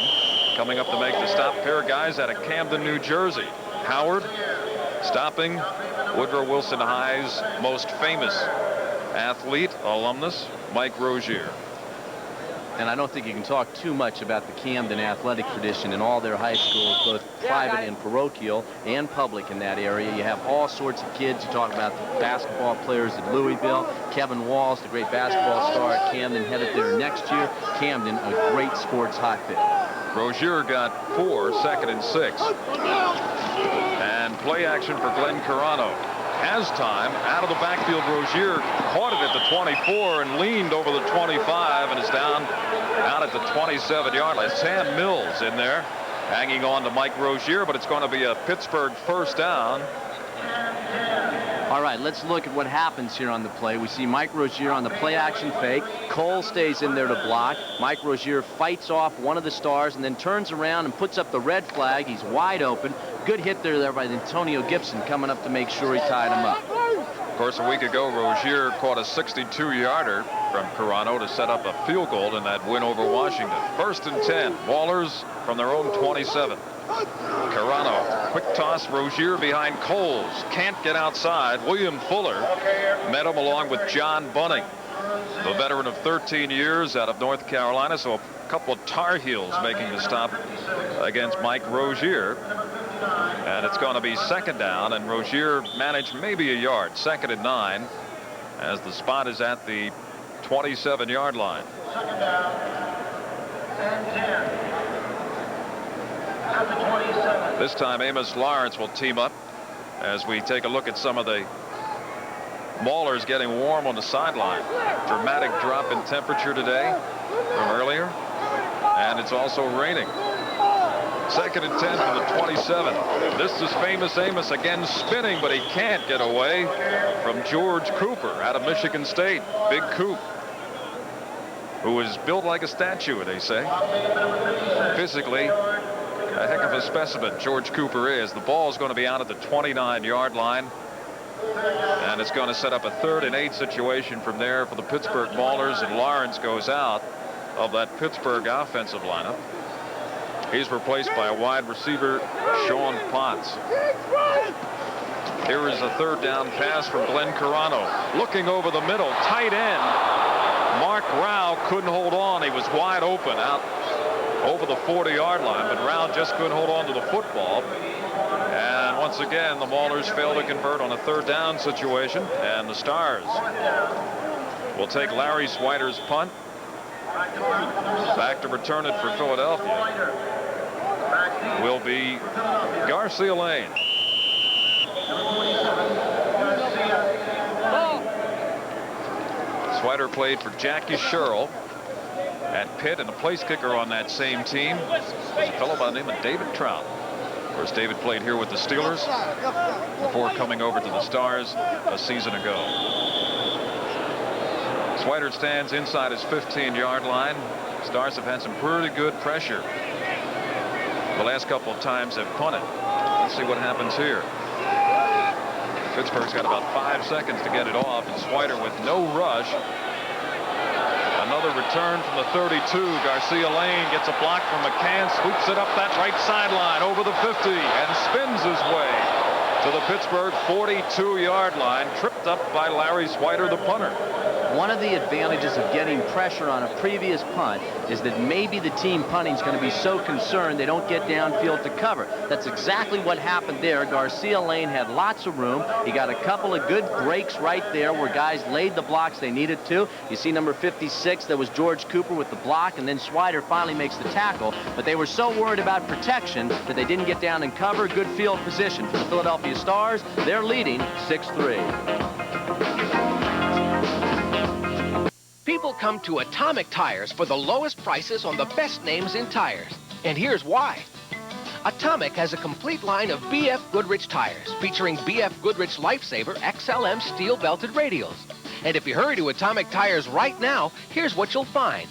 Coming up to make the stop. Pair of guys out of Camden, New Jersey. Howard stopping Woodrow Wilson High's most famous athlete, alumnus, Mike Rozier. And I don't think you can talk too much about the Camden athletic tradition in all their high schools, both private and parochial and public in that area. You have all sorts of kids. You talk about the basketball players at Louisville. Kevin Walls, the great basketball star at Camden, headed there next year. Camden, a great sports hotbed. Rozier got 4, 2nd and 6. And play action for Glenn Carano. Has time out of the backfield. Rozier caught it at the 24 and leaned over the 25 and is down out at the 27-yard line. Sam Mills in there hanging on to Mike Rozier, but it's going to be a Pittsburgh first down. All right, let's look at what happens here on the play. We see Mike Rozier on the play action fake. Cole stays in there to block. Mike Rozier fights off one of the Stars and then turns around and puts up the red flag. He's wide open. Good hit there by Antonio Gibson coming up to make sure he tied him up. Of course, a week ago, Rozier caught a 62-yarder from Carano to set up a field goal in that win over Washington. 1st and 10. Maulers from their own 27. Carano, quick toss. Rozier behind Coles. Can't get outside. William Fuller met him along with John Bunning, the veteran of 13 years out of North Carolina. So a couple of Tar Heels making the stop against Mike Rozier. And it's going to be 2nd down, and Rozier managed maybe a yard. 2nd and 9 as the spot is at the 27-yard line. 2nd down and 10. At the 27. This time Amos Lawrence will team up as we take a look at some of the Maulers getting warm on the sideline. Dramatic drop in temperature today from earlier, and it's also raining. 2nd and 10 from the 27. This is famous Amos again spinning, but he can't get away from George Cooper out of Michigan State. Big Coop, who is built like a statue, they say. Physically, a heck of a specimen, George Cooper is. The ball is going to be out at the 29-yard line, and it's going to set up a 3rd and 8 situation from there for the Pittsburgh Maulers, and Lawrence goes out of that Pittsburgh offensive lineup. He's replaced by a wide receiver, Sean Potts. Here is a 3rd down pass from Glenn Carano. Looking over the middle, tight end. Mark Rao couldn't hold on. He was wide open out over the 40-yard line, but Rao just couldn't hold on to the football. And once again, the Maulers fail to convert on a 3rd down situation, and the Stars will take Larry Swider's punt. Back to return it for Philadelphia will be Garcia Lane. Swider played for Jackie Sherrill at Pitt, and the place kicker on that same team was a fellow by the name of David Trout. Of course, David played here with the Steelers before coming over to the Stars a season ago. Swider stands inside his 15-yard line. Stars have had some pretty good pressure. The last couple of times have punted. Let's see what happens here. Pittsburgh's got about 5 seconds to get it off, and Swider with no rush. Another return from the 32. Garcia Lane gets a block from McCann, swoops it up that right sideline over the 50 and spins his way to to the Pittsburgh 42-yard line, tripped up by Larry Swider, the punter. One of the advantages of getting pressure on a previous punt is that maybe the team punting is going to be so concerned they don't get downfield to cover. That's exactly what happened there. Garcia Lane had lots of room. He got a couple of good breaks right there where guys laid the blocks they needed to. You see number 56, that was George Cooper with the block, and then Swider finally makes the tackle. But they were so worried about protection that they didn't get down and cover. Good field position for the Philadelphia Stars. They're leading 6-3. People come to Atomic Tires for the lowest prices on the best names in tires. And here's why. Atomic has a complete line of BF Goodrich tires featuring BF Goodrich Lifesaver XLM steel-belted radials. And if you hurry to Atomic Tires right now, here's what you'll find.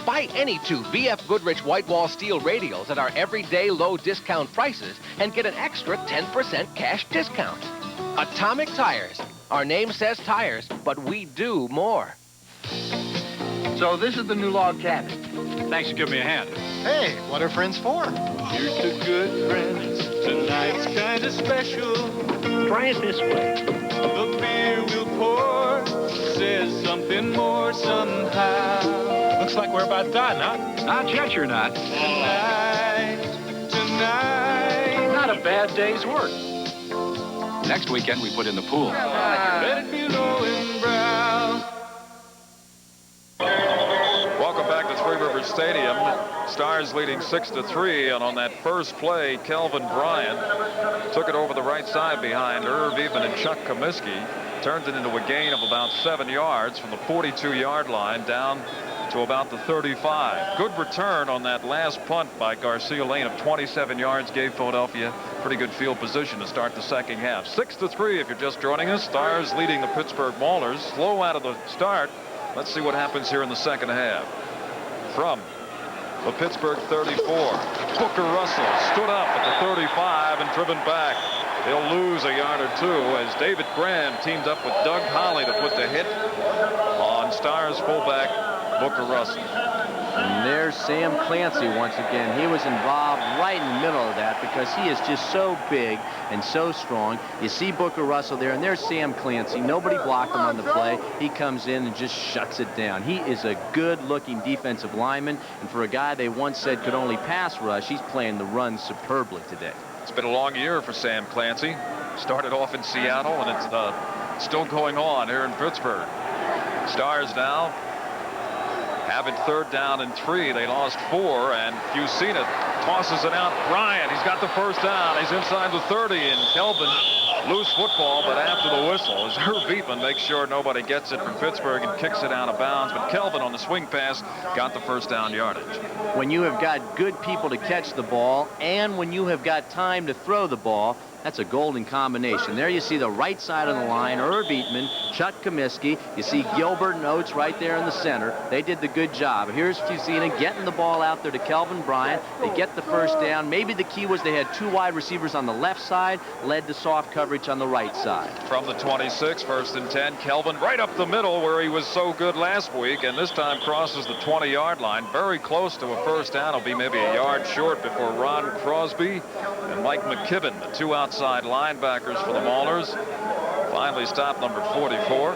Buy any 2 BF Goodrich white wall steel radials at our everyday low discount prices and get an extra 10% cash discount. Atomic Tires. Our name says tires, but we do more. So this is the new log cabin. Thanks for giving me a hand. Hey, what are friends for? Here's to good friends. Tonight's kind of special. Try it this way. The beer we'll pour says something more somehow. Looks like we're about done, huh? Not yet, you're not. Tonight. Not a bad day's work. Next weekend, we put in the pool. Let it be low and brown. Welcome back to Three Rivers Stadium. Stars leading 6-3, and on that first play, Kelvin Bryant took it over the right side behind Irv Even and Chuck Comiskey. Turned it into a gain of about 7 yards from the 42-yard line down to about the 35. Good return on that last punt by Garcia Lane of 27 yards gave Philadelphia pretty good field position to start the second half. 6-3 if you're just joining us. Stars leading the Pittsburgh Maulers. Slow out of the start. Let's see what happens here in the second half. From the Pittsburgh 34, Booker Russell stood up at the 35 and driven back. They'll lose a yard or two as David Graham teamed up with Doug Holly to put the hit on Stars fullback Booker Russell. And there's Sam Clancy once again. He was involved right in the middle of that because he is just so big and so strong. You see Booker Russell there, and there's Sam Clancy. Nobody blocked him on the play. He comes in and just shuts it down. He is a good-looking defensive lineman, and for a guy they once said could only pass rush, he's playing the run superbly today. It's been a long year for Sam Clancy. Started off in Seattle, and it's still going on here in Pittsburgh. Stars now have it 3rd down and 3. They lost 4, and Fusina tosses it out. Bryant, he's got the first down. He's inside the 30, and Kelvin, loose football, but after the whistle, as Herb Eatman makes sure nobody gets it from Pittsburgh and kicks it out of bounds. But Kelvin on the swing pass got the first down yardage. When you have got good people to catch the ball and when you have got time to throw the ball, that's a golden combination. There you see the right side of the line, Herb Eatman, Chuck Comiskey. You see Gilbert and Oates right there in the center. They did the good job. Here's Fusina getting the ball out there to Kelvin Bryant. They get the first down. Maybe the key was they had 2 wide receivers on the left side, led to soft coverage on the right side. From the 26, 1st and 10, Kelvin right up the middle where he was so good last week, and this time crosses the 20-yard line. Very close to a first down. It'll be maybe a yard short before Ron Crosby and Mike McKibben, the 2 outside linebackers for the Maulers, finally stopped number 44.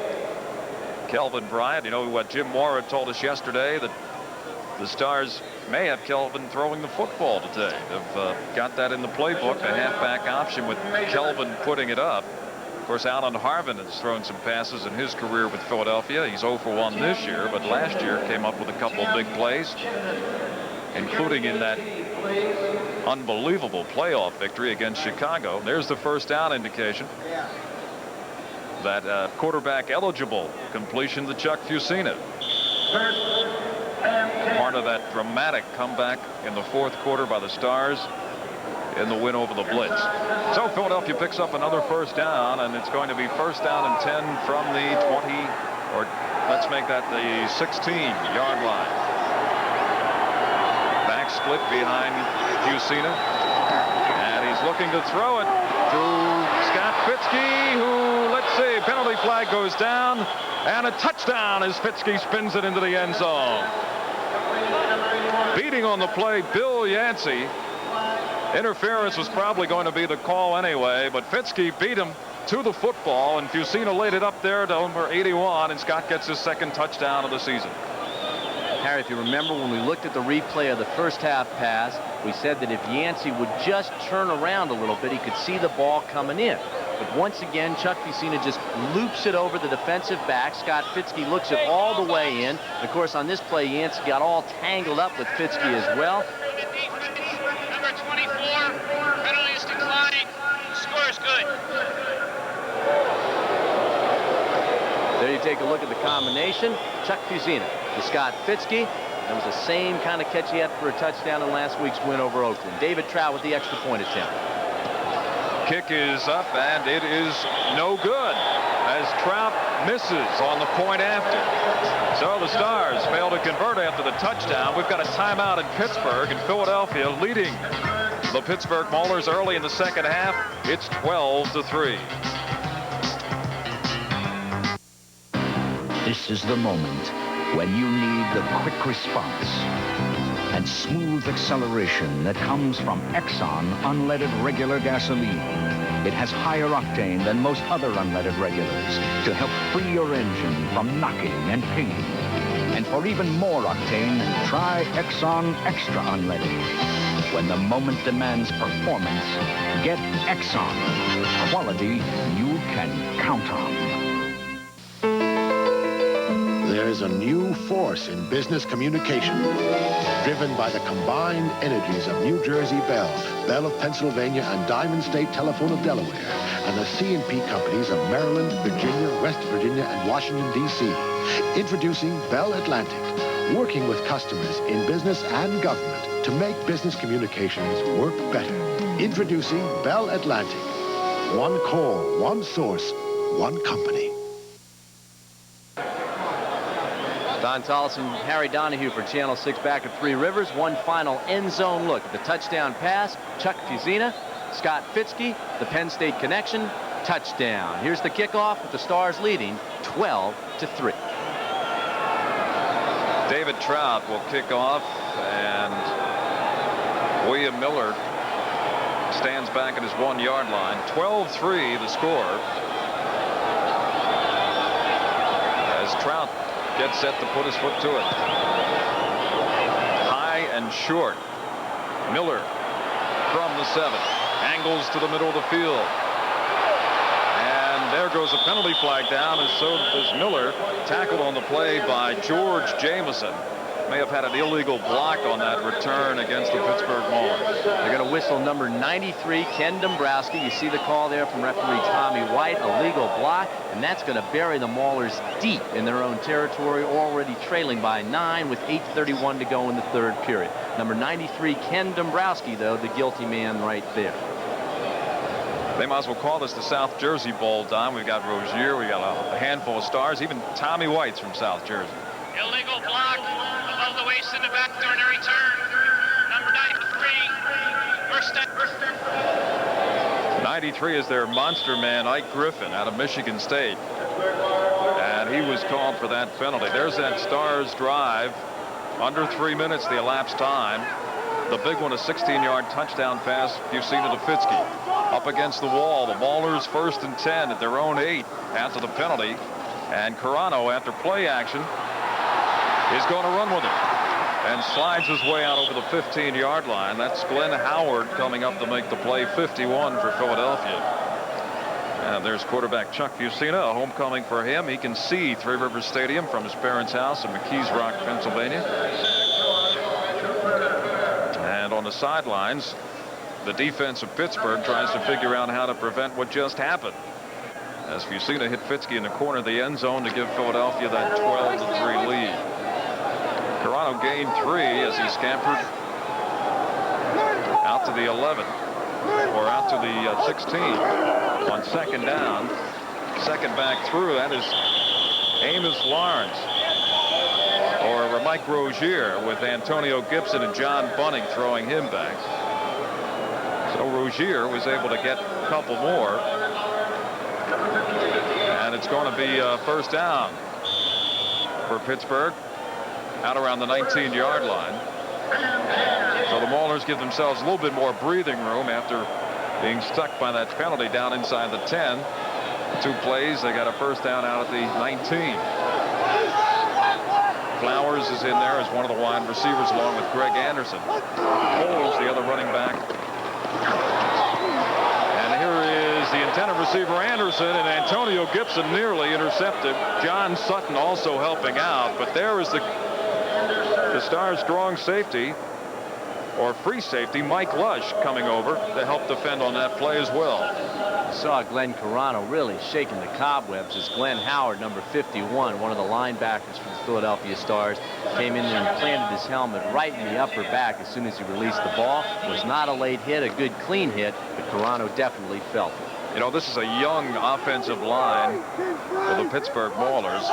Kelvin Bryant. You know what Jim Moore told us yesterday, that the Stars may have Kelvin throwing the football today. They've got that in the playbook, a halfback option with Kelvin putting it up. Of course, Alan Harvin has thrown some passes in his career with Philadelphia. He's 0 for 1 this year, but last year came up with a couple of big plays, including in that unbelievable playoff victory against Chicago. There's the first down indication. That quarterback eligible completion to Chuck Fusina. Part of that dramatic comeback in the 4th quarter by the Stars in the win over the Blitz. So Philadelphia picks up another first down, and it's going to be 1st down and 10 from the 20, or let's make that the 16-yard line. Back split behind Fusina, and he's looking to throw it to Scott Fitzke, who, let's see, penalty flag goes down, and a touchdown as Fitzke spins it into the end zone. Beating on the play, Bill Yancey Interference was probably going to be the call anyway, but Fitzke beat him to the football, and Fusina laid it up there to number 81, and Scott gets his second touchdown of the season. Harry, if you remember when we looked at the replay of the first half pass, we said that if Yancey would just turn around a little bit, he could see the ball coming in. But once again, Chuck Fusina just loops it over the defensive back. Scott Fitzke looks it all the way in. And of course, on this play, Yancey got all tangled up with Fitzke as well. Number 24, penalties declining. Score is good. There you take a look at the combination. Chuck Fusina to Scott Fitzke. That was the same kind of catch he had for a touchdown in last week's win over Oakland. David Trout with the extra point attempt. Kick is up, and it is no good as Trout misses on the point after. So the Stars fail to convert after the touchdown. We've got a timeout in Pittsburgh, and Philadelphia leading the Pittsburgh Maulers early in the second half. It's 12-3. This is the moment when you need the quick response and smooth acceleration that comes from Exxon unleaded regular gasoline. It has higher octane than most other unleaded regulars to help free your engine from knocking and pinging. And for even more octane, try Exxon Extra Unleaded. When the moment demands performance, get Exxon. Quality you can count on. There's a new force in business communication, driven by the combined energies of New Jersey Bell, Bell of Pennsylvania, and Diamond State Telephone of Delaware, and the C&P companies of Maryland, Virginia, West Virginia, and Washington, D.C. Introducing Bell Atlantic, working with customers in business and government to make business communications work better. Introducing Bell Atlantic. One call, one source, one company. Don Tolleson, Harry Donahue for Channel 6 back at Three Rivers. One final end zone look at the touchdown pass. Chuck Fusina, Scott Fitzke, the Penn State connection, touchdown. Here's the kickoff with the Stars leading 12-3. David Trout will kick off, and William Miller stands back at his 1-yard line. 12-3 the score as Trout gets set to put his foot to it. High and short. Miller from the 7. Angles to the middle of the field. And there goes a penalty flag down, and so does Miller. Tackled on the play by George Jameson. May have had an illegal block on that return against the Pittsburgh Maulers. They're going to whistle number 93, Ken Dombrowski. You see the call there from referee Tommy White, a legal block, and that's going to bury the Maulers deep in their own territory, already trailing by 9 with 8:31 to go in the third period. Number 93, Ken Dombrowski, though, the guilty man right there. They might as well call this the South Jersey Bowl, Don. We've got Rozier, we got a handful of stars, even Tommy White's from South Jersey. Illegal block above the waist in the back during a return. Number 93, first step. 93 is their monster man, Ike Griffin, out of Michigan State. And he was called for that penalty. There's that Stars drive. Under 3 minutes, the elapsed time. The big one, a 16-yard touchdown pass, Fusina to Fitzke. Up against the wall, the Maulers 1st and 10 at their own 8 after the penalty. And Carano, after play action, is going to run with it and slides his way out over the 15-yard line. That's Glenn Howard coming up to make the play. 51 for Philadelphia. And there's quarterback Chuck Fusina, a homecoming for him. He can see Three Rivers Stadium from his parents' house in McKees Rock, Pennsylvania. And on the sidelines, the defense of Pittsburgh tries to figure out how to prevent what just happened, as Fusina hit Fitzke in the corner of the end zone to give Philadelphia that 12-3 lead. Carano gained 3 as he scampered out to the 11, or out to the 16 on second down. Second back through, that is Amos Lawrence, or Mike Rozier, with Antonio Gibson and John Bunning throwing him back. So Rozier was able to get a couple more. And it's going to be first down for Pittsburgh, out around the 19-yard line. So the Maulers give themselves a little bit more breathing room after being stuck by that penalty down inside the 10. 2 plays, they got a first down out at the 19. Flowers is in there as one of the wide receivers along with Greg Anderson. Coles, the other running back. And here is the intended receiver Anderson, and Antonio Gibson nearly intercepted. John Sutton also helping out, but there is the Stars' strong safety, or free safety, Mike Lush, coming over to help defend on that play as well. You saw Glenn Carano really shaking the cobwebs as Glenn Howard, number 51, one of the linebackers for the Philadelphia Stars, came in there and planted his helmet right in the upper back as soon as he released the ball. It was not a late hit, a good clean hit, but Carano definitely felt it. You know, this is a young offensive line for the Pittsburgh Maulers.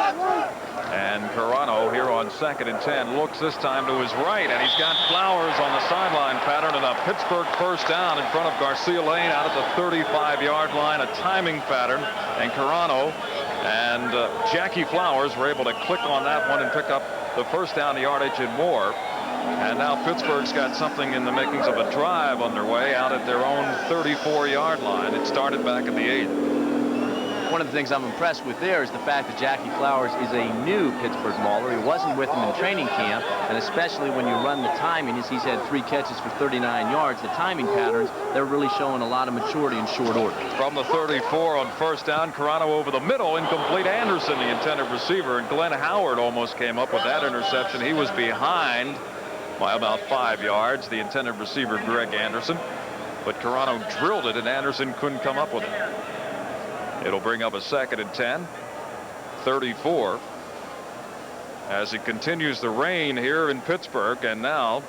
And Carano here on 2nd and 10 looks this time to his right, and he's got Flowers on the sideline pattern, and a Pittsburgh first down in front of Garcia Lane out at the 35-yard line, a timing pattern. And Carano and Jackie Flowers were able to click on that one and pick up the first down yardage and more. And now Pittsburgh's got something in the makings of a drive underway out at their own 34-yard line. It started back at the 8th. One of the things I'm impressed with there is the fact that Jackie Flowers is a new Pittsburgh Mauler. He wasn't with them in training camp, and especially when you run the timing, as he's had 3 catches for 39 yards, the timing patterns, they're really showing a lot of maturity in short order. From the 34 on first down, Carano over the middle, incomplete. Anderson, the intended receiver, and Glenn Howard almost came up with that interception. He was behind by about 5 yards, the intended receiver, Greg Anderson, but Carano drilled it, and Anderson couldn't come up with it. It'll bring up a 2nd and 10, 34, as it continues the rain here in Pittsburgh. And now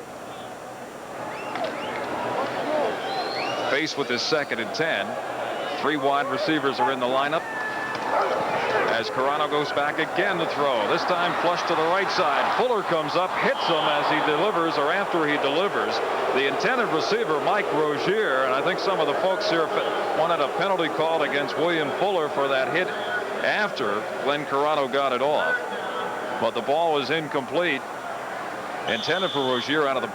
faced with his 2nd and 10, 3 wide receivers are in the lineup as Carano goes back again to throw, this time flush to the right side. Fuller comes up, hits him as he delivers, or after he delivers. The intended receiver, Mike Rozier, and I think some of the folks here wanted a penalty called against William Fuller for that hit after Glenn Carano got it off. But the ball was incomplete. Intended for Rozier out of the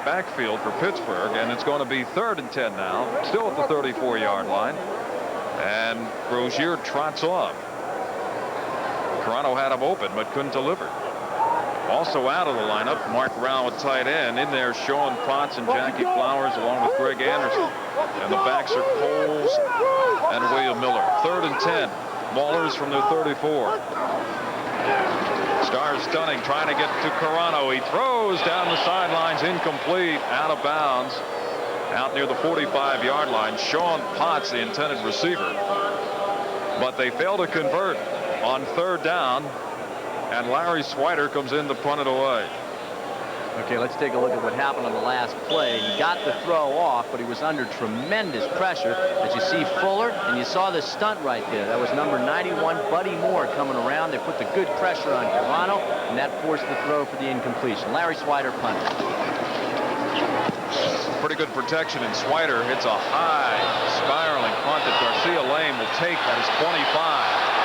backfield for Pittsburgh, and it's going to be 3rd and 10 now, still at the 34-yard line. And Rozier trots off. Carano had him open but couldn't deliver. Also out of the lineup, Mark Brown with tight end. In there, Sean Potts and Jackie Flowers along with Greg Anderson. And the backs are Coles and William Miller. 3rd and 10. Maulers from their 34. Stars stunning, trying to get to Carano. He throws down the sidelines, incomplete, out of bounds. Out near the 45-yard line. Sean Potts, the intended receiver. But they fail to convert on 3rd down, and Larry Swider comes in to punt it away. Okay, let's take a look at what happened on the last play. He got the throw off, but he was under tremendous pressure. As you see Fuller, and you saw the stunt right there. That was number 91, Buddy Moore, coming around. They put the good pressure on Carano, and that forced the throw for the incompletion. Larry Swider punted. Pretty good protection, and Swider hits a high spiraling punt that Garcia Lane will take at his 25.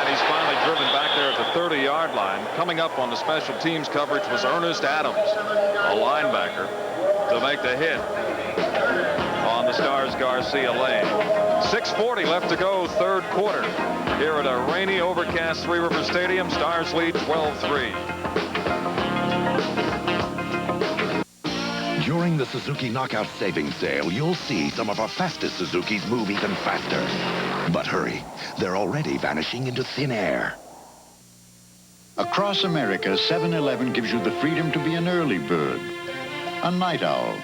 And he's finally driven back there at the 30-yard line. Coming up on the special teams coverage was Ernest Adams, a linebacker, to make the hit on the Stars' Garcia Lane. 6:40 left to go, 3rd quarter. Here at a rainy, overcast Three River Stadium, Stars lead 12-3. During the Suzuki Knockout Savings Sale, you'll see some of our fastest Suzukis move even faster. But hurry, they're already vanishing into thin air. Across America, 7-Eleven gives you the freedom to be an early bird, a night owl,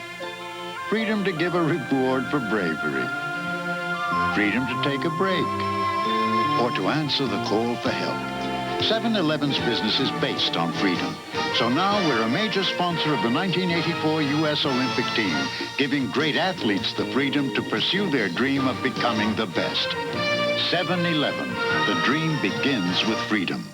freedom to give a reward for bravery, freedom to take a break, or to answer the call for help. 7-Eleven's business is based on freedom. So now we're a major sponsor of the 1984 U.S. Olympic team, giving great athletes the freedom to pursue their dream of becoming the best. 7-Eleven, the dream begins with freedom.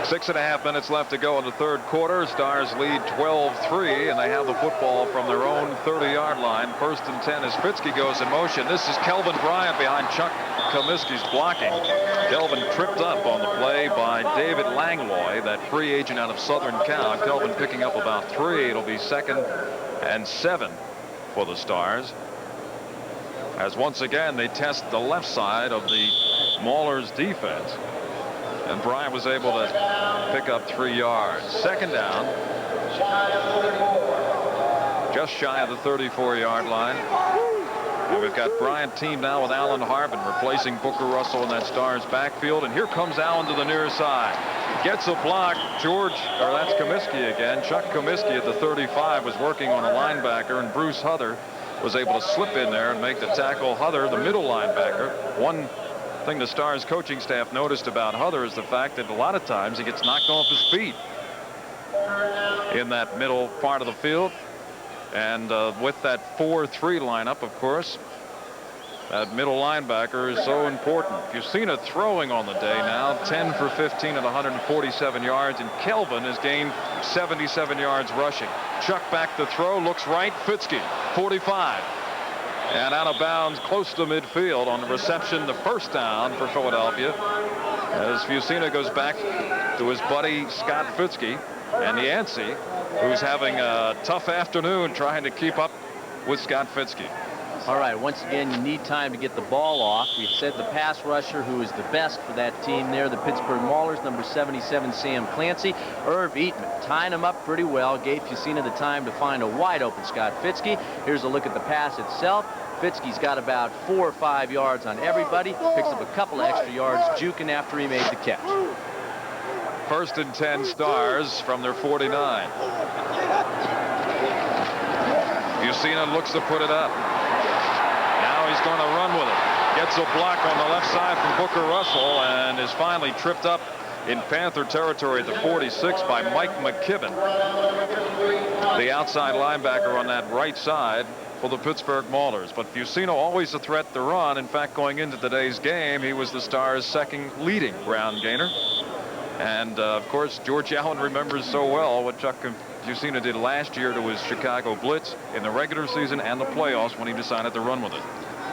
6.5 minutes left to go in the third quarter. Stars lead 12-3, and they have the football from their own 30-yard line. 1st and 10 as Fitzke goes in motion. This is Kelvin Bryant behind Chuck Comiskey's blocking. Kelvin tripped up on the play by David Langlois, that free agent out of Southern Cal. Kelvin picking up about 3. It'll be 2nd and 7 for the Stars, as once again they test the left side of the Maulers defense. And Bryant was able to pick up 3 yards. 2nd down. Just shy of the 34-yard line. And we've got Bryant teamed now with Alan Harbin, replacing Booker Russell in that Stars backfield. And here comes Allen to the near side. Gets a block. That's Comiskey again. Chuck Comiskey at the 35 was working on a linebacker, and Bruce Huther was able to slip in there and make the tackle. Huther, the middle linebacker. One thing the Stars coaching staff noticed about Huther is the fact that a lot of times he gets knocked off his feet in that middle part of the field. And with that 4-3 lineup, of course, that middle linebacker is so important. Fusina throwing on the day now, 10 for 15 at 147 yards, and Kelvin has gained 77 yards rushing. Chuck back to throw, looks right, Fitzke, 45. And out of bounds close to midfield on the reception, the 1st down for Philadelphia, as Fusina goes back to his buddy Scott Fitzke and Yancey, who's having a tough afternoon trying to keep up with Scott Fitzke. All right, once again, you need time to get the ball off. We've said the pass rusher who is the best for that team there, the Pittsburgh Maulers, number 77, Sam Clancy. Irv Eatman tying him up pretty well, gave Fusina the time to find a wide open Scott Fitzke. Here's a look at the pass itself. Fitzke's got about 4 or 5 yards on everybody, picks up a couple of extra yards, juking after he made the catch. 1st and 10 Stars from their 49. Fusina looks to put it up. Now he's going to run with it. Gets a block on the left side from Booker Russell and is finally tripped up in Panther territory at the 46 by Mike McKibben, the outside linebacker on that right side for the Pittsburgh Maulers. But Fusina always a threat to run. In fact, going into today's game, he was the Stars' 2nd leading ground gainer. And of course, George Allen remembers so well what Chuck Fusina did last year to his Chicago Blitz in the regular season and the playoffs when he decided to run with it.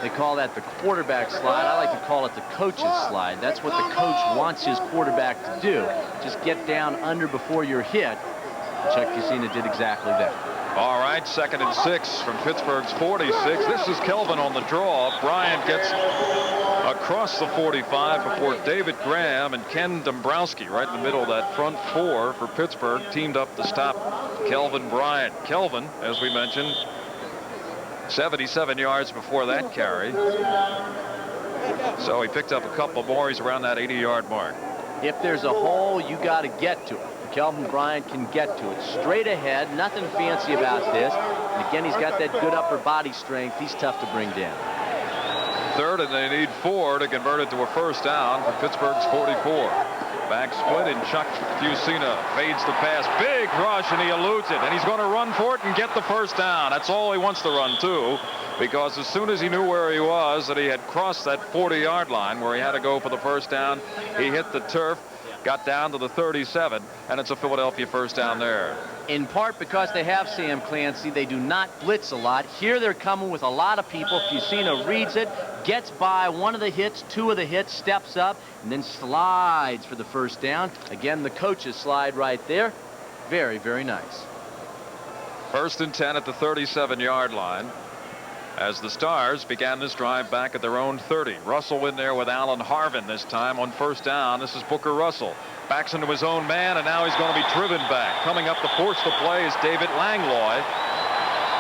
They call that the quarterback slide. I like to call it the coach's slide. That's what the coach wants his quarterback to do. Just get down under before you're hit. Chuck Fusina did exactly that. All right, 2nd and 6 from Pittsburgh's 46. This is Kelvin on the draw. Bryant gets across the 45 before David Graham and Ken Dombrowski, right in the middle of that front 4 for Pittsburgh, teamed up to stop Kelvin Bryant. Kelvin, as we mentioned, 77 yards before that carry. So he picked up a couple more. He's around that 80-yard mark. If there's a hole, you got to get to it. Kelvin Bryant can get to it. Straight ahead, nothing fancy about this. And again, he's got that good upper body strength. He's tough to bring down. 3rd, and they need 4 to convert it to a 1st down for Pittsburgh's 44. Back split, and Chuck Fusina fades the pass. Big rush, and he eludes it. And he's going to run for it and get the 1st down. That's all he wants to run to, because as soon as he knew where he was, that he had crossed that 40-yard line where he had to go for the 1st down, he hit the turf, got down to the 37, and it's a Philadelphia 1st down there. In part because they have Sam Clancy, they do not blitz a lot. Here they're coming with a lot of people. Fusina reads it, gets by one of the hits, 2 of the hits, steps up, and then slides for the 1st down. Again, the coach's slide right there. Very, very nice. 1st and 10 at the 37-yard line, as the Stars began this drive back at their own 30. Russell in there with Alan Harvin this time on 1st down. This is Booker Russell. Backs into his own man, and now he's going to be driven back. Coming up to force the play is David Langlois.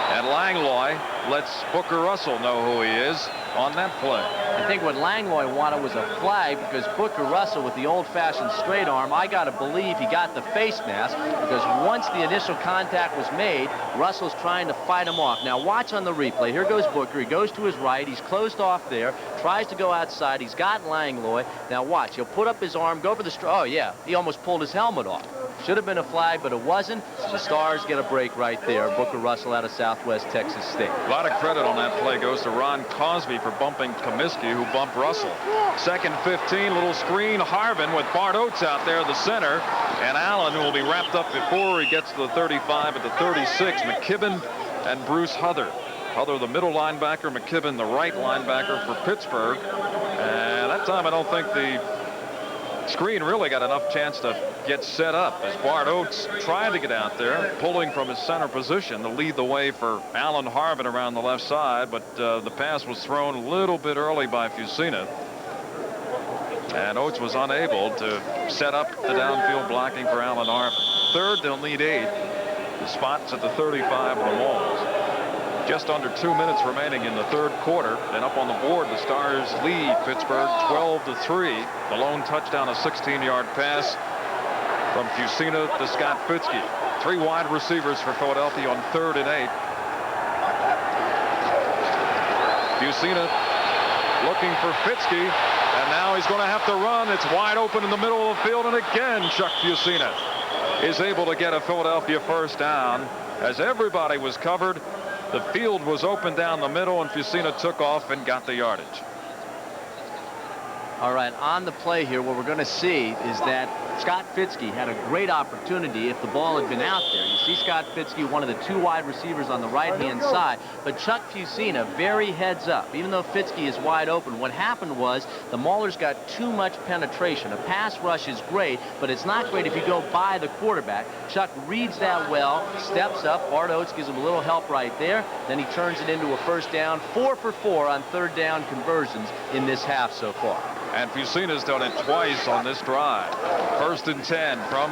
And Langlois lets Booker Russell know who he is on that play. I think what Langlois wanted was a flag, because Booker Russell, with the old-fashioned straight arm, I got to believe he got the face mask, because once the initial contact was made, Russell's trying to fight him off. Now watch on the replay. Here goes Booker. He goes to his right. He's closed off there. Tries to go outside. He's got Langlois. Now watch. He'll put up his arm, go for the oh yeah, he almost pulled his helmet off. Should have been a flag, but it wasn't. So the Stars get a break right there. Booker Russell out of Southwest Texas State. A lot of credit on that play goes to Ron Cosby for bumping Comiskey, who bumped Russell. 2nd 15, little screen. Harvin with Bart Oates out there, the center. And Allen will be wrapped up before he gets to the 35 at the 36. McKibben and Bruce Huther. Huther, the middle linebacker, McKibben, the right linebacker for Pittsburgh. And that time I don't think the screen really got enough chance to get set up as Bart Oates tried to get out there, pulling from his center position to lead the way for Alan Harvin around the left side, but the pass was thrown a little bit early by Fusina. And Oates was unable to set up the downfield blocking for Alan Harvin. Third, they'll need 8. The spots at the 35 of the Maulers. Just under 2 minutes remaining in the third quarter, and up on the board, the Stars lead Pittsburgh 12-3. The lone touchdown, a 16-yard pass from Fusina to Scott Fitzke. 3 wide receivers for Philadelphia on 3rd and 8. Fusina looking for Fitzke, and now he's going to have to run. It's wide open in the middle of the field, and again, Chuck Fusina is able to get a Philadelphia first down. As everybody was covered, the field was open down the middle, and Fusina took off and got the yardage. All right, on the play here, what we're going to see is that Scott Fitzke had a great opportunity if the ball had been out there. You see Scott Fitzke, one of the 2 wide receivers on the right-hand side, but Chuck Fusina very heads up. Even though Fitzke is wide open, what happened was the Maulers got too much penetration. A pass rush is great, but it's not great if you go by the quarterback. Chuck reads that well, steps up. Bart Oates gives him a little help right there. Then he turns it into a first down. 4 for 4 on 3rd down conversions in this half so far. And Fusina's done it twice on this drive. 1st and 10 from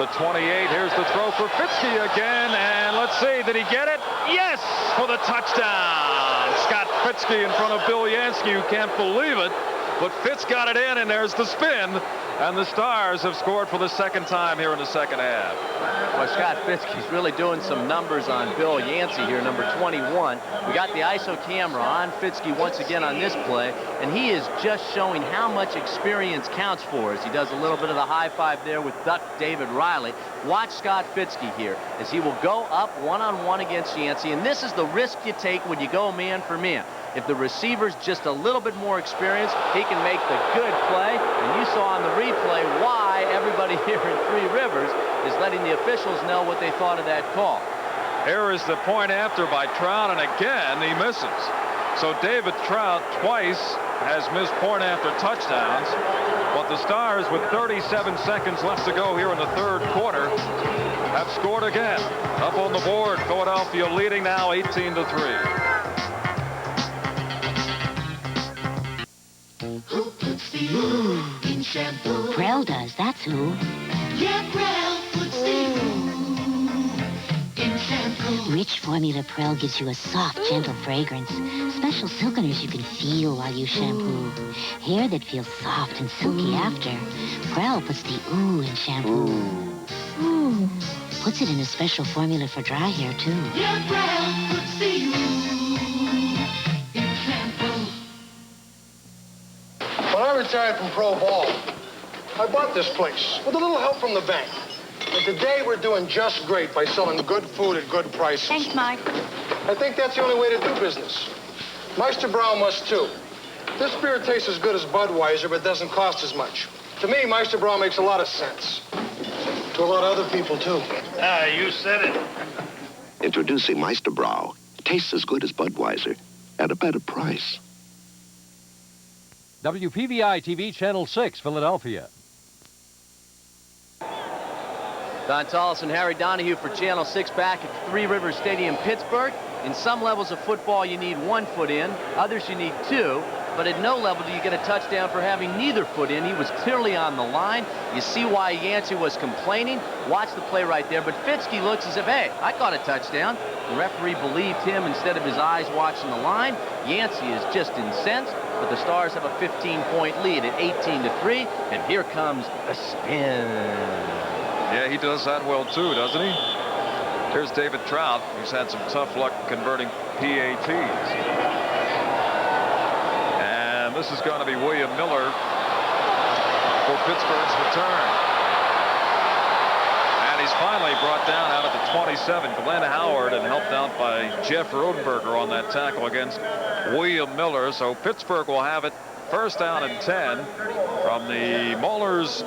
the 28. Here's the throw for Fitzke again. And let's see, did he get it? Yes, for the touchdown. Scott Fitzke in front of Bill Yancey. You can't believe it. But Fitz got it in, and there's the spin. And the Stars have scored for the 2nd time here in the 2nd half. Well, Scott Fitzke's really doing some numbers on Bill Yancey here, number 21. We got the ISO camera on Fitzke once again on this play, and he is just showing how much experience counts for us. He does a little bit of the high five there with Duck David Riley. Watch Scott Fitzke here as he will go up one-on-one against Yancey, and this is the risk you take when you go man for man. If the receiver's just a little bit more experienced, he can make the good play. And you saw on the replay why everybody here in Three Rivers is letting the officials know what they thought of that call. Here is the point after by Trout, and again he misses. So David Trout twice has missed point after touchdowns. But the Stars, with 37 seconds left to go here in the 3rd quarter, have scored again. Up on the board, Philadelphia leading now 18-3. Who puts the ooh in shampoo? Prel does, that's who. Yeah, Prel puts the ooh in shampoo. Rich formula Prel gives you a soft, gentle fragrance. Special silkeners you can feel while you shampoo. Hair that feels soft and silky after. Prel puts the ooh in shampoo. Ooh. Puts it in a special formula for dry hair, too. Yeah, Prel puts the ooh in shampoo. When I retired from pro ball, I bought this place with a little help from the bank. And today we're doing just great by selling good food at good prices. Thanks, Mike. I think that's the only way to do business. Meister Brown must too. This beer tastes as good as Budweiser, but doesn't cost as much. To me, Meister Brown makes a lot of sense. To a lot of other people, too. Ah, you said it. Introducing Meister Brown. Tastes as good as Budweiser at a better price. WPVI TV Channel 6, Philadelphia. Don Tallis and Harry Donahue for Channel 6 back at Three Rivers Stadium, Pittsburgh. In some levels of football, you need 1 foot in. Others, you need 2. But at no level do you get a touchdown for having neither foot in. He was clearly on the line. You see why Yancey was complaining. Watch the play right there. But Fitzke looks as if, hey, I caught a touchdown. The referee believed him instead of his eyes watching the line. Yancey is just incensed. But the Stars have a 15-point lead at 18-3. And here comes the spin. Yeah, he does that well, too, doesn't he? Here's David Trout, who's had some tough luck converting PATs. And this is going to be William Miller for Pittsburgh's return. And he's finally brought down out at the 27. Glenn Howard, and helped out by Jeff Rodenberger on that tackle against William Miller. So Pittsburgh will have it First down and 10 from the Maulers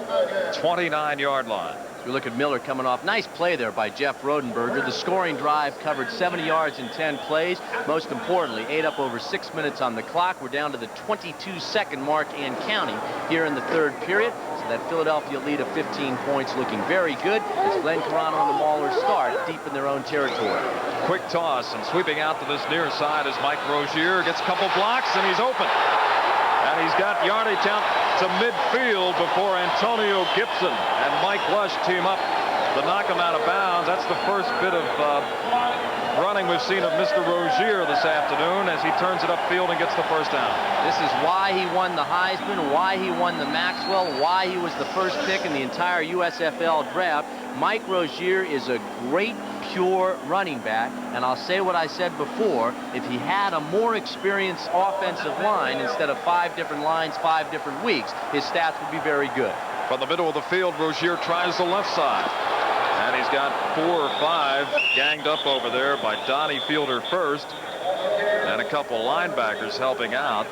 29-yard line. We look at Miller coming off. Nice play there by Jeff Rodenberger. The scoring drive covered 70 yards in 10 plays. Most importantly, ate up over 6 minutes on the clock. We're down to the 22-second mark and counting here in the third period. So that Philadelphia lead of 15 points looking very good as Glenn Carano and the Maulers start deep in their own territory. Quick toss and sweeping out to this near side as Mike Rozier gets a couple blocks and he's open. And he's got yardage out to midfield before Antonio Gibson and Mike Lush team up to knock him out of bounds. That's the first bit of running we've seen of Mr. Rozier this afternoon as he turns it upfield and gets the first down. This is why he won the Heisman, why he won the Maxwell, why he was the first pick in the entire USFL draft. Mike Rozier is a great, pure running back, and I'll say what I said before, if he had a more experienced offensive line instead of 5 different lines, 5 different weeks, his stats would be very good. From the middle of the field, Rozier tries the left side. And he's got 4 or 5 ganged up over there by Donnie Fielder first. And a couple linebackers helping out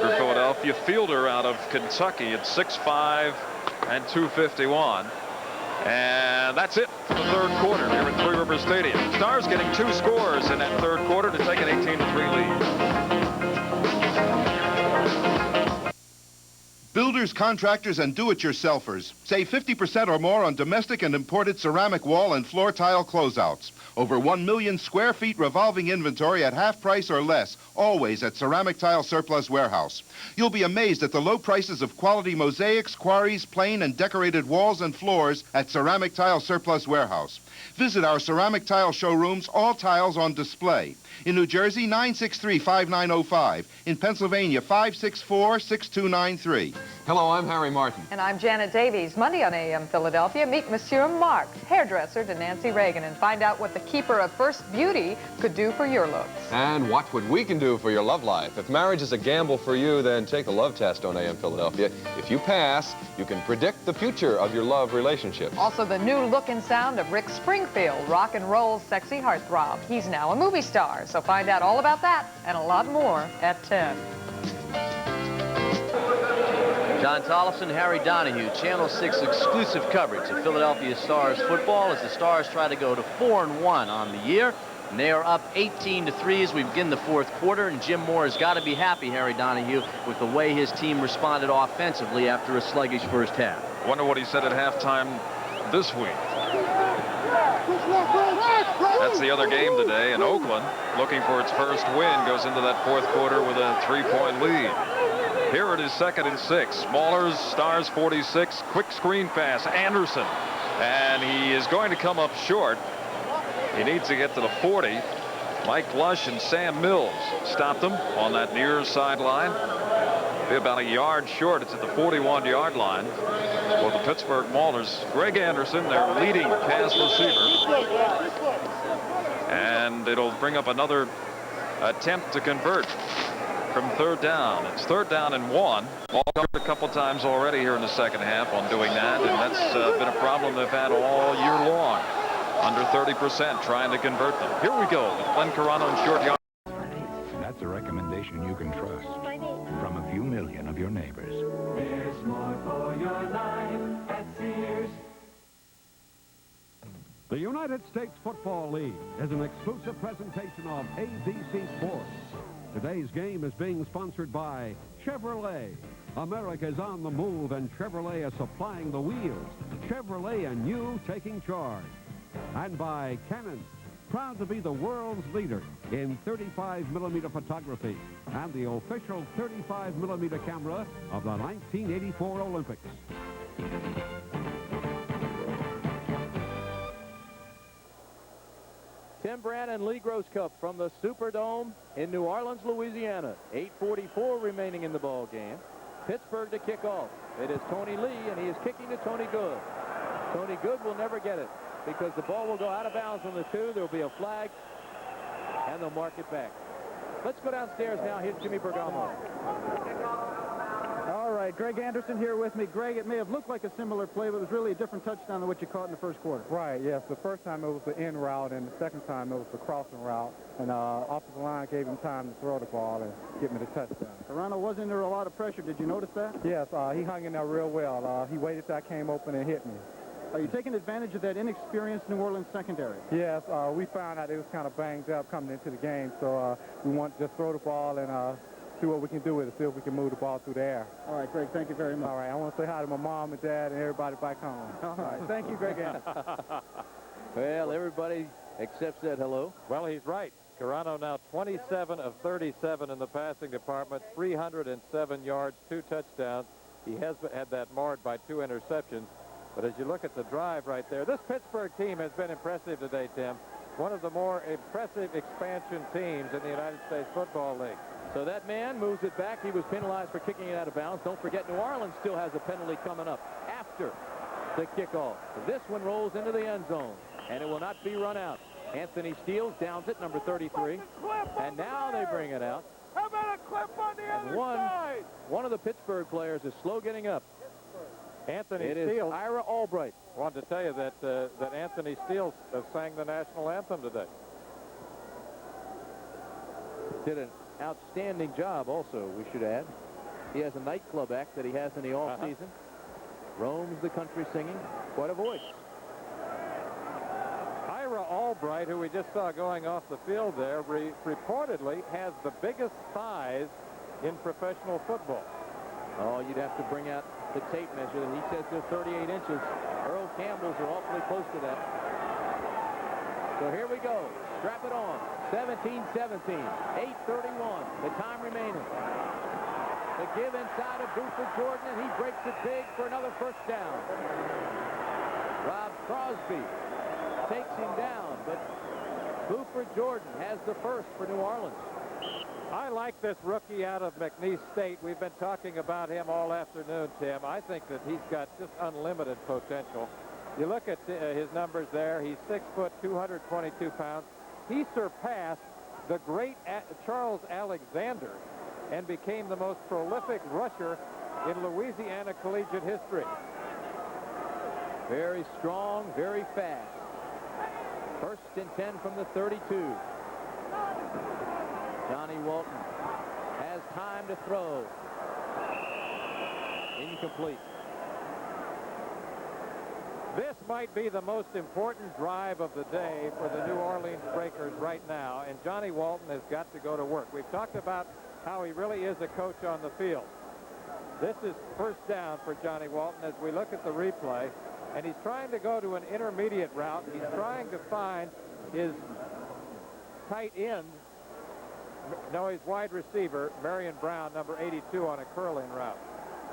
for Philadelphia. Fielder out of Kentucky at 6'5" and 251. And that's it for the third quarter here at Three Rivers Stadium. Stars getting 2 scores in that third quarter to take an 18-3 lead. Builders, contractors, and do-it-yourselfers save 50% or more on domestic and imported ceramic wall and floor tile closeouts. Over 1 million square feet revolving inventory at half price or less, always at Ceramic Tile Surplus Warehouse. You'll be amazed at the low prices of quality mosaics, quarries, plain and decorated walls and floors at Ceramic Tile Surplus Warehouse. Visit our ceramic tile showrooms, all tiles on display. In New Jersey, 963-5905. In Pennsylvania, 564-6293. Hello, I'm Harry Martin. And I'm Janet Davies. Monday on AM Philadelphia, meet Monsieur Mark, hairdresser to Nancy Reagan, and find out what the keeper of First Beauty could do for your looks. And watch what we can do for your love life. If marriage is a gamble for you, then take the love test on AM Philadelphia. If you pass, you can predict the future of your love relationship. Also, the new look and sound of Rick Springfield, rock and roll's sexy heartthrob. He's now a movie star, so find out all about that and a lot more at 10. John Tollefson, Harry Donahue, Channel 6 exclusive coverage of Philadelphia Stars football as the Stars try to go to 4-1 on the year. And they are up 18-3 as we begin the fourth quarter, and Jim Moore has got to be happy, Harry Donahue, with the way his team responded offensively after a sluggish first half. Wonder what he said at halftime this week. That's the other game today, and Oakland, looking for its first win, goes into that fourth quarter with a 3-point lead. Here it is 2nd and 6. Maulers, Stars 46. Quick screen pass, Anderson. And he is going to come up short. He needs to get to the 40. Mike Lush and Sam Mills stopped him on that near sideline. Be about a yard short. It's at the 41-yard line for the Pittsburgh Maulers. Greg Anderson, their leading pass receiver. And it'll bring up another attempt to convert from third down. It's 3rd down and 1. Ball covered a couple times already here in the second half on doing that, and that's been a problem they've had all year long. Under 30% trying to convert them. Here we go with Glenn Carano and short yard. That's a recommendation you can trust from a few million of your neighbors. There's more for your life at Sears. The United States Football League is an exclusive presentation of ABC Sports. Today's game is being sponsored by Chevrolet. America is on the move, and Chevrolet is supplying the wheels. Chevrolet and you taking charge. And by Canon, proud to be the world's leader in 35mm photography and the official 35mm camera of the 1984 Olympics. Tim Brandt and Lee Grosskopf from the Superdome in New Orleans, Louisiana. 8:44 remaining in the ball game. Pittsburgh to kick off. It is Tony Lee, and he is kicking to Tony Good. Tony Good will never get it because the ball will go out of bounds on the 2. There will be a flag, and they'll mark it back. Let's go downstairs now. Here's Jimmy Bergamo. All right. right, Greg Anderson here with me. Greg, it may have looked like a similar play, but it was really a different touchdown than what you caught in the first quarter. Right, yes. The first time it was the in route, and the second time it was the crossing route. And offensive line gave him time to throw the ball and get me the touchdown. Toronto was under a lot of pressure. Did you notice that? Yes, he hung in there real well. He waited till I came open and hit me. Are you taking advantage of that inexperienced New Orleans secondary? Yes, we found out it was kind of banged up coming into the game, so we want to just throw the ball and see what we can do with it, see if we can move the ball through the air. All right, Greg, thank you very much. All right, I want to say hi to my mom and dad and everybody back home. All right, thank you, Greg Anderson. Well, everybody except said hello. Well, he's right. Toronto now 27 of 37 in the passing department, 307 yards, 2 touchdowns. He has had that marred by 2 interceptions. But as you look at the drive right there, this Pittsburgh team has been impressive today, Tim. One of the more impressive expansion teams in the United States Football League. So that man moves it back. He was penalized for kicking it out of bounds. Don't forget, New Orleans still has a penalty coming up after the kickoff. This one rolls into the end zone, and it will not be run out. Anthony Steele downs it, number 33. And now they bring it out. How about a clip on the other side? One of the Pittsburgh players is slow getting up. Anthony Steele. Steele. Ira Albright. Wanted to tell you that that Anthony Steele sang the national anthem today. Did an outstanding job also, we should add. He has a nightclub act that he has in the off-season. Roams the country singing. Quite a voice. Ira Albright, who we just saw going off the field there, reportedly has the biggest thighs in professional football. Oh, you'd have to bring out the tape measure. He says they're 38 inches. Earl Campbell's are awfully close to that. So here we go. Strap it on. 17-17. 8:31. The time remaining. The give inside of Buford Jordan, and he breaks it big for another first down. Rob Crosby takes him down, but Buford Jordan has the first for New Orleans. I like this rookie out of McNeese State. We've been talking about him all afternoon, Tim. I think that he's got just unlimited potential. You look at his numbers there. He's 6 foot, 222 pounds. He surpassed the great Charles Alexander and became the most prolific rusher in Louisiana collegiate history. Very strong, very fast. First and 10 from the 32. Johnny Walton has time to throw. Incomplete. This might be the most important drive of the day for the New Orleans Breakers right now, and Johnny Walton has got to go to work. We've talked about how he really is a coach on the field. This is first down for Johnny Walton as we look at the replay, and he's trying to go to an intermediate route. He's trying to find his tight end, no, his wide receiver, Marion Brown, number 82, on a curling route.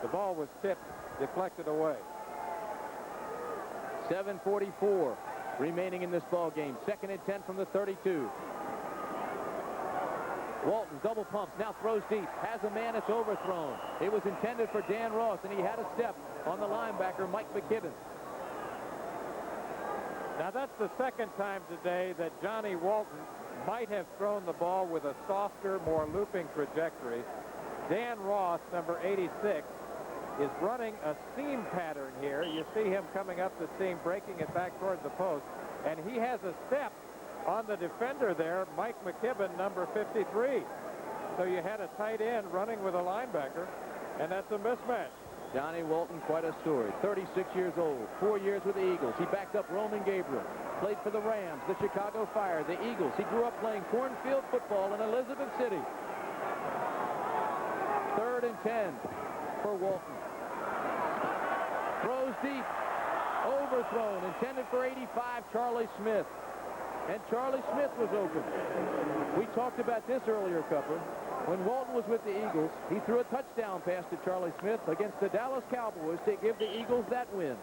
The ball was tipped, deflected away. 7:44 remaining in this ball game. Second and 10 from the 32. Walton double pumps, now throws deep, has a man that's overthrown. It was intended for Dan Ross, and he had a step on the linebacker, Mike McKibben. Now that's the second time today that Johnny Walton might have thrown the ball with a softer, more looping trajectory. Dan Ross, number 86, is running a seam pattern here. You see him coming up the seam, breaking it back toward the post, and he has a step on the defender there, Mike McKibben, number 53. So you had a tight end running with a linebacker, and that's a mismatch. Johnny Walton, quite a story. 36 years old, 4 years with the Eagles. He backed up Roman Gabriel, played for the Rams, the Chicago Fire, the Eagles. He grew up playing cornfield football in Elizabeth City. 3rd and 10 for Walton. Throws deep, overthrown, intended for 85, Charlie Smith. And Charlie Smith was open. We talked about this earlier, Cupper. When Walton was with the Eagles, he threw a touchdown pass to Charlie Smith against the Dallas Cowboys to give the Eagles that win.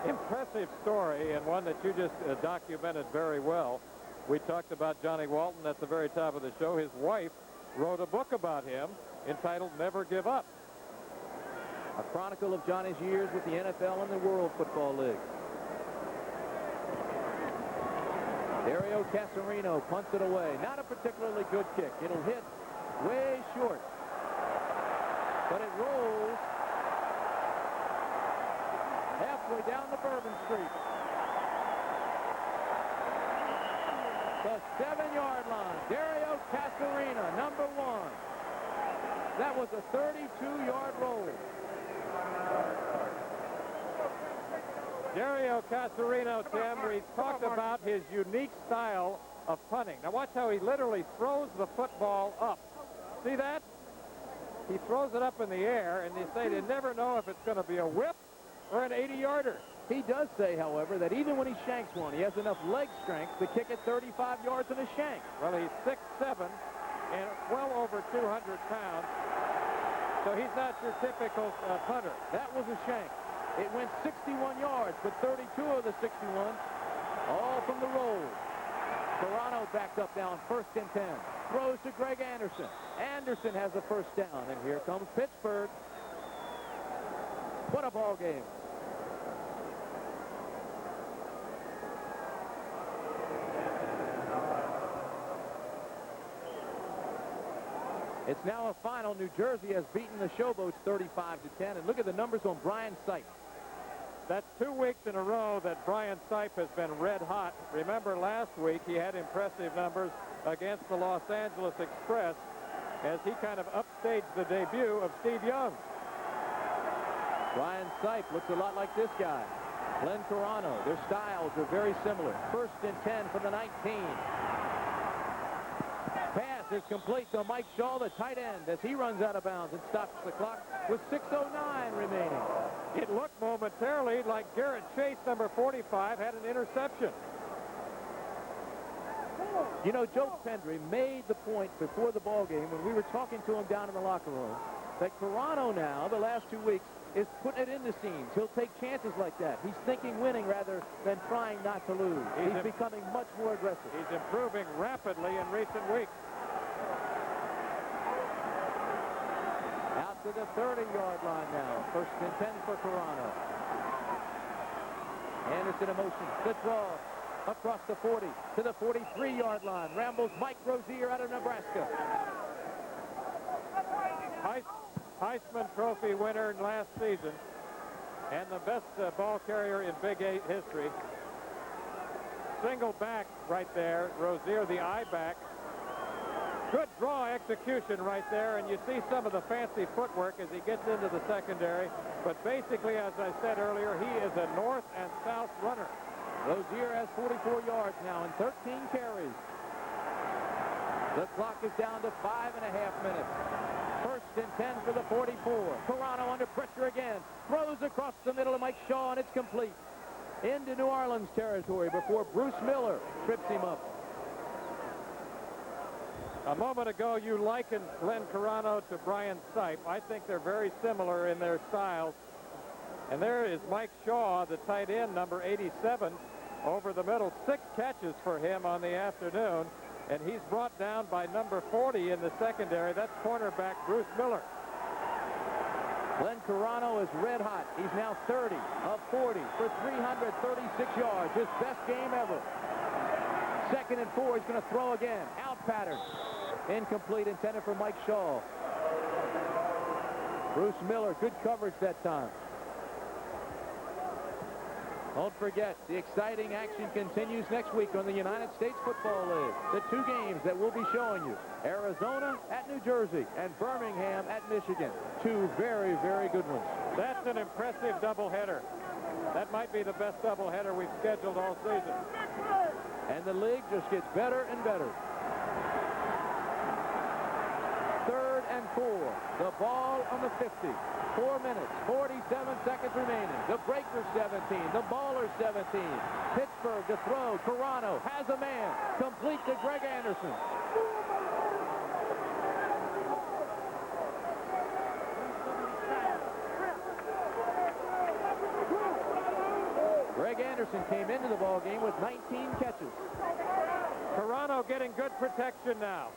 Impressive story, and one that you just documented very well. We talked about Johnny Walton at the very top of the show. His wife wrote a book about him entitled Never Give Up. A chronicle of Johnny's years with the NFL and the World Football League. Dario Casarino punts it away. Not a particularly good kick. It'll hit way short. but it rolls halfway down the Bourbon Street. The 7-yard line. Dario Casarina, number 1. That was a 32-yard roll. Dario Casarino, Tim, we talked about his unique style of punting. Now watch how he literally throws the football up. See that? He throws it up in the air, and they say they never know if it's going to be a whip or an 80-yarder. He does say, however, that even when he shanks one, he has enough leg strength to kick it 35 yards in a shank. Well, he's 6'7", and well over 200 pounds, so he's not your typical punter. That was a shank. It went 61 yards, but 32 of the 61, all from the roll. Toronto backed up now on 1st and 10. Throws to Greg Anderson. Anderson has the first down, and here comes Pittsburgh. What a ball game. It's now a final. New Jersey has beaten the Showboats 35-10. And look at the numbers on Brian Sipe. That's 2 weeks in a row that Brian Sipe has been red hot. Remember last week he had impressive numbers against the Los Angeles Express as he kind of upstaged the debut of Steve Young. Brian Sipe looks a lot like this guy. Glenn Corano. Their styles are very similar. 1st and 10 from the 19. Pass is complete to Mike Shaw, the tight end, as he runs out of bounds and stops the clock with 6:09 remaining. It looked momentarily like Garrett Chase, number 45, had an interception. You know, Joe Pendry made the point before the ball game when we were talking to him down in the locker room that Corano now, the last 2 weeks, is putting it in the seams. He'll take chances like that. He's thinking winning rather than trying not to lose. He's becoming much more aggressive. He's improving rapidly in recent weeks. Out to the 30-yard line now. 1st and 10 for Corano. Anderson in motion. The throw across the 40 to the 43-yard line. Rambles Mike Rozier out of Nebraska. Heisman Trophy winner last season and the best ball carrier in Big 8 history. Single back right there. Rozier, the I back. Good draw execution right there, and you see some of the fancy footwork as he gets into the secondary. But basically, as I said earlier, he is a north and south runner. Rozier has 44 yards now and 13 carries. The clock is down to 5.5 minutes. 1st and 10 for the 44. Corano under pressure again. Throws across the middle of Mike Shaw, and it's complete. Into New Orleans territory before Bruce Miller trips him up. A moment ago, you likened Glenn Corano to Brian Sipe. I think they're very similar in their styles. And there is Mike Shaw, the tight end, number 87, over the middle. 6 catches for him on the afternoon. And he's brought down by number 40 in the secondary. That's cornerback Bruce Miller. Glenn Corano is red hot. He's now 30 of 40 for 336 yards. His best game ever. 2nd and 4. He's going to throw again. Out pattern. Incomplete, intended for Mike Shaw. Bruce Miller, good coverage that time. Don't forget, the exciting action continues next week on the United States Football League. The 2 games that we'll be showing you. Arizona at New Jersey and Birmingham at Michigan. 2 very, very good ones. That's an impressive doubleheader. That might be the best doubleheader we've scheduled all season. And the league just gets better and better. 3rd and 4. The ball on the 50. 4 minutes, 47 seconds remaining. The Breakers 17, the Maulers 17. Pittsburgh to throw. Corano has a man. Complete to Greg Anderson. Greg Anderson came into the ball game with 19 catches. Corano getting good protection now.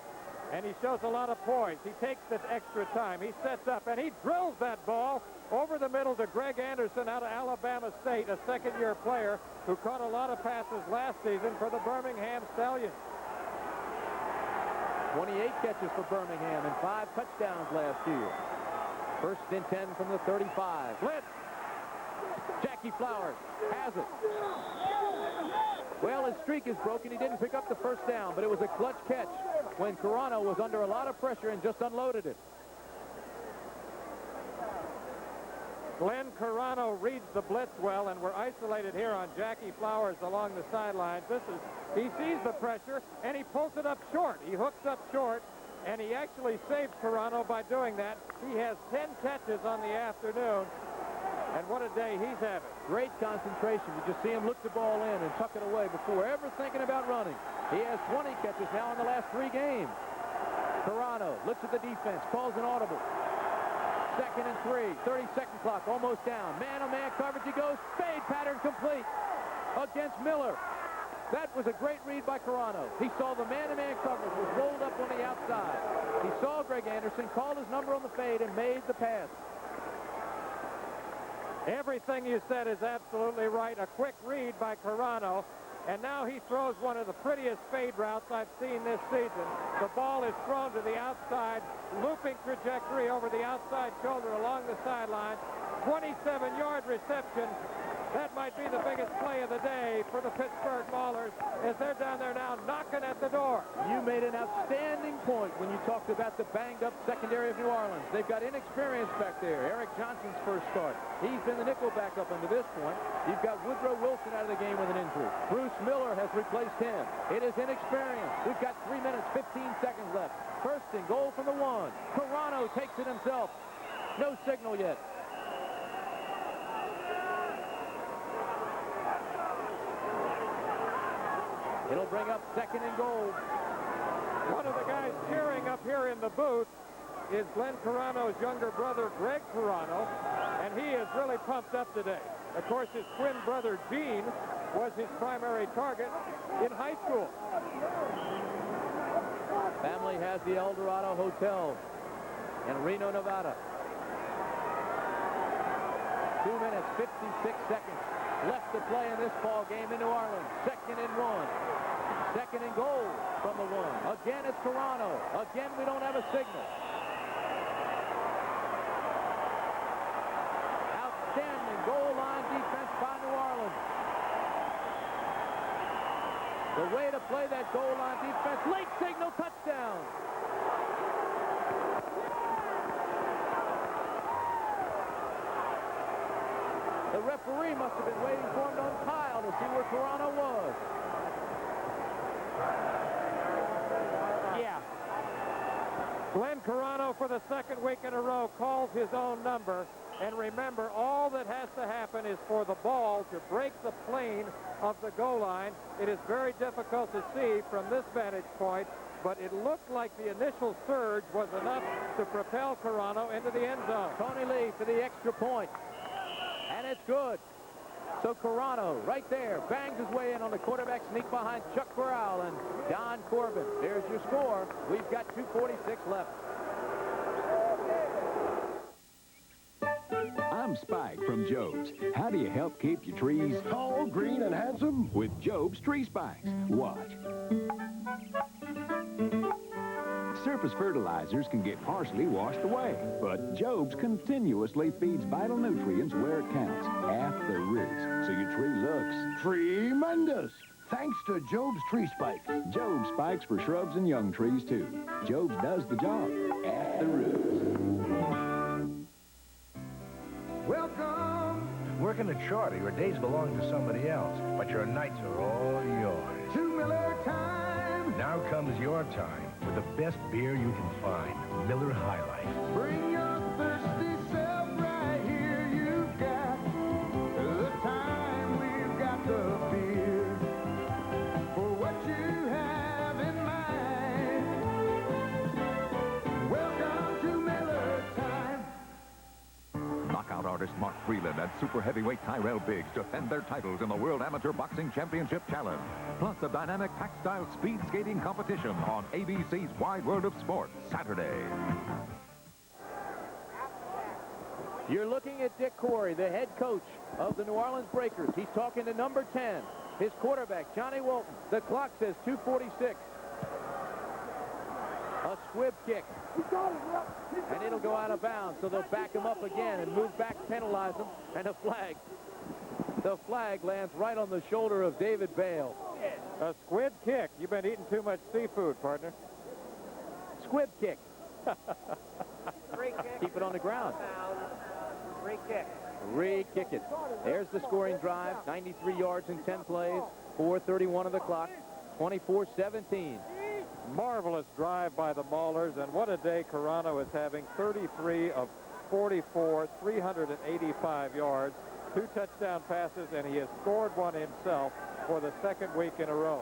And he shows a lot of poise. He takes this extra time. He sets up, and he drills that ball over the middle to Greg Anderson out of Alabama State, a second-year player who caught a lot of passes last season for the Birmingham Stallions. 28 catches for Birmingham and 5 touchdowns last year. First and 10 from the 35. Blitz. Jackie Flowers has it. Well, his streak is broken. He didn't pick up the first down, but it was a clutch catch when Carano was under a lot of pressure and just unloaded it. Glenn Carano reads the blitz well, and we're isolated here on Jackie Flowers along the sidelines. He sees the pressure, and he pulls it up short. He hooks up short, and he actually saves Carano by doing that. He has 10 catches on the afternoon, and what a day he's having. Great concentration. You just see him look the ball in and tuck it away before ever thinking about running. He has 20 catches now in the last 3 games. Carano looks at the defense, calls an audible. 2nd and 3, 30-second clock, almost down. Man-on-man coverage, he goes. Fade pattern complete against Miller. That was a great read by Carano. He saw the man-to-man coverage was rolled up on the outside. He saw Greg Anderson, called his number on the fade, and made the pass. Everything you said is absolutely right. A quick read by Carano. And now he throws one of the prettiest fade routes I've seen this season. The ball is thrown to the outside, looping trajectory over the outside shoulder along the sideline. 27-yard reception. That might be the biggest play of the day for the Pittsburgh Maulers as they're down there now knocking at the door. You made an outstanding point when you talked about the banged-up secondary of New Orleans. They've got inexperience back there. Eric Johnson's first start. He's been the nickel backup until this point. You've got Woodrow Wilson out of the game with an injury. Bruce Miller has replaced him. It is inexperience. We've got 3 minutes, 15 seconds left. First and goal from the 1. Carano takes it himself. No signal yet. It'll bring up 2nd and goal. One of the guys cheering up here in the booth is Glenn Carano's younger brother, Greg Carano, and he is really pumped up today. Of course, his twin brother, Gene, was his primary target in high school. Family has the El Dorado Hotel in Reno, Nevada. 2 minutes, 56 seconds left to play in this ball game in New Orleans. 2nd and 1. 2nd and goal from the 1. Again, it's Carano. Again, we don't have a signal. Outstanding goal line defense by New Orleans. The way to play that goal line defense. Late signal, touchdown. The referee must have been waiting for him to umpire to see where Carano was. Yeah. Glenn Carano, for the 2nd week in a row, calls his own number. And remember, all that has to happen is for the ball to break the plane of the goal line. It is very difficult to see from this vantage point, but it looked like the initial surge was enough to propel Carano into the end zone. Tony Lee for the extra point. And it's good. So Carano, right there, bangs his way in on the quarterback sneak behind Chuck Corral and Don Corbin. There's your score. We've got 2:46 left. I'm Spike from Job's. How do you help keep your trees tall, green, and handsome? With Job's Tree Spikes. Watch. Surface fertilizers can get partially washed away, but Job's continuously feeds vital nutrients where it counts, at the roots, so your tree looks tremendous. Thanks to Job's Tree Spikes. Job's Spikes for shrubs and young trees, too. Job's does the job at the roots. Welcome! Working a charter, your days belong to somebody else, but your nights are all yours. To Miller time! Now comes your time with the best beer you can find, Miller High Life. Bring your thirsty self right here. You've got the time, we've got the beer for what you have in mind. Welcome to Miller time. Knockout artist Mark Freeland and super heavyweight Tyrell Biggs defend their titles in the World Amateur Boxing Championship Challenge. Plus a dynamic pack-style speed skating competition on ABC's Wide World of Sports, Saturday. You're looking at Dick Corey, the head coach of the New Orleans Breakers. He's talking to number 10, his quarterback, Johnny Walton. The clock says 2:46. A A squib kick. And it'll go out of bounds, so they'll back him up again and move back, penalize him, and a flag. The flag lands right on the shoulder of David Bale. A squid kick. You've been eating too much seafood, partner. Squib kick. Keep it on the ground. Re-kick. Re-kick it. There's the scoring drive. 93 yards in 10 plays. 4:31 of the clock. 24-17. Marvelous drive by the Maulers, and what a day Carano is having. 33 of 44, 385 yards, 2 touchdown passes, and he has scored one himself for the second week in a row.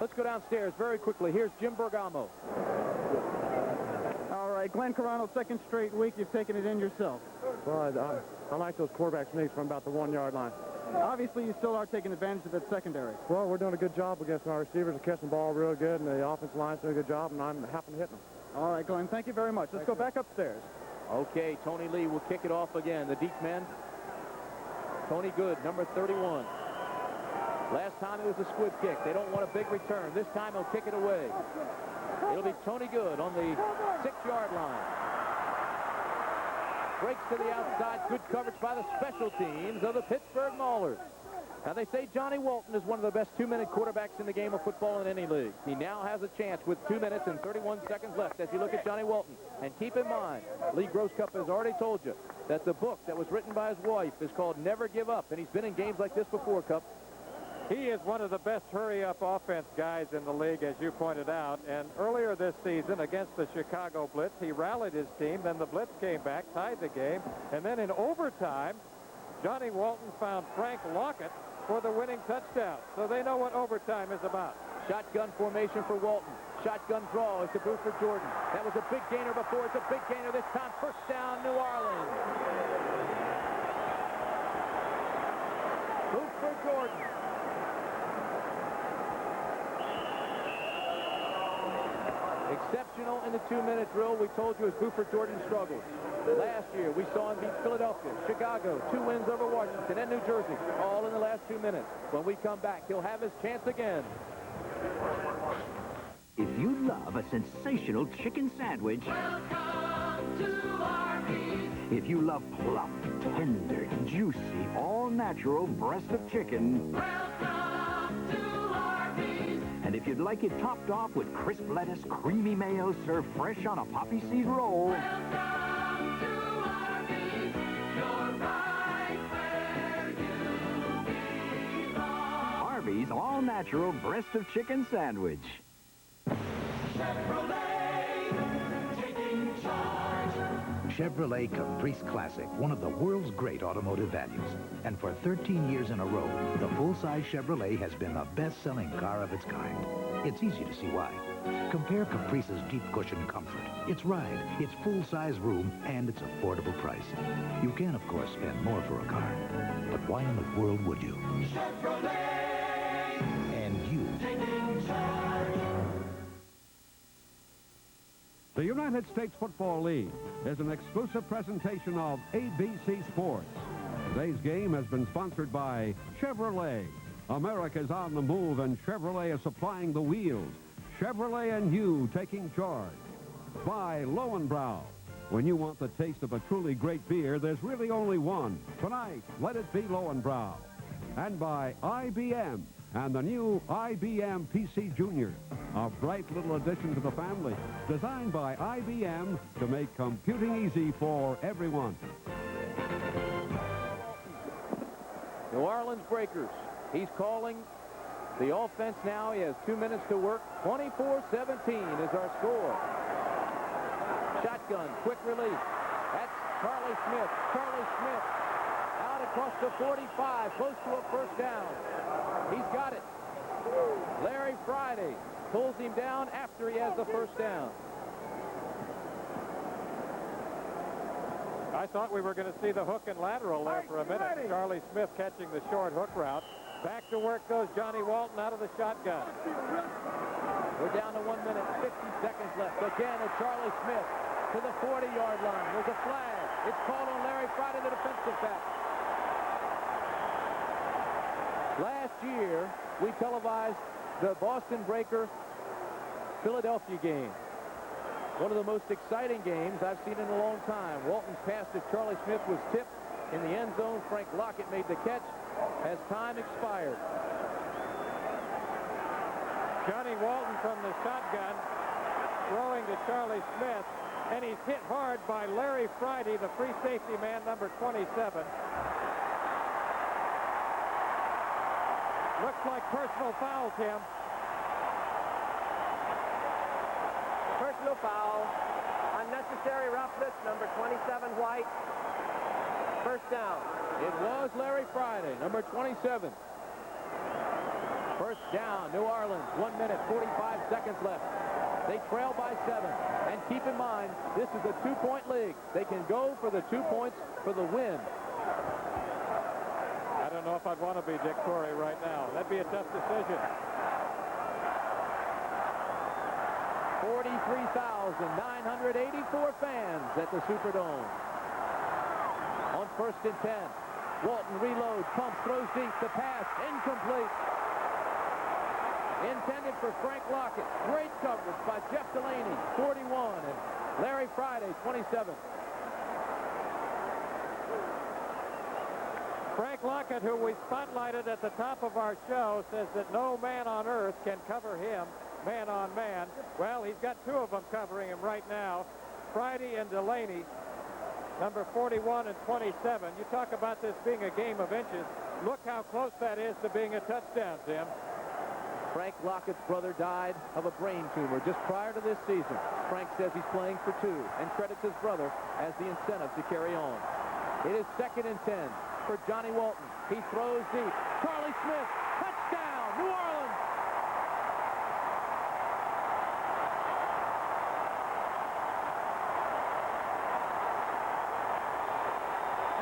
Let's go downstairs very quickly. Here's Jim Bergamo. All right, Glenn Carano, second straight week, you've taken it in yourself. Well, I like those quarterback sneaks from about the 1-yard line. Obviously, you still are taking advantage of that secondary. Well, we're doing a good job against our receivers. Are catching the ball real good, and the offensive line's doing a good job, and I'm happy to hit them. All right, Glenn, thank you very much. Let's go back upstairs. Okay, Tony Lee will kick it off again. The deep men. Tony Good, number 31. Last time it was a squib kick. They don't want a big return. This time he'll kick it away. It'll be Tony Good on the 6-yard line. Breaks to the outside. Good coverage by the special teams of the Pittsburgh Maulers. Now, they say Johnny Walton is one of the best 2-minute quarterbacks in the game of football in any league. He now has a chance with 2 minutes and 31 seconds left as you look at Johnny Walton. And keep in mind, Lee Grosscup has already told you that the book that was written by his wife is called Never Give Up. And he's been in games like this before, Cup. He is one of the best hurry-up offense guys in the league, as you pointed out. And earlier this season against the Chicago Blitz, he rallied his team. Then the Blitz came back, tied the game. And then in overtime, Johnny Walton found Frank Lockett for the winning touchdown. So they know what overtime is about. Shotgun formation for Walton. Shotgun draw is to Buford Jordan. That was a big gainer before. It's a big gainer this time. First down, New Orleans. Buford Jordan. Exceptional in the 2-minute drill. We told you as Buford Jordan struggled. Last year, we saw him beat Philadelphia, Chicago, 2 wins over Washington and New Jersey, all in the last 2 minutes. When we come back, he'll have his chance again. If you love a sensational chicken sandwich, Welcome to Arby's. if you love plump, tender, juicy, all-natural breast of chicken, Welcome to Arby's. and if you'd like it topped off with crisp lettuce, creamy mayo, served fresh on a poppy seed roll, Welcome to Arby's. You're right where you belong. Arby's all-natural breast of chicken sandwich. Chevrolet, taking charge. Chevrolet Caprice Classic, one of the world's great automotive values. And for 13 years in a row, the full-size Chevrolet has been the best-selling car of its kind. It's easy to see why. Compare Caprice's deep cushion comfort, its ride, its full-size room, and its affordable price. You can, of course, spend more for a car. But why in the world would you? Chevrolet, And you. taking charge. The United States Football League is an exclusive presentation of ABC Sports. Today's game has been sponsored by Chevrolet. America's on the move, and Chevrolet is supplying the wheels. Chevrolet and you taking charge. By Lowenbrau. When you want the taste of a truly great beer, there's really only one. Tonight, let it be Lowenbrau. And by IBM and the new IBM PC Junior, a bright little addition to the family, designed by IBM to make computing easy for everyone. New Orleans Breakers. He's calling the offense now. He has 2 minutes to work. 24-17 is our score. Shotgun, quick release. That's Charlie Smith. Charlie Smith out across the 45, close to a first down. He's got it. Larry Friday pulls him down after he has the first down. I thought we were going to see the hook and lateral there for a minute. Charlie Smith catching the short hook route. Back to work goes Johnny Walton out of the shotgun. We're down to 1 minute, 50 seconds left. Again, it's Charlie Smith to the 40-yard line. There's a flag. It's called on Larry Friday, the defensive back. Last year, we televised the Boston Breaker Philadelphia game. One of the most exciting games I've seen in a long time. Walton's pass to Charlie Smith was tipped in the end zone. Frank Lockett made the catch as time expired. Johnny Walton from the shotgun throwing to Charlie Smith, and he's hit hard by Larry Friday, the free safety man, number 27. Looks like personal foul, Tim. Personal foul. Unnecessary roughness, number 27, White. First down. It was Larry Friday, number 27. First down, New Orleans. 1 minute, 45 seconds left. They trail by 7. And keep in mind, this is a 2-point league. They can go for the 2 points for the win. I don't know if I'd want to be Dick Torrey right now. That'd be a tough decision. 43,984 fans at the Superdome. On 1st and 10. Walton reloads, pumps, throws deep. The pass, incomplete. Intended for Frank Lockett. Great coverage by Jeff Delaney, 41, and Larry Friday, 27. Frank Lockett, who we spotlighted at the top of our show, says that no man on earth can cover him man on man. Well, he's got 2 of them covering him right now, Friday and Delaney, number 41 and 27. You talk about this being a game of inches. Look how close that is to being a touchdown, Tim. Frank Lockett's brother died of a brain tumor just prior to this season. Frank says he's playing for 2 and credits his brother as the incentive to carry on. It is 2nd and 10 for Johnny Walton. He throws deep. Charlie Smith, touchdown, New Orleans.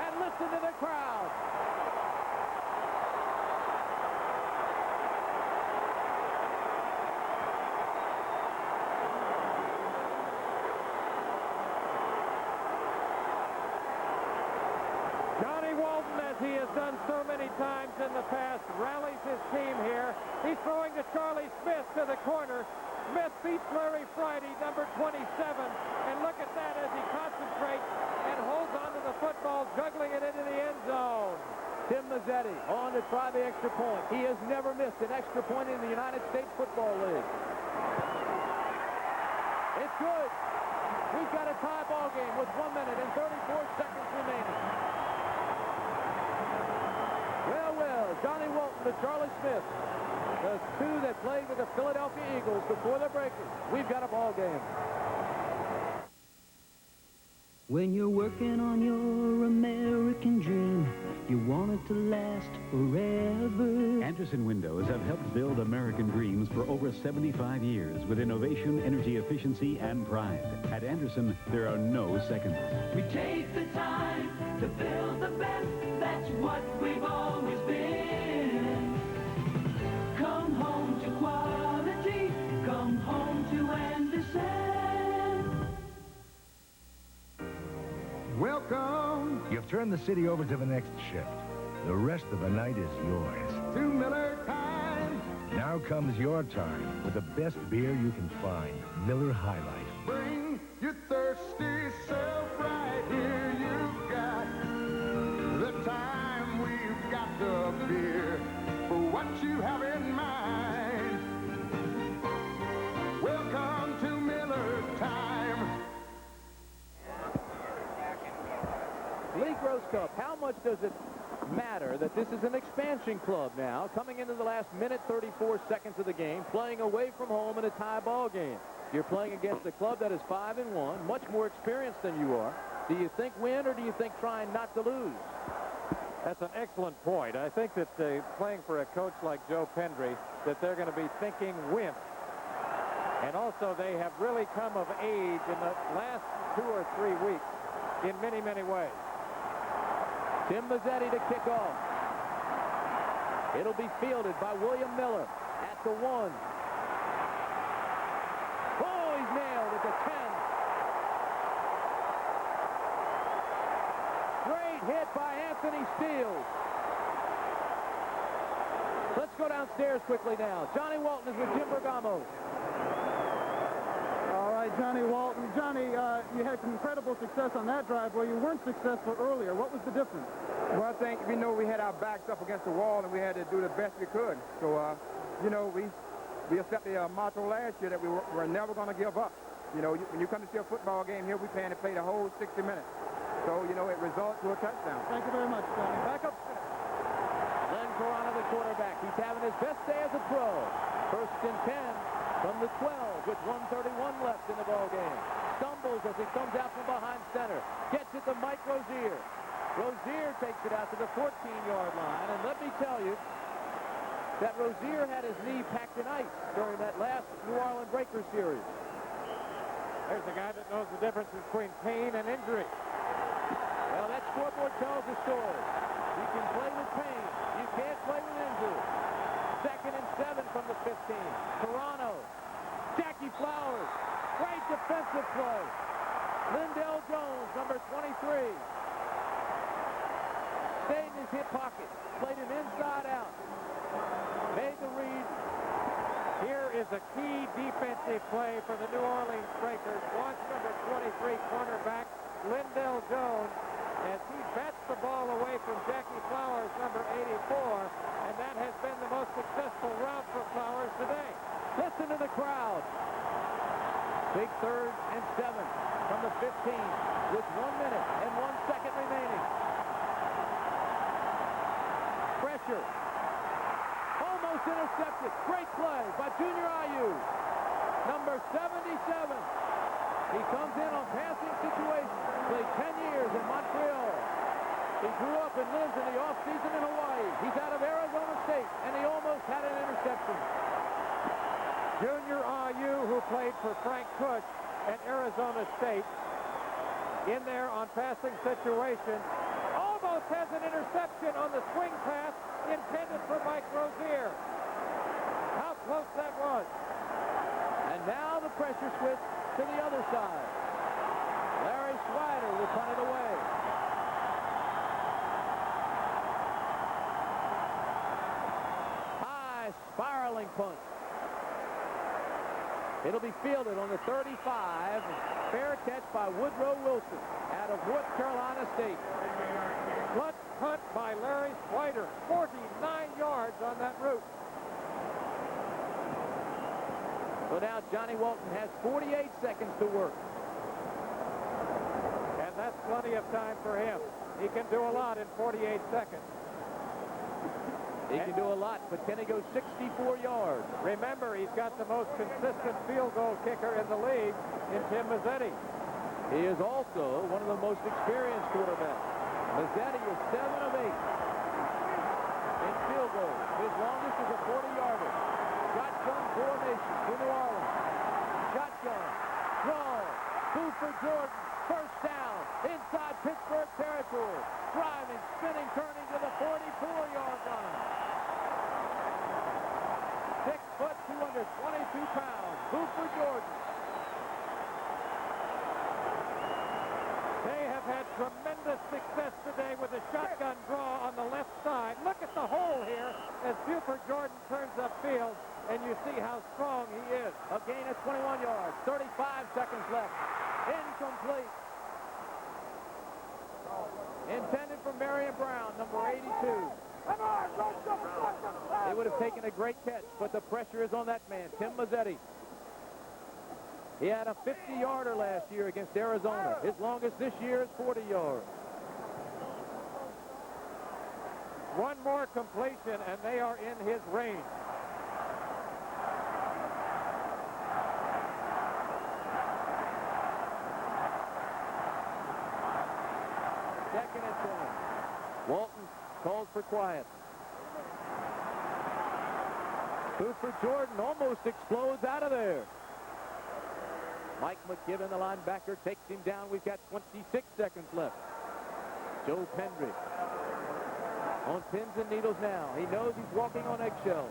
And listen to the crowd. Johnny Walton, as he has done so many times in the past, rallies his team here. He's throwing to Charlie Smith to the corner. Smith beats Larry Friday, number 27. And look at that as he concentrates and holds onto the football, juggling it into the end zone. Tim Mazzetti on to try the extra point. He has never missed an extra point in the United States Football League. It's good. We've got a tie ball game with 1 minute and 34 seconds remaining. Well, Johnny Walton to Charlie Smith, the 2 that played with the Philadelphia Eagles before the Breakers. We've got a ball game. When you're working on your American dream, you want it to last forever. Anderson Windows have helped build American dreams for over 75 years with innovation, energy efficiency, and pride. At Anderson, there are no seconds. We take the time to build the best. That's what we've always been. Come home to quality. Come home to Anderson. Welcome. You've turned the city over to the next shift. The rest of the night is yours. To Miller time. Now comes your time with the best beer you can find. Miller High Life. Bring your thirsty self right here. You've got the time. We've got the beer for what you have in mind. Welcome to Miller time. Lee Gross Cup, how much does it matter that this is an expansion club now, coming into the last minute 34 seconds of the game, playing away from home in a tie ball game? You're playing against a club that is 5-1, much more experienced than you are. Do you think win, or do you think trying not to lose? That's an excellent point. I think that playing for a coach like Joe Pendry, that they're going to be thinking win. And also they have really come of age in the last 2 or 3 weeks in many, many ways. Tim Mazzetti to kick off. It'll be fielded by William Miller at the 1. Oh, he's nailed at the 10. Great hit by Anthony Steele. Let's go downstairs quickly now. Johnny Walton is with Jim Bergamo. All right, Johnny Walton. Johnny, you had some incredible success on that drive where you weren't successful earlier. What was the difference? Well, I think we know we had our backs up against the wall, and we had to do the best we could. So, you know, we set the motto last year that we're never going to give up. You know, when you come to see a football game here, we plan to play the whole 60 minutes. So, you know, it results to a touchdown. Thank you very much, Johnny. Back up. Len Corona, the quarterback. He's having his best day as a pro. First and 10 from the 12 with 1:31 left in the ball game. Stumbles as he comes out from behind center. Gets it to Mike Rozier. Rozier takes it out to the 14-yard line. And let me tell you that Rozier had his knee packed in ice during that last New Orleans Breakers series. There's a guy that knows the difference between pain and injury. Well, that scoreboard tells the story. You can play with pain. You can't play with injury. 2nd and 7 from the 15. Toronto. Jackie Flowers. Great defensive play. Lindell Jones, number 23. Stayed in his hip pocket. Played him inside out. Made the read. Here is a key defensive play for the New Orleans Breakers. Watch number 23 cornerback Lindell Jones as he bats the ball away from Jackie Flowers, number 84, and that has been the most successful route for Flowers today. Listen to the crowd. Big 3rd and 7 from the 15 with 1 minute and 1 second remaining. Pressure. Almost intercepted. Great play by Junior Ayew. Number 77. He comes in on passing situation. Played 10 years in Montreal. He grew up and lives in the off-season in Hawaii. He's out of Arizona State, and he almost had an interception. Junior Ayew, who played for Frank Kush at Arizona State, in there on passing situation, almost has an interception on the swing pass intended for Mike Rozier. How close that was. And now the pressure switch to the other side. Larry Swider will punt it away. High spiraling punt. It'll be fielded on the 35. Fair catch by Woodrow Wilson out of North Carolina State. Clutch punt by Larry Swider. 49 yards on that route. So now Johnny Walton has 48 seconds to work. And that's plenty of time for him. He can do a lot in 48 seconds. He can do a lot, but can he go 64 yards? Remember, he's got the most consistent field goal kicker in the league in Tim Mazzetti. He is also one of the most experienced quarterbacks. Mazzetti is 7 of 8 in field goals. His longest is a 40-yarder. Shotgun formation to New Orleans. Shotgun. Draw. Buford Jordan. First down. Inside Pittsburgh territory. Driving, spinning, turning to the 44-yard line. 6 foot, 222 pounds. Buford Jordan. They have had tremendous success today with a shotgun draw on the left side. Look at the hole here as Buford Jordan turns upfield, and you see how strong he is. A gain of 21 yards. 35 seconds left. Incomplete. Intended for Marion Brown, number 82. It would have taken a great catch, but the pressure is on that man, Tim Mazzetti. He had a 50-yarder last year against Arizona. His longest this year is 40 yards. One more completion, and they are in his range. Second and 10. Walton calls for quiet. Buford Jordan almost explodes out of there. Mike McGibbon, the linebacker, takes him down. We've got 26 seconds left. Joe Pendry on pins and needles now. He knows he's walking on eggshells.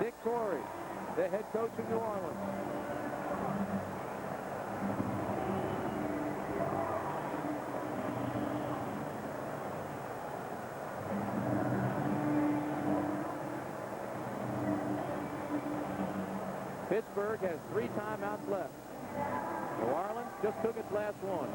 Dick Corey, the head coach of New Orleans. Pittsburgh has 3 timeouts left. New Orleans just took its last one.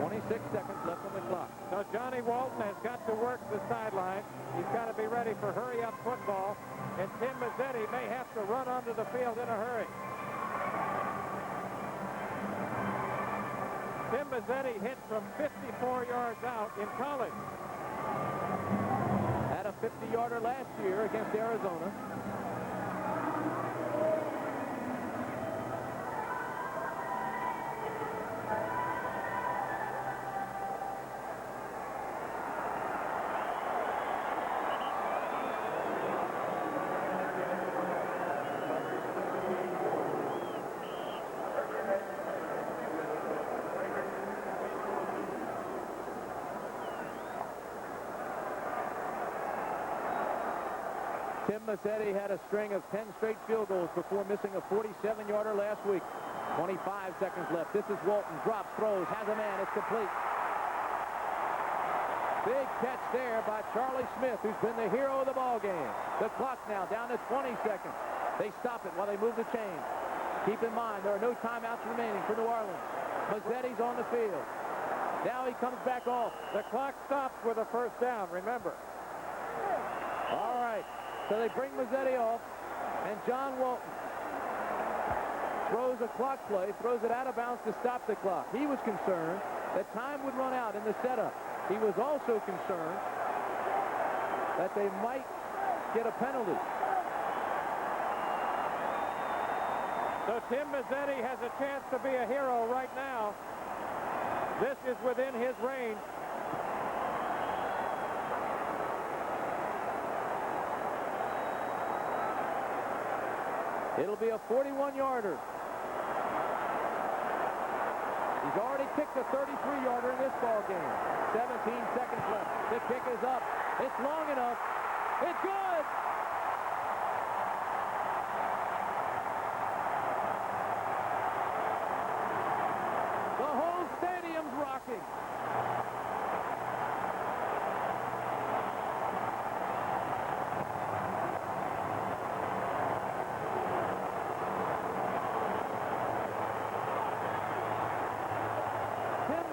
26 seconds left on the clock. So Johnny Walton has got to work the sideline. He's got to be ready for hurry-up football. And Tim Mazzetti may have to run onto the field in a hurry. Tim Mazzetti hit from 54 yards out in college. Had a 50-yarder last year against Arizona. Tim Mazzetti had a string of 10 straight field goals before missing a 47-yarder last week. 25 seconds left. This is Walton. Drops, throws, has a man. It's complete. Big catch there by Charlie Smith, who's been the hero of the ball game. The clock now down to 20 seconds. They stop it while they move the chain. Keep in mind, there are no timeouts remaining for New Orleans. Mazzetti's on the field. Now he comes back off. The clock stops with a first down, remember. All right. So they bring Mazzetti off, and John Walton throws a clock play, throws it out of bounds to stop the clock. He was concerned that time would run out in the setup. He was also concerned that they might get a penalty. So Tim Mazzetti has a chance to be a hero right now. This is within his range. It'll be a 41-yarder. He's already kicked a 33-yarder in this ball game. 17 seconds left. The kick is up. It's long enough. It's good. The whole stadium's rocking.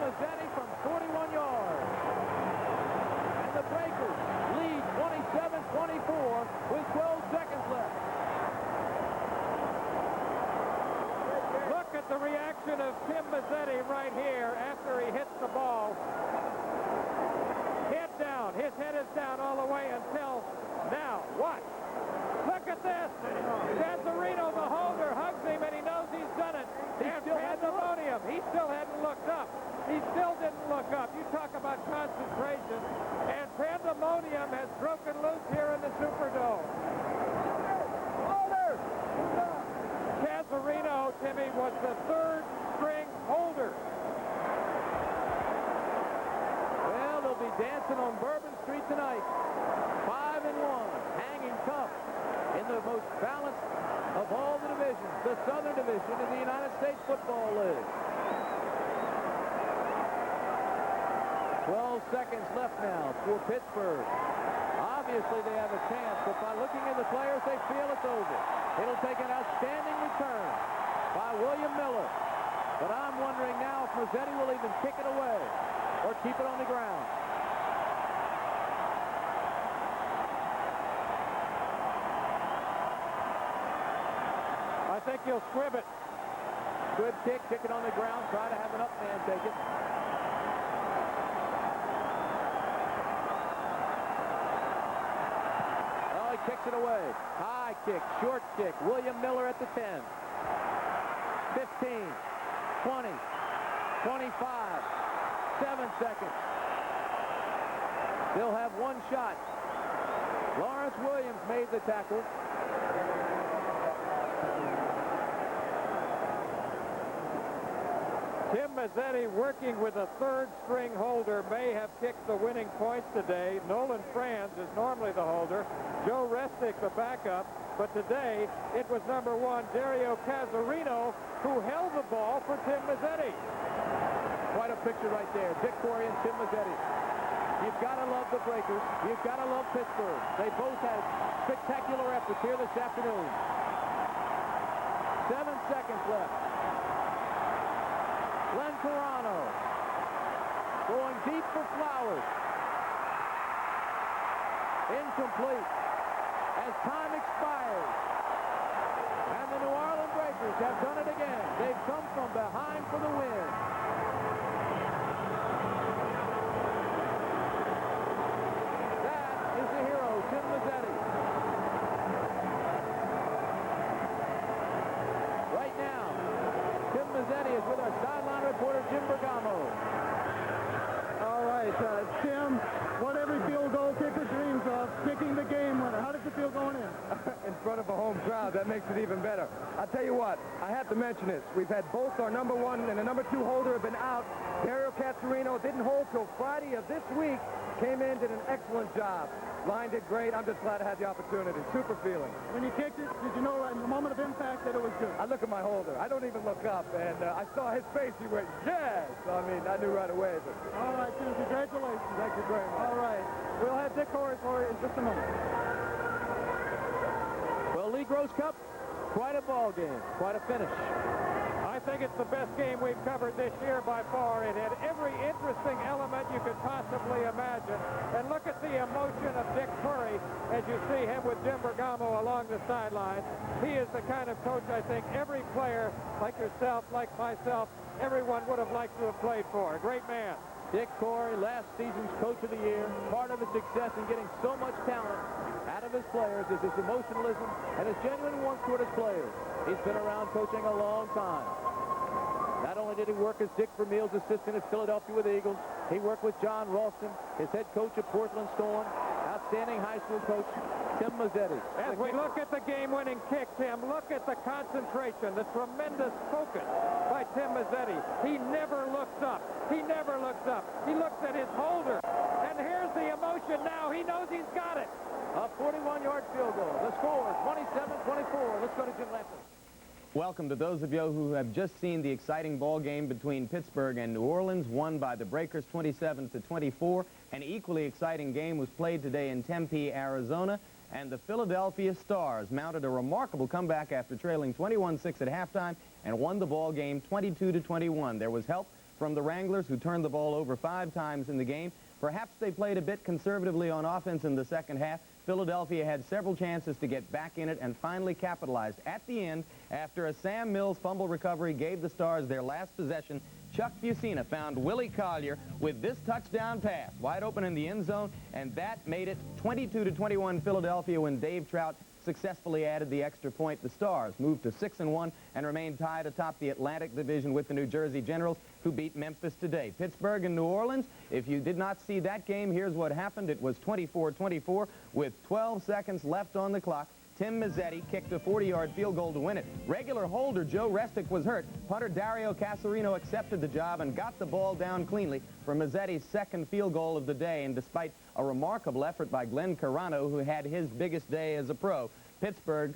Mazzetti from 41 yards. And the Breakers lead 27-24 with 12 seconds left. Look at the reaction of Tim Mazzetti right here after he hits the ball. Head down. His head is down all the way until now. Watch. Look at this. Gazzarino, the holder, hugs him, and he knows he's done it. There's pandemonium. He still hadn't looked up. He still didn't look up. You talk about concentration. And pandemonium has broken loose here in the Superdome. Gazzarino, Timmy, was the third string holder. Well, they'll be dancing on Bourbon Street tonight. 5-1, hanging tough in the most balanced of all the divisions, the Southern Division in the United States Football League. 12 seconds left now for Pittsburgh. Obviously, they have a chance, but by looking at the players, they feel it's over. It'll take an outstanding return by William Miller. But I'm wondering now if Mazzetti will even kick it away or keep it on the ground. I think he'll squib it. Good kick it on the ground, try to have an up man take it. Kicks it away. High kick, short kick. William Miller at the 10. 15, 20, 25, 7 seconds. They'll have one shot. Lawrence Williams made the tackle. Tim Mazzetti, working with a third-string holder, may have kicked the winning points today. Nolan Franz is normally the holder. Joe Resnick, the backup. But today, it was number 1, Dario Gazzarino, who held the ball for Tim Mazzetti. Quite a picture right there. Dick Corey and Tim Mazzetti. You've got to love the Breakers. You've got to love Pittsburgh. They both had spectacular efforts here this afternoon. 7 seconds left. Glenn Carano going deep for Flowers. Incomplete as time expires. And the New Orleans Breakers have done it again. They've come from behind for the win. That is the hero, Tim Mazzetti. Right now, Tim Mazzetti is with our sideline reporter, Jim Bergamo. All right, Tim, what every field goal kicker dreams of, kicking the game winner. How does it feel going in? In front of a home crowd, that makes it even better. I'll tell you what, I have to mention this. We've had both our number 1 and the number 2 holder have been out. Dario Cassarino didn't hold till Friday of this week. Came in, did an excellent job. Line did great. I'm just glad I had the opportunity. Super feeling. When you kicked it, did you know in the moment of impact that it was good? I look at my holder. I don't even look up, and I saw his face. He went, yes! So, I mean, I knew right away. But... All right, Tim, congratulations. Thank you very much. All right. We'll have Dick Corey for you in just a moment. Well, Lee Gross Cup, quite a ball game, quite a finish. I think it's the best game we've covered this year by far. It had every interesting element you could possibly imagine. And look at the emotion of Dick Curry as you see him with Jim Bergamo along the sideline. He is the kind of coach I think every player, like yourself, like myself, everyone would have liked to have played for. A great man. Dick Corey, last season's coach of the year. Part of his success in getting so much talent out of his players is his emotionalism and his genuine warmth toward his players. He's been around coaching a long time. Not only did he work as Dick Vermeil's assistant at Philadelphia with the Eagles, he worked with John Ralston, his head coach at Portland Storm, outstanding high school coach, Tim Mazzetti. As we look at the game-winning kick, Tim, look at the concentration, the tremendous focus by Tim Mazzetti. He never looks up. He never looks up. He looks at his holder. And here's the emotion now. He knows he's got it. A 41-yard field goal. The score is 27-24. Let's go to Jim Leffler. Welcome to those of you who have just seen the exciting ball game between Pittsburgh and New Orleans, won by the Breakers 27-24. An equally exciting game was played today in Tempe, Arizona, and the Philadelphia Stars mounted a remarkable comeback after trailing 21-6 at halftime and won the ball game 22-21. There was help from the Wranglers, who turned the ball over 5 times in the game. Perhaps they played a bit conservatively on offense in the second half. Philadelphia had several chances to get back in it and finally capitalized at the end after a Sam Mills fumble recovery gave the Stars their last possession. Chuck Fusina found Willie Collier with this touchdown pass wide open in the end zone, and that made it 22-21 Philadelphia when Dave Trout successfully added the extra point. The Stars moved to 6-1 and remained tied atop the Atlantic Division with the New Jersey Generals, who beat Memphis today. Pittsburgh and New Orleans, if you did not see that game, here's what happened. It was 24-24 with 12 seconds left on the clock. Tim Mazzetti kicked a 40-yard field goal to win it. Regular holder Joe Restic was hurt. Punter Dario Cassarino accepted the job and got the ball down cleanly for Mazzetti's second field goal of the day. And despite a remarkable effort by Glenn Carano, who had his biggest day as a pro, Pittsburgh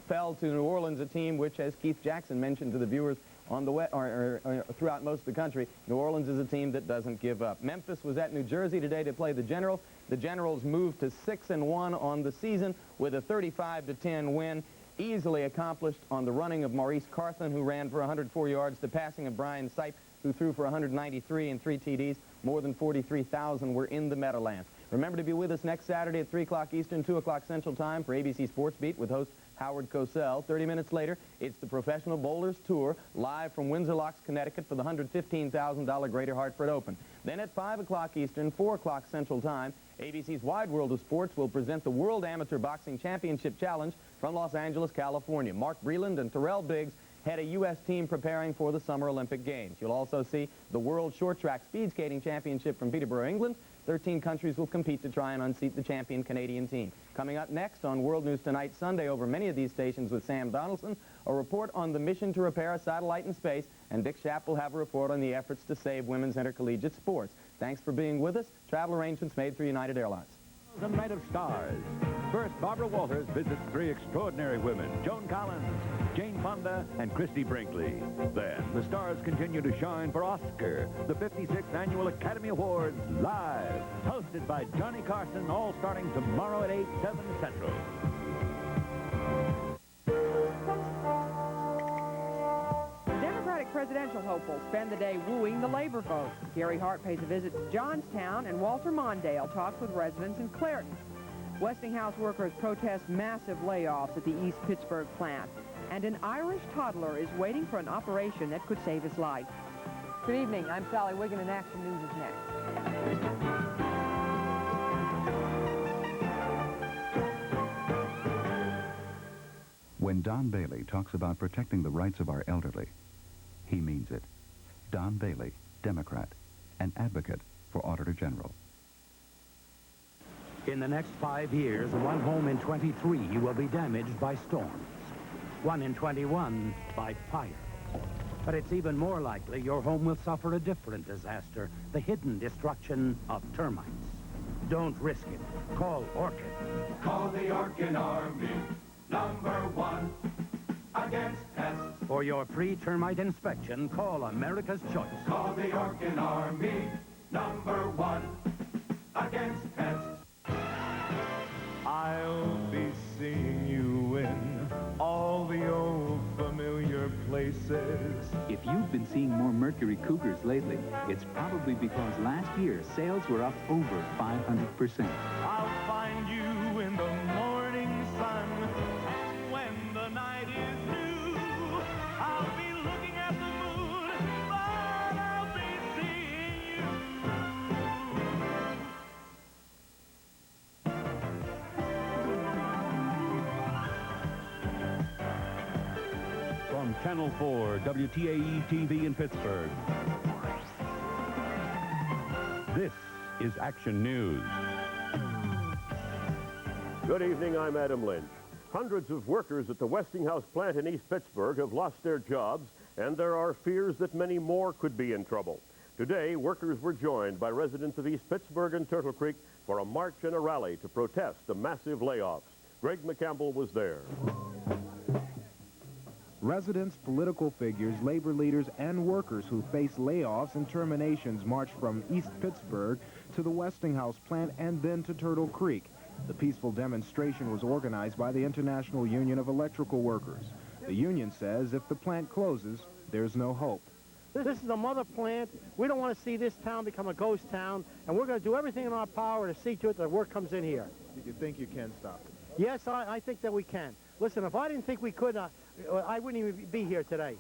fell to New Orleans, a team which, as Keith Jackson mentioned to the viewers on the throughout most of the country, New Orleans is a team that doesn't give up. Memphis was at New Jersey today to play the Generals. The Generals moved to 6-1 on the season with a 35-10 win, easily accomplished on the running of Maurice Carthan, who ran for 104 yards, the passing of Brian Sipe, who threw for 193 and 3 TDs. More than 43,000 were in the Meadowlands. Remember to be with us next Saturday at 3 o'clock Eastern, 2 o'clock Central Time for ABC Sports Beat with host Howard Cosell. 30 minutes later, it's the Professional Bowlers Tour, live from Windsor Locks, Connecticut for the $115,000 Greater Hartford Open. Then at 5 o'clock Eastern, 4 o'clock Central Time, ABC's Wide World of Sports will present the World Amateur Boxing Championship Challenge from Los Angeles, California. Mark Breland and Terrell Biggs head a U.S. team preparing for the Summer Olympic Games. You'll also see the World Short Track Speed Skating Championship from Peterborough, England. 13 countries will compete to try and unseat the champion Canadian team. Coming up next on World News Tonight Sunday over many of these stations with Sam Donaldson, a report on the mission to repair a satellite in space, and Dick Schaap will have a report on the efforts to save women's intercollegiate sports. Thanks for being with us. Travel arrangements made through United Airlines. The Night of Stars. First, Barbara Walters visits 3 extraordinary women: Joan Collins, Jane Fonda and Christy Brinkley. Then the stars continue to shine for Oscar, the 56th Annual Academy Awards, live. Hosted by Johnny Carson, all starting tomorrow at 8, 7 Central. Democratic presidential hopefuls spend the day wooing the labor vote. Gary Hart pays a visit to Johnstown, and Walter Mondale talks with residents in Clairton. Westinghouse workers protest massive layoffs at the East Pittsburgh plant. And an Irish toddler is waiting for an operation that could save his life. Good evening. I'm Sally Wiggin, and Action News is next. When Don Bailey talks about protecting the rights of our elderly, he means it. Don Bailey, Democrat, an advocate for Auditor General. In the next 5 years, 1 home in 23 will be damaged by storms. 1 in 21 by fire. But it's even more likely your home will suffer a different disaster, the hidden destruction of termites. Don't risk it. Call Orkin. Call the Orkin Army, #1 against pests. For your free termite inspection, call America's Choice. Call the Orkin Army, #1 against pests. I'll be seeing you in all the old familiar places. If you've been seeing more Mercury Cougars lately, it's probably because last year sales were up over 500%. I'll find you in the morning sun, and when the night is new, I'll be looking at the moon, but I'll be seeing you. From Channel 4, WTAE-TV in Pittsburgh. This is Action News. Good evening, I'm Adam Lynch. Hundreds of workers at the Westinghouse plant in East Pittsburgh have lost their jobs, and there are fears that many more could be in trouble. Today, workers were joined by residents of East Pittsburgh and Turtle Creek for a march and a rally to protest the massive layoffs. Greg McCampbell was there. Residents, political figures, labor leaders, and workers who face layoffs and terminations marched from East Pittsburgh to the Westinghouse plant and then to Turtle Creek. The peaceful demonstration was organized by the International Union of Electrical Workers. The union says if the plant closes, there's no hope. This is a mother plant. We don't want to see this town become a ghost town, and we're going to do everything in our power to see to it that work comes in here. You think you can stop it? Yes, I think that we can. Listen, if I didn't think we could, I wouldn't even be here today.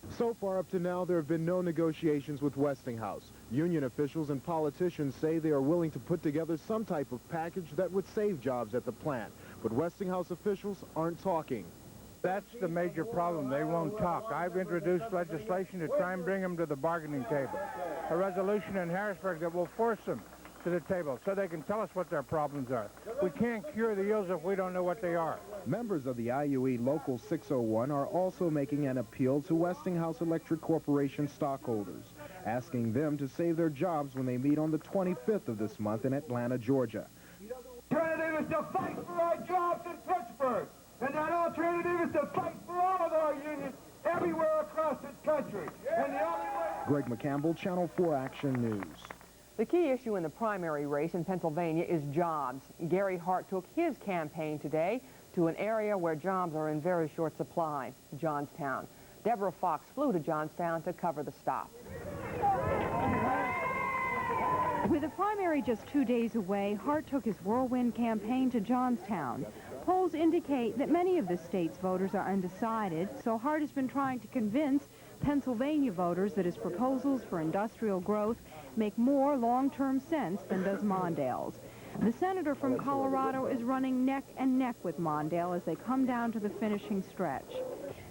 So far up to now, there have been no negotiations with Westinghouse. Union officials and politicians say they are willing to put together some type of package that would save jobs at the plant. But Westinghouse officials aren't talking. That's the major problem. They won't talk. I've introduced legislation to try and bring them to the bargaining table. A resolution in Harrisburg that will force them to the table so they can tell us what their problems are. We can't cure the ills if we don't know what they are. Members of the IUE Local 601 are also making an appeal to Westinghouse Electric Corporation stockholders, asking them to save their jobs when they meet on the 25th of this month in Atlanta, Georgia. The alternative is to fight for our jobs in Pittsburgh, and that alternative is to fight for all of our unions everywhere across this country. And the only way... Greg McCampbell, Channel 4 Action News. The key issue in the primary race in Pennsylvania is jobs. Gary Hart took his campaign today to an area where jobs are in very short supply, Johnstown. Deborah Fox flew to Johnstown to cover the stop. With the primary just 2 days away, Hart took his whirlwind campaign to Johnstown. Polls indicate that many of the state's voters are undecided, so Hart has been trying to convince Pennsylvania voters that his proposals for industrial growth make more long-term sense than does Mondale's. The senator from Colorado is running neck and neck with Mondale as they come down to the finishing stretch.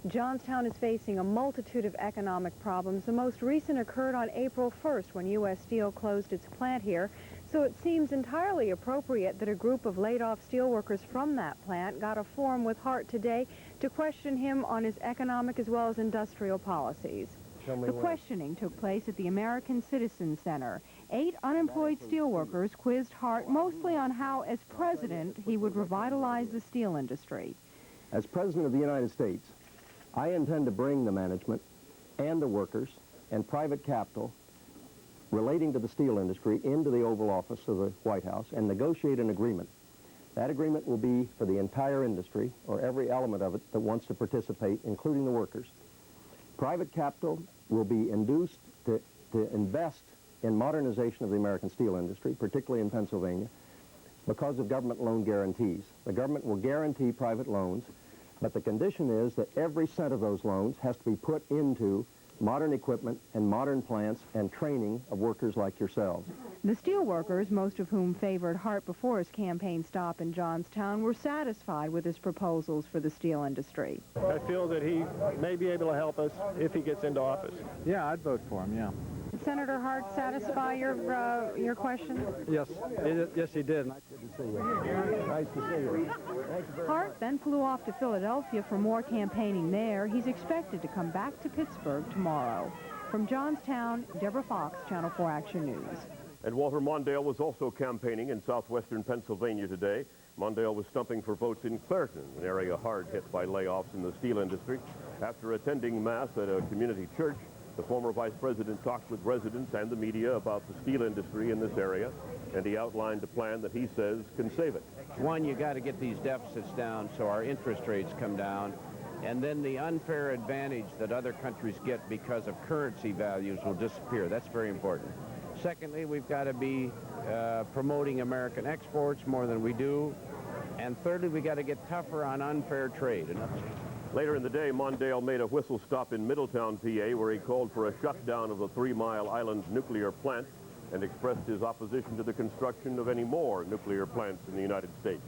Johnstown is facing a multitude of economic problems. The most recent occurred on April 1st when U.S. Steel closed its plant here, so it seems entirely appropriate that a group of laid-off steelworkers from that plant got a forum with Hart today to question him on his economic as well as industrial policies. The questioning took place at the American Citizen Center. 8 unemployed steelworkers quizzed Hart mostly on how, as president, he would revitalize the steel industry. As President of the United States, I intend to bring the management and the workers and private capital relating to the steel industry into the Oval Office of the White House and negotiate an agreement. That agreement will be for the entire industry, or every element of it that wants to participate, including the workers. Private capital will be induced to invest in modernization of the American steel industry, particularly in Pennsylvania, because of government loan guarantees. The government will guarantee private loans, but the condition is that every cent of those loans has to be put into modern equipment and modern plants and training of workers like yourselves. The steel workers, most of whom favored Hart before his campaign stop in Johnstown, were satisfied with his proposals for the steel industry. I feel that he may be able to help us if he gets into office. Yeah, I'd vote for him, yeah. Did Senator Hart satisfy your question? Yes, yes, he did. Nice to see you. Nice to see you. Hart then flew off to Philadelphia for more campaigning there. He's expected to come back to Pittsburgh tomorrow. From Johnstown, Deborah Fox, Channel 4 Action News. And Walter Mondale was also campaigning in southwestern Pennsylvania today. Mondale was stumping for votes in Clairton, an area hard hit by layoffs in the steel industry. After attending Mass at a community church, the former vice president talked with residents and the media about the steel industry in this area, and he outlined a plan that he says can save it. One, you got to get these deficits down so our interest rates come down, and then the unfair advantage that other countries get because of currency values will disappear. That's very important. Secondly, we've got to be promoting American exports more than we do. And thirdly, we got to get tougher on unfair trade. Later in the day, Mondale made a whistle stop in Middletown, PA, where he called for a shutdown of the 3 Mile Island nuclear plant and expressed his opposition to the construction of any more nuclear plants in the United States.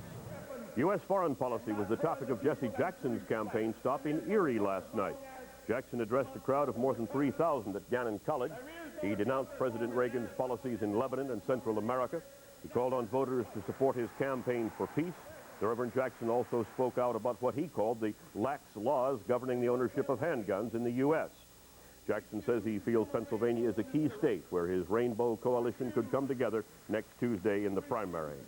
U.S. foreign policy was the topic of Jesse Jackson's campaign stop in Erie last night. Jackson addressed a crowd of more than 3,000 at Gannon College. He denounced President Reagan's policies in Lebanon and Central America. He called on voters to support his campaign for peace. The Reverend Jackson also spoke out about what he called the lax laws governing the ownership of handguns in the U.S. Jackson says he feels Pennsylvania is a key state where his Rainbow Coalition could come together next Tuesday in the primary.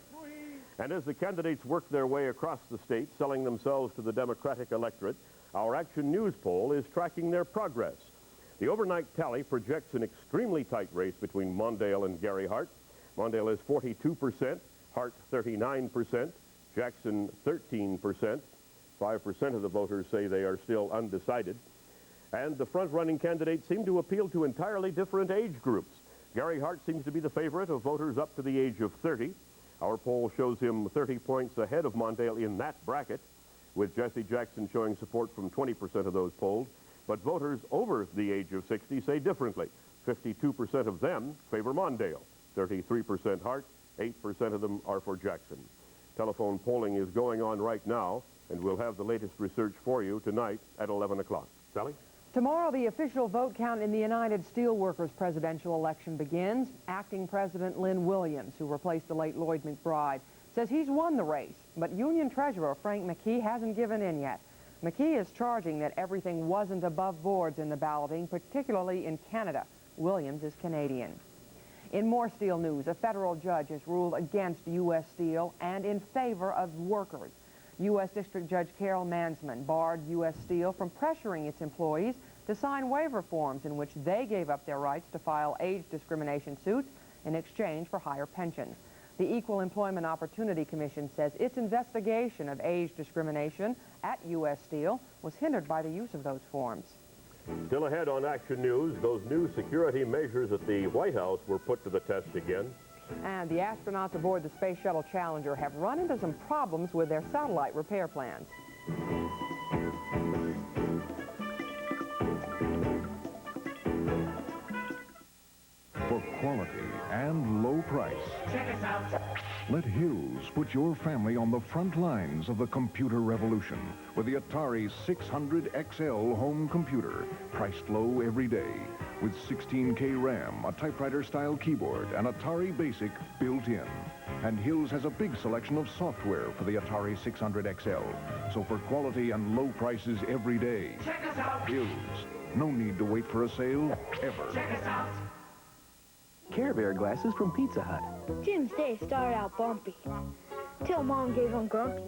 And as the candidates work their way across the state, selling themselves to the Democratic electorate, our Action News poll is tracking their progress. The overnight tally projects an extremely tight race between Mondale and Gary Hart. Mondale is 42%, Hart 39%, Jackson 13%. 5% of the voters say they are still undecided. And the front-running candidates seem to appeal to entirely different age groups. Gary Hart seems to be the favorite of voters up to the age of 30. Our poll shows him 30 points ahead of Mondale in that bracket, with Jesse Jackson showing support from 20% of those polled. But voters over the age of 60 say differently. 52% of them favor Mondale, 33% Hart, 8% of them are for Jackson. Telephone polling is going on right now, and we'll have the latest research for you tonight at 11 o'clock. Sally? Tomorrow, the official vote count in the United Steelworkers presidential election begins. Acting President Lynn Williams, who replaced the late Lloyd McBride, says he's won the race, but Union Treasurer Frank McKee hasn't given in yet. McKee is charging that everything wasn't above boards in the balloting, particularly in Canada. Williams is Canadian. In more steel news, a federal judge has ruled against U.S. Steel and in favor of workers. U.S. District Judge Carol Mansman barred U.S. Steel from pressuring its employees to sign waiver forms in which they gave up their rights to file age discrimination suits in exchange for higher pensions. The Equal Employment Opportunity Commission says its investigation of age discrimination at U.S. Steel was hindered by the use of those forms. Still ahead on Action News, those new security measures at the White House were put to the test again. And the astronauts aboard the Space Shuttle Challenger have run into some problems with their satellite repair plans. For quality and low price, Check us out. let Hughes put your family on the front lines of the computer revolution with the Atari 600 XL home computer, priced low every day, with 16K RAM, a typewriter-style keyboard, and Atari Basic built in. And Hughes has a big selection of software for the Atari 600 XL. So for quality and low prices every day, Check us out. Hughes. No need to wait for a sale, ever. Check us out. Care Bear glasses from Pizza Hut. Jim's day started out bumpy, till Mom gave him Grumpy.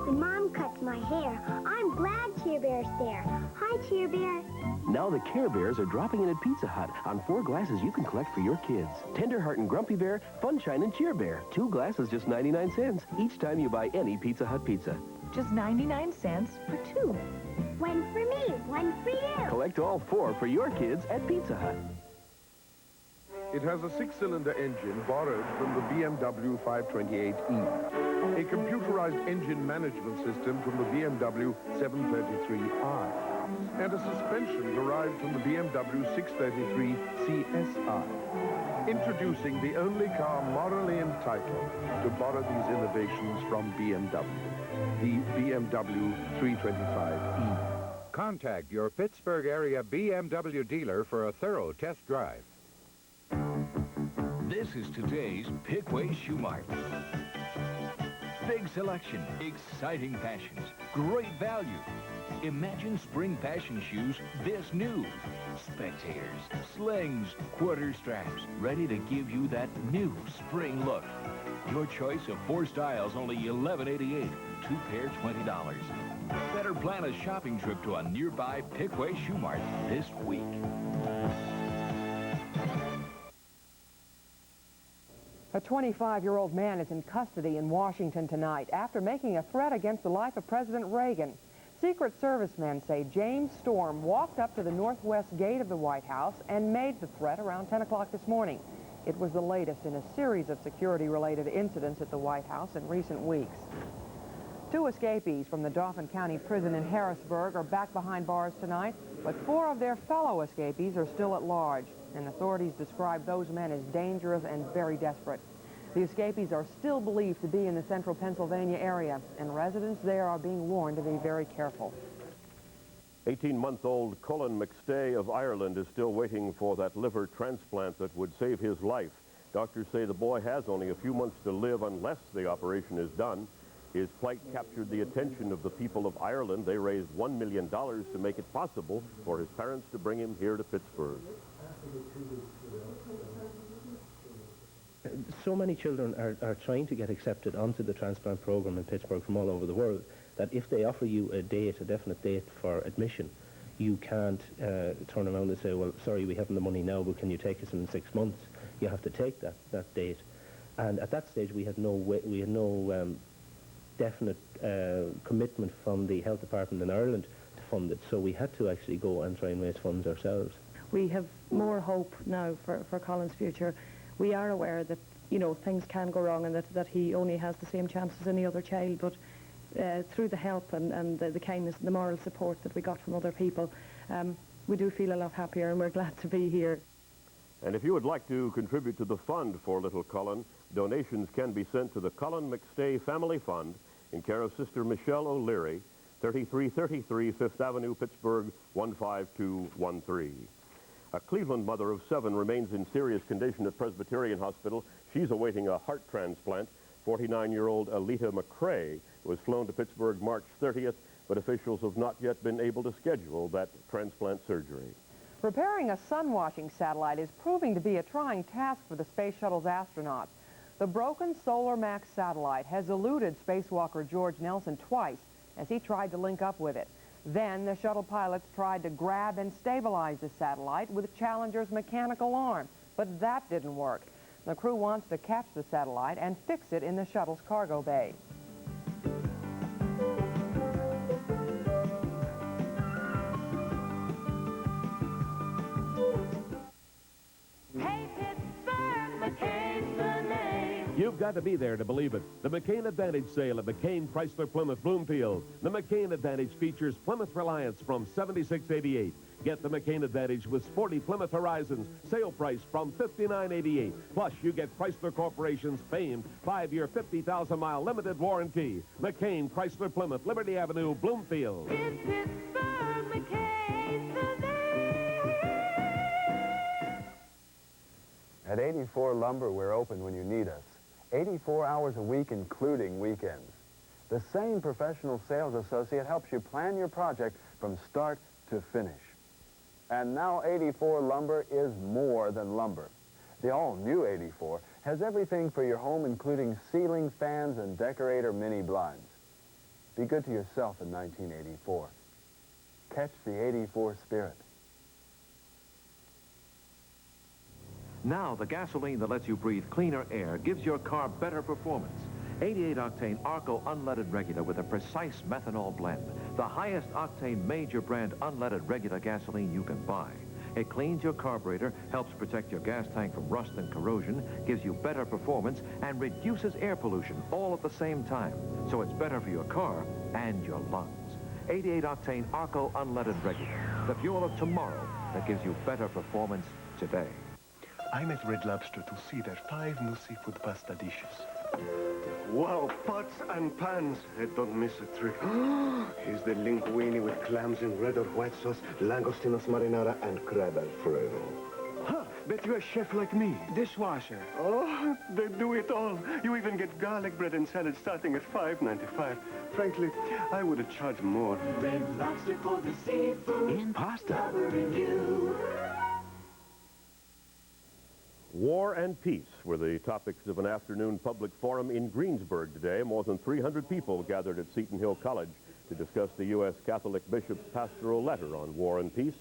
When Mom cuts my hair, I'm glad Cheer Bear's there. Hi, Cheer Bear. Now the Care Bears are dropping in at Pizza Hut on 4 glasses you can collect for your kids. Tenderheart and Grumpy Bear, Funshine and Cheer Bear. 2 glasses, just 99 cents each time you buy any Pizza Hut pizza. Just 99 cents for 2. One for me, one for you. Collect all 4 for your kids at Pizza Hut. It has a 6-cylinder engine borrowed from the BMW 528e, a computerized engine management system from the BMW 733i, and a suspension derived from the BMW 633 CSI. Introducing the only car morally entitled to borrow these innovations from BMW, the BMW 325e. Contact your Pittsburgh area BMW dealer for a thorough test drive. This is today's Pickway Shoe Mart. Big selection, exciting fashions, great value. Imagine spring fashion shoes this new. Spectators, slings, quarter straps, ready to give you that new spring look. Your choice of 4 styles, only $11.88. 2 pair, $20. Better plan a shopping trip to a nearby Pickway Shoe Mart this week. A 25-year-old man is in custody in Washington tonight after making a threat against the life of President Reagan. Secret Service men say James Storm walked up to the northwest gate of the White House and made the threat around 10 o'clock this morning. It was the latest in a series of security-related incidents at the White House in recent weeks. 2 escapees from the Dauphin County Prison in Harrisburg are back behind bars tonight, but 4 of their fellow escapees are still at large, and authorities describe those men as dangerous and very desperate. The escapees are still believed to be in the central Pennsylvania area, and residents there are being warned to be very careful. 18-month-old Colin McStay of Ireland is still waiting for that liver transplant that would save his life. Doctors say the boy has only a few months to live unless the operation is done. His plight captured the attention of the people of Ireland. They raised $1 million to make it possible for his parents to bring him here to Pittsburgh. So many children are trying to get accepted onto the transplant program in Pittsburgh from all over the world that if they offer you a definite date for admission, you can't turn around and say, well, sorry, we haven't the money now, but can you take us in 6 months? You have to take that date. And at that stage, we had no definite commitment from the health department in Ireland to fund it, so we had to actually go and try and raise funds ourselves. We have more hope now for Colin's future. We are aware that, you know, things can go wrong and that he only has the same chance as any other child, but through the help and the kindness and the moral support that we got from other people, we do feel a lot happier, and we're glad to be here. And if you would like to contribute to the fund for little Colin, donations can be sent to the Colin McStay Family Fund in care of Sister Michelle O'Leary, 3333 Fifth Avenue, Pittsburgh, 15213. A Cleveland mother of 7 remains in serious condition at Presbyterian Hospital. She's awaiting a heart transplant. 49-year-old Alita McCrae was flown to Pittsburgh March 30th, but officials have not yet been able to schedule that transplant surgery. Repairing a sun-washing satellite is proving to be a trying task for the Space Shuttle's astronauts. The broken Solar Max satellite has eluded spacewalker George Nelson twice as he tried to link up with it. Then the shuttle pilots tried to grab and stabilize the satellite with Challenger's mechanical arm, but that didn't work. The crew wants to catch the satellite and fix it in the shuttle's cargo bay. You've got to be there to believe it. The McCain Advantage sale at McCain Chrysler Plymouth Bloomfield. The McCain Advantage features Plymouth Reliance from $76.88. Get the McCain Advantage with sporty Plymouth Horizons, sale price from $59.88. Plus, you get Chrysler Corporation's famed 5-year, 50,000-mile limited warranty. McCain Chrysler Plymouth, Liberty Avenue, Bloomfield. At 84 Lumber, we're open when you need us. 84 hours a week, including weekends. The same professional sales associate helps you plan your project from start to finish. And now 84 Lumber is more than lumber. The all-new 84 has everything for your home, including ceiling fans and decorator mini blinds. Be good to yourself in 1984. Catch the 84 spirit. Now, the gasoline that lets you breathe cleaner air gives your car better performance. 88-octane Arco unleaded regular with a precise methanol blend. The highest octane major brand unleaded regular gasoline you can buy. It cleans your carburetor, helps protect your gas tank from rust and corrosion, gives you better performance, and reduces air pollution all at the same time. So it's better for your car and your lungs. 88-octane Arco unleaded regular. The fuel of tomorrow that gives you better performance today. I'm at Red Lobster to see their 5 new seafood pasta dishes. Wow, pots and pans. Don't miss a trick. Here's the linguine with clams in red or white sauce, langostinos marinara, and crab alfredo. Huh, bet you're a chef like me. Dishwasher. Oh, they do it all. You even get garlic bread and salad starting at $5.95. Frankly, I would have charged more. Red Lobster for the seafood. In pasta. Covering you. War and peace were the topics of an afternoon public forum in Greensburg today. More than 300 people gathered at Seton Hill College to discuss the U.S. Catholic Bishop's pastoral letter on war and peace.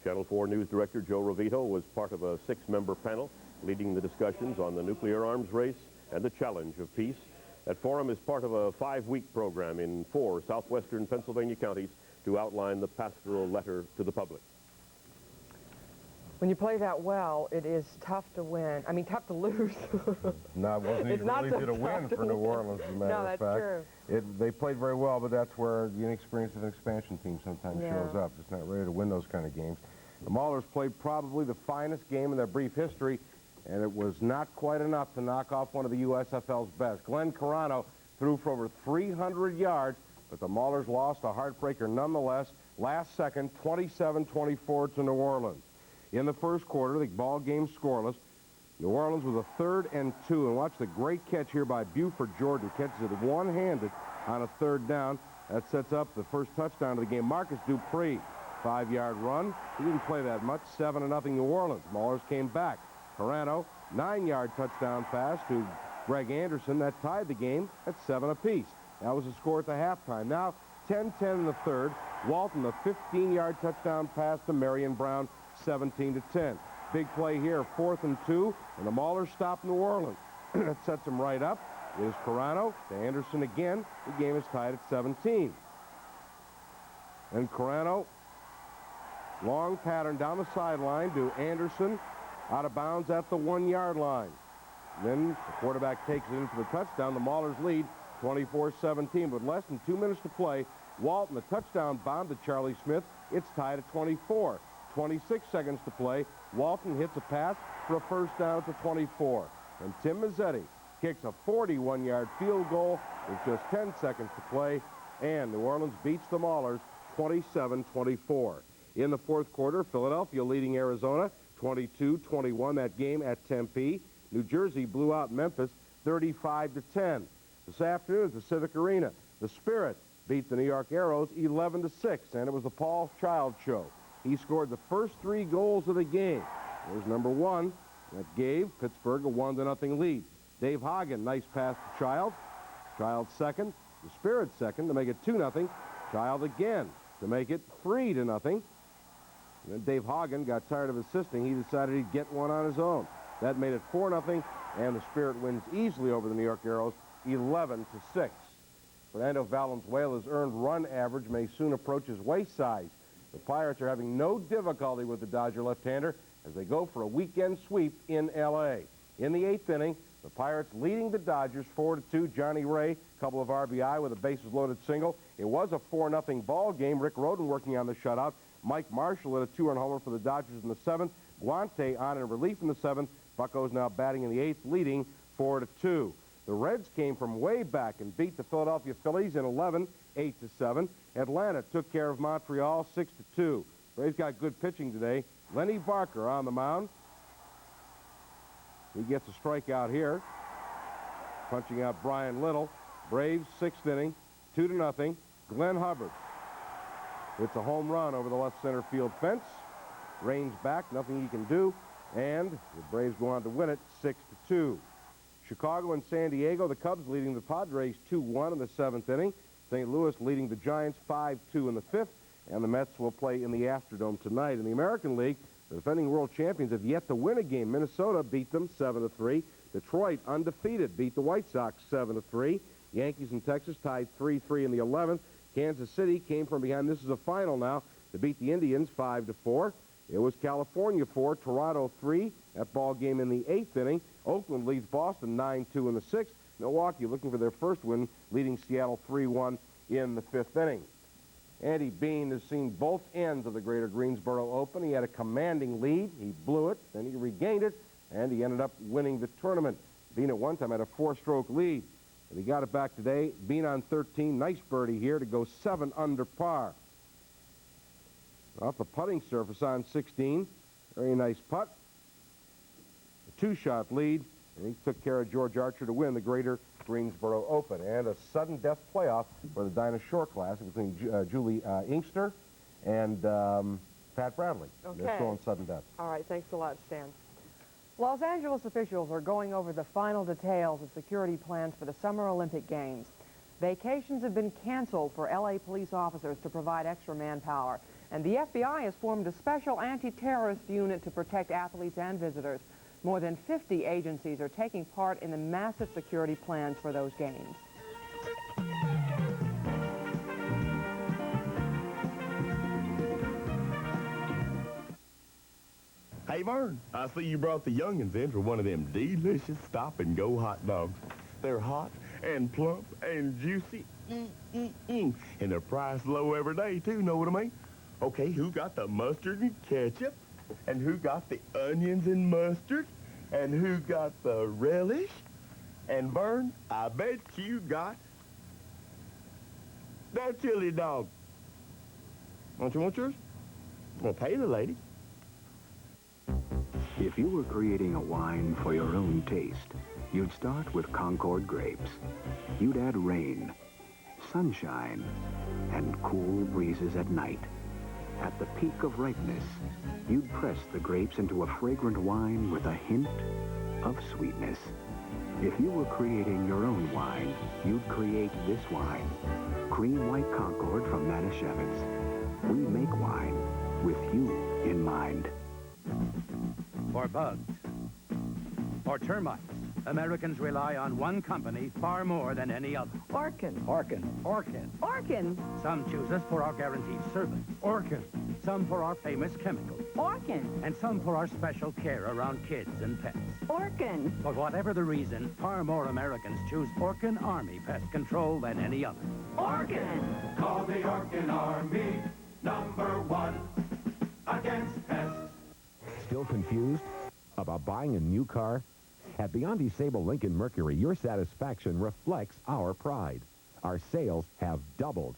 Channel 4 News Director Joe Rovito was part of a 6-member panel leading the discussions on the nuclear arms race and the challenge of peace. That forum is part of a 5-week program in 4 southwestern Pennsylvania counties to outline the pastoral letter to the public. When you play that well, it is tough to win. I mean, tough to lose. No, it wasn't It's even not really so easy to tough win to for New win. Orleans, as a matter No, of that's fact. true. They played very well, but that's where the inexperience of an expansion team sometimes Yeah. shows up. Just not ready to win those kind of games. The Maulers played probably the finest game in their brief history, and it was not quite enough to knock off one of the USFL's best. Glenn Carano threw for over 300 yards, but the Maulers lost a heartbreaker nonetheless. Last second, 27-24 to New Orleans. In the first quarter, the ball game scoreless. New Orleans was a 3rd and 2, and watch the great catch here by Buford Jordan. Catches it one-handed on a 3rd down. That sets up the first touchdown of the game. Marcus Dupree, 5-yard run. He didn't play that much. 7-0 New Orleans. Maulers came back. Carano, 9-yard touchdown pass to Greg Anderson. That tied the game at 7 apiece. That was the score at the halftime. Now, 10-10 in the 3rd. Walton, a 15-yard touchdown pass to Marion Brown. 17-10. Big play here, 4th and 2, and the Maulers stop New Orleans. That sets them right up. It is Carano to Anderson again. The game is tied at 17. And Carano, long pattern down the sideline to Anderson, out of bounds at the 1-yard line. Then the quarterback takes it in for the touchdown. The Maulers lead 24-17. With less than 2 minutes to play, Walton, a touchdown bomb to Charlie Smith. It's tied at 24. 26 seconds to play. Walton hits a pass for a first down to 24. And Tim Mazzetti kicks a 41-yard field goal with just 10 seconds to play. And New Orleans beats the Maulers 27-24. In the 4th quarter, Philadelphia leading Arizona 22-21. That game at Tempe. New Jersey blew out Memphis 35-10. This afternoon at the Civic Arena, the Spirit beat the New York Arrows 11-6, and it was the Paul Child Show. He scored the first 3 goals of the game. There's number 1. That gave Pittsburgh a 1-0 lead. Dave Hagen, nice pass to Child. Child second. The Spirit second to make it 2-0. Child again to make it 3-0. And then Dave Hagen got tired of assisting. He decided he'd get one on his own. That made it 4-0, and the Spirit wins easily over the New York Arrows 11-6. Fernando Valenzuela's earned run average may soon approach his waist size. The Pirates are having no difficulty with the Dodger left-hander as they go for a weekend sweep in L.A. In the 8th inning, the Pirates leading the Dodgers 4-2. Johnny Ray, a couple of RBI with a bases-loaded single. It was a 4-0 ball game. Rick Rhoden working on the shutout. Mike Marshall hit a 2-run homer for the Dodgers in the 7th. Guante on in relief in the 7th. Buccos now batting in the 8th, leading 4-2. The Reds came from way back and beat the Philadelphia Phillies in 11, 8-7. Atlanta took care of Montreal 6-2. Braves got good pitching today. Lenny Barker on the mound. He gets a strikeout here. Punching out Brian Little. Braves 6th inning, 2-0. Glenn Hubbard. It's a home run over the left center field fence. Rains back, nothing he can do. And the Braves go on to win it 6-2. Chicago and San Diego, the Cubs leading the Padres 2-1 in the 7th inning. St. Louis leading the Giants 5-2 in the 5th, and the Mets will play in the Astrodome tonight. In the American League, the defending world champions have yet to win a game. Minnesota beat them 7-3. Detroit, undefeated, beat the White Sox 7-3. Yankees in Texas tied 3-3 in the 11th. Kansas City came from behind. This is a final now to beat the Indians 5-4. It was California 4, Toronto 3. That ball game in the 8th inning. Oakland leads Boston 9-2 in the 6th. Milwaukee looking for their first win, leading Seattle 3-1 in the 5th inning. Andy Bean has seen both ends of the Greater Greensboro Open. He had a commanding lead. He blew it, then he regained it, and he ended up winning the tournament. Bean at one time had a 4-stroke lead, but he got it back today. Bean on 13. Nice birdie here to go 7 under par. Off the putting surface on 16. Very nice putt. A 2-shot lead, and he took care of George Archer to win the Greater Greensboro Open. And a sudden death playoff for the Dinah Shore Classic between Julie Inkster and Pat Bradley. Okay. They're still on sudden death. All right, thanks a lot, Stan. Los Angeles officials are going over the final details of security plans for the Summer Olympic Games. Vacations have been canceled for L.A. police officers to provide extra manpower. And the FBI has formed a special anti-terrorist unit to protect athletes and visitors. More than 50 agencies are taking part in the massive security plans for those games. Hey, Vern, I see you brought the youngins in for one of them delicious stop-and-go hot dogs. They're hot and plump and juicy, and they're priced low every day, too, know what I mean? Okay, who got the mustard and ketchup? And who got the onions and mustard? And who got the relish? And Vern, I bet you got that chili dog. Don't you want yours? Well, pay the lady. If you were creating a wine for your own taste, you'd start with Concord grapes. You'd add rain, sunshine, and cool breezes at night. At the peak of ripeness, you'd press the grapes into a fragrant wine with a hint of sweetness. If you were creating your own wine, you'd create this wine. Cream White Concord from Manischewitz. We make wine with you in mind. For bugs or termites, Americans rely on one company far more than any other. Orkin. Orkin. Orkin. Orkin. Some choose us for our guaranteed service. Orkin. Some for our famous chemicals. Orkin. And some for our special care around kids and pets. Orkin. But whatever the reason, far more Americans choose Orkin Army Pest Control than any other. Orkin. Call the Orkin Army, #1 against pests. Still confused about buying a new car? At Beyond Sable Lincoln Mercury, your satisfaction reflects our pride. Our sales have doubled.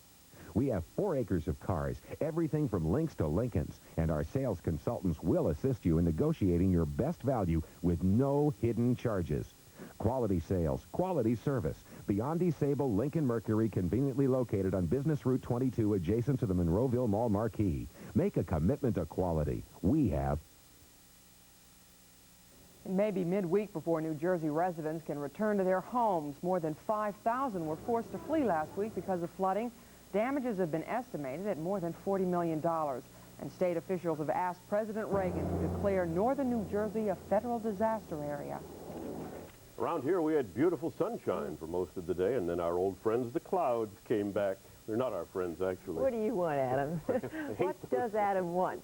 We have 4 acres of cars, everything from Lynx to Lincolns, and our sales consultants will assist you in negotiating your best value with no hidden charges. Quality sales, quality service. Beyond Sable Lincoln Mercury, conveniently located on Business Route 22, adjacent to the Monroeville Mall marquee. Make a commitment to quality. We have. It may be midweek before New Jersey residents can return to their homes. More than 5,000 were forced to flee last week because of flooding. Damages have been estimated at more than $40 million. And state officials have asked President Reagan to declare northern New Jersey a federal disaster area. Around here, we had beautiful sunshine for most of the day, and then our old friends, the clouds, came back. They're not our friends, actually. What do you want, Adam? What does Adam want?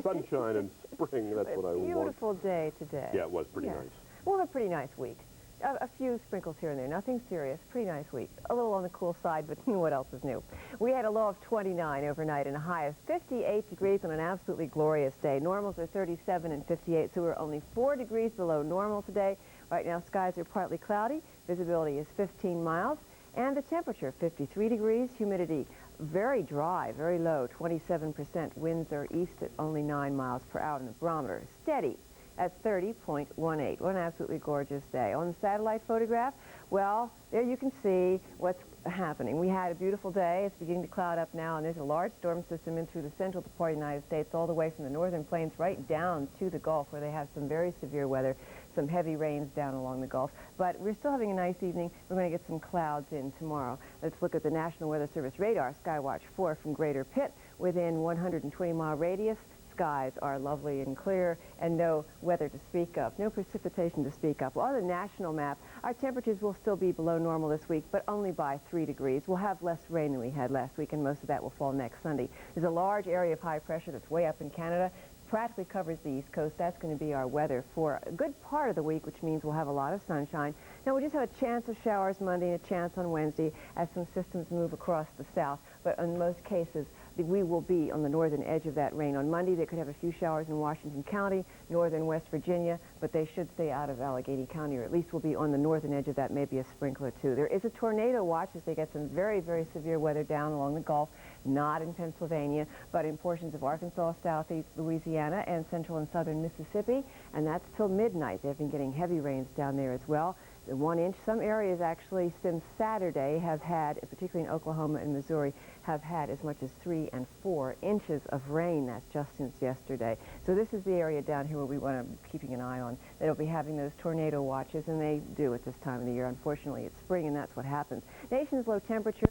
Sunshine and spring, that's what I want. Beautiful day today. Yeah, it was pretty nice. We'll have a pretty nice week. A few sprinkles here and there, nothing serious. Pretty nice week. A little on the cool side, but what else is new? We had a low of 29 overnight and a high of 58 degrees on an absolutely glorious day. Normals are 37 and 58, so we're only 4 degrees below normal today. Right now, skies are partly cloudy. Visibility is 15 miles. And the temperature, 53 degrees. Humidity, very dry, very low, 27%. Winds are east at only 9 miles per hour, and the barometer steady at 30.18. What an absolutely gorgeous day. On the satellite photograph, well, there you can see what's happening. We had a beautiful day. It's beginning to cloud up now, and there's a large storm system in through the central part of the United States, all the way from the northern plains right down to the Gulf, where they have some very severe weather. some heavy rains down along the Gulf. But we're still having a nice evening. We're going to get some clouds in tomorrow. Let's look at the National Weather Service radar, Skywatch 4 from Greater Pitt, within 120-mile radius. Skies are lovely and clear, and no weather to speak of, no precipitation to speak of. Well, on the national map, our temperatures will still be below normal this week, but only by 3 degrees. We'll have less rain than we had last week, and most of that will fall next Sunday. There's a large area of high pressure that's way up in Canada. Practically covers the East Coast. That's going to be our weather for a good part of the week, which means we'll have a lot of sunshine. Now, we just have a chance of showers Monday and a chance on Wednesday as some systems move across the south, but in most cases, we will be on the northern edge of that rain. On Monday, they could have a few showers in Washington County, northern West Virginia, but they should stay out of Allegheny County, or at least will be on the northern edge of that, maybe a sprinkle or two. There is a tornado watch as they get some very, very severe weather down along the Gulf, not in Pennsylvania, but in portions of Arkansas, southeast Louisiana, and central and southern Mississippi, and that's till midnight. They've been getting heavy rains down there as well. The 1 inch, some areas actually since Saturday have had, particularly in Oklahoma and Missouri, have had as much as 3 and 4 inches of rain. That's just since yesterday. So this is the area down here where we want to be keeping an eye on. They'll be having those tornado watches, and they do at this time of the year. Unfortunately, it's spring, and that's what happens. Nation's low temperature.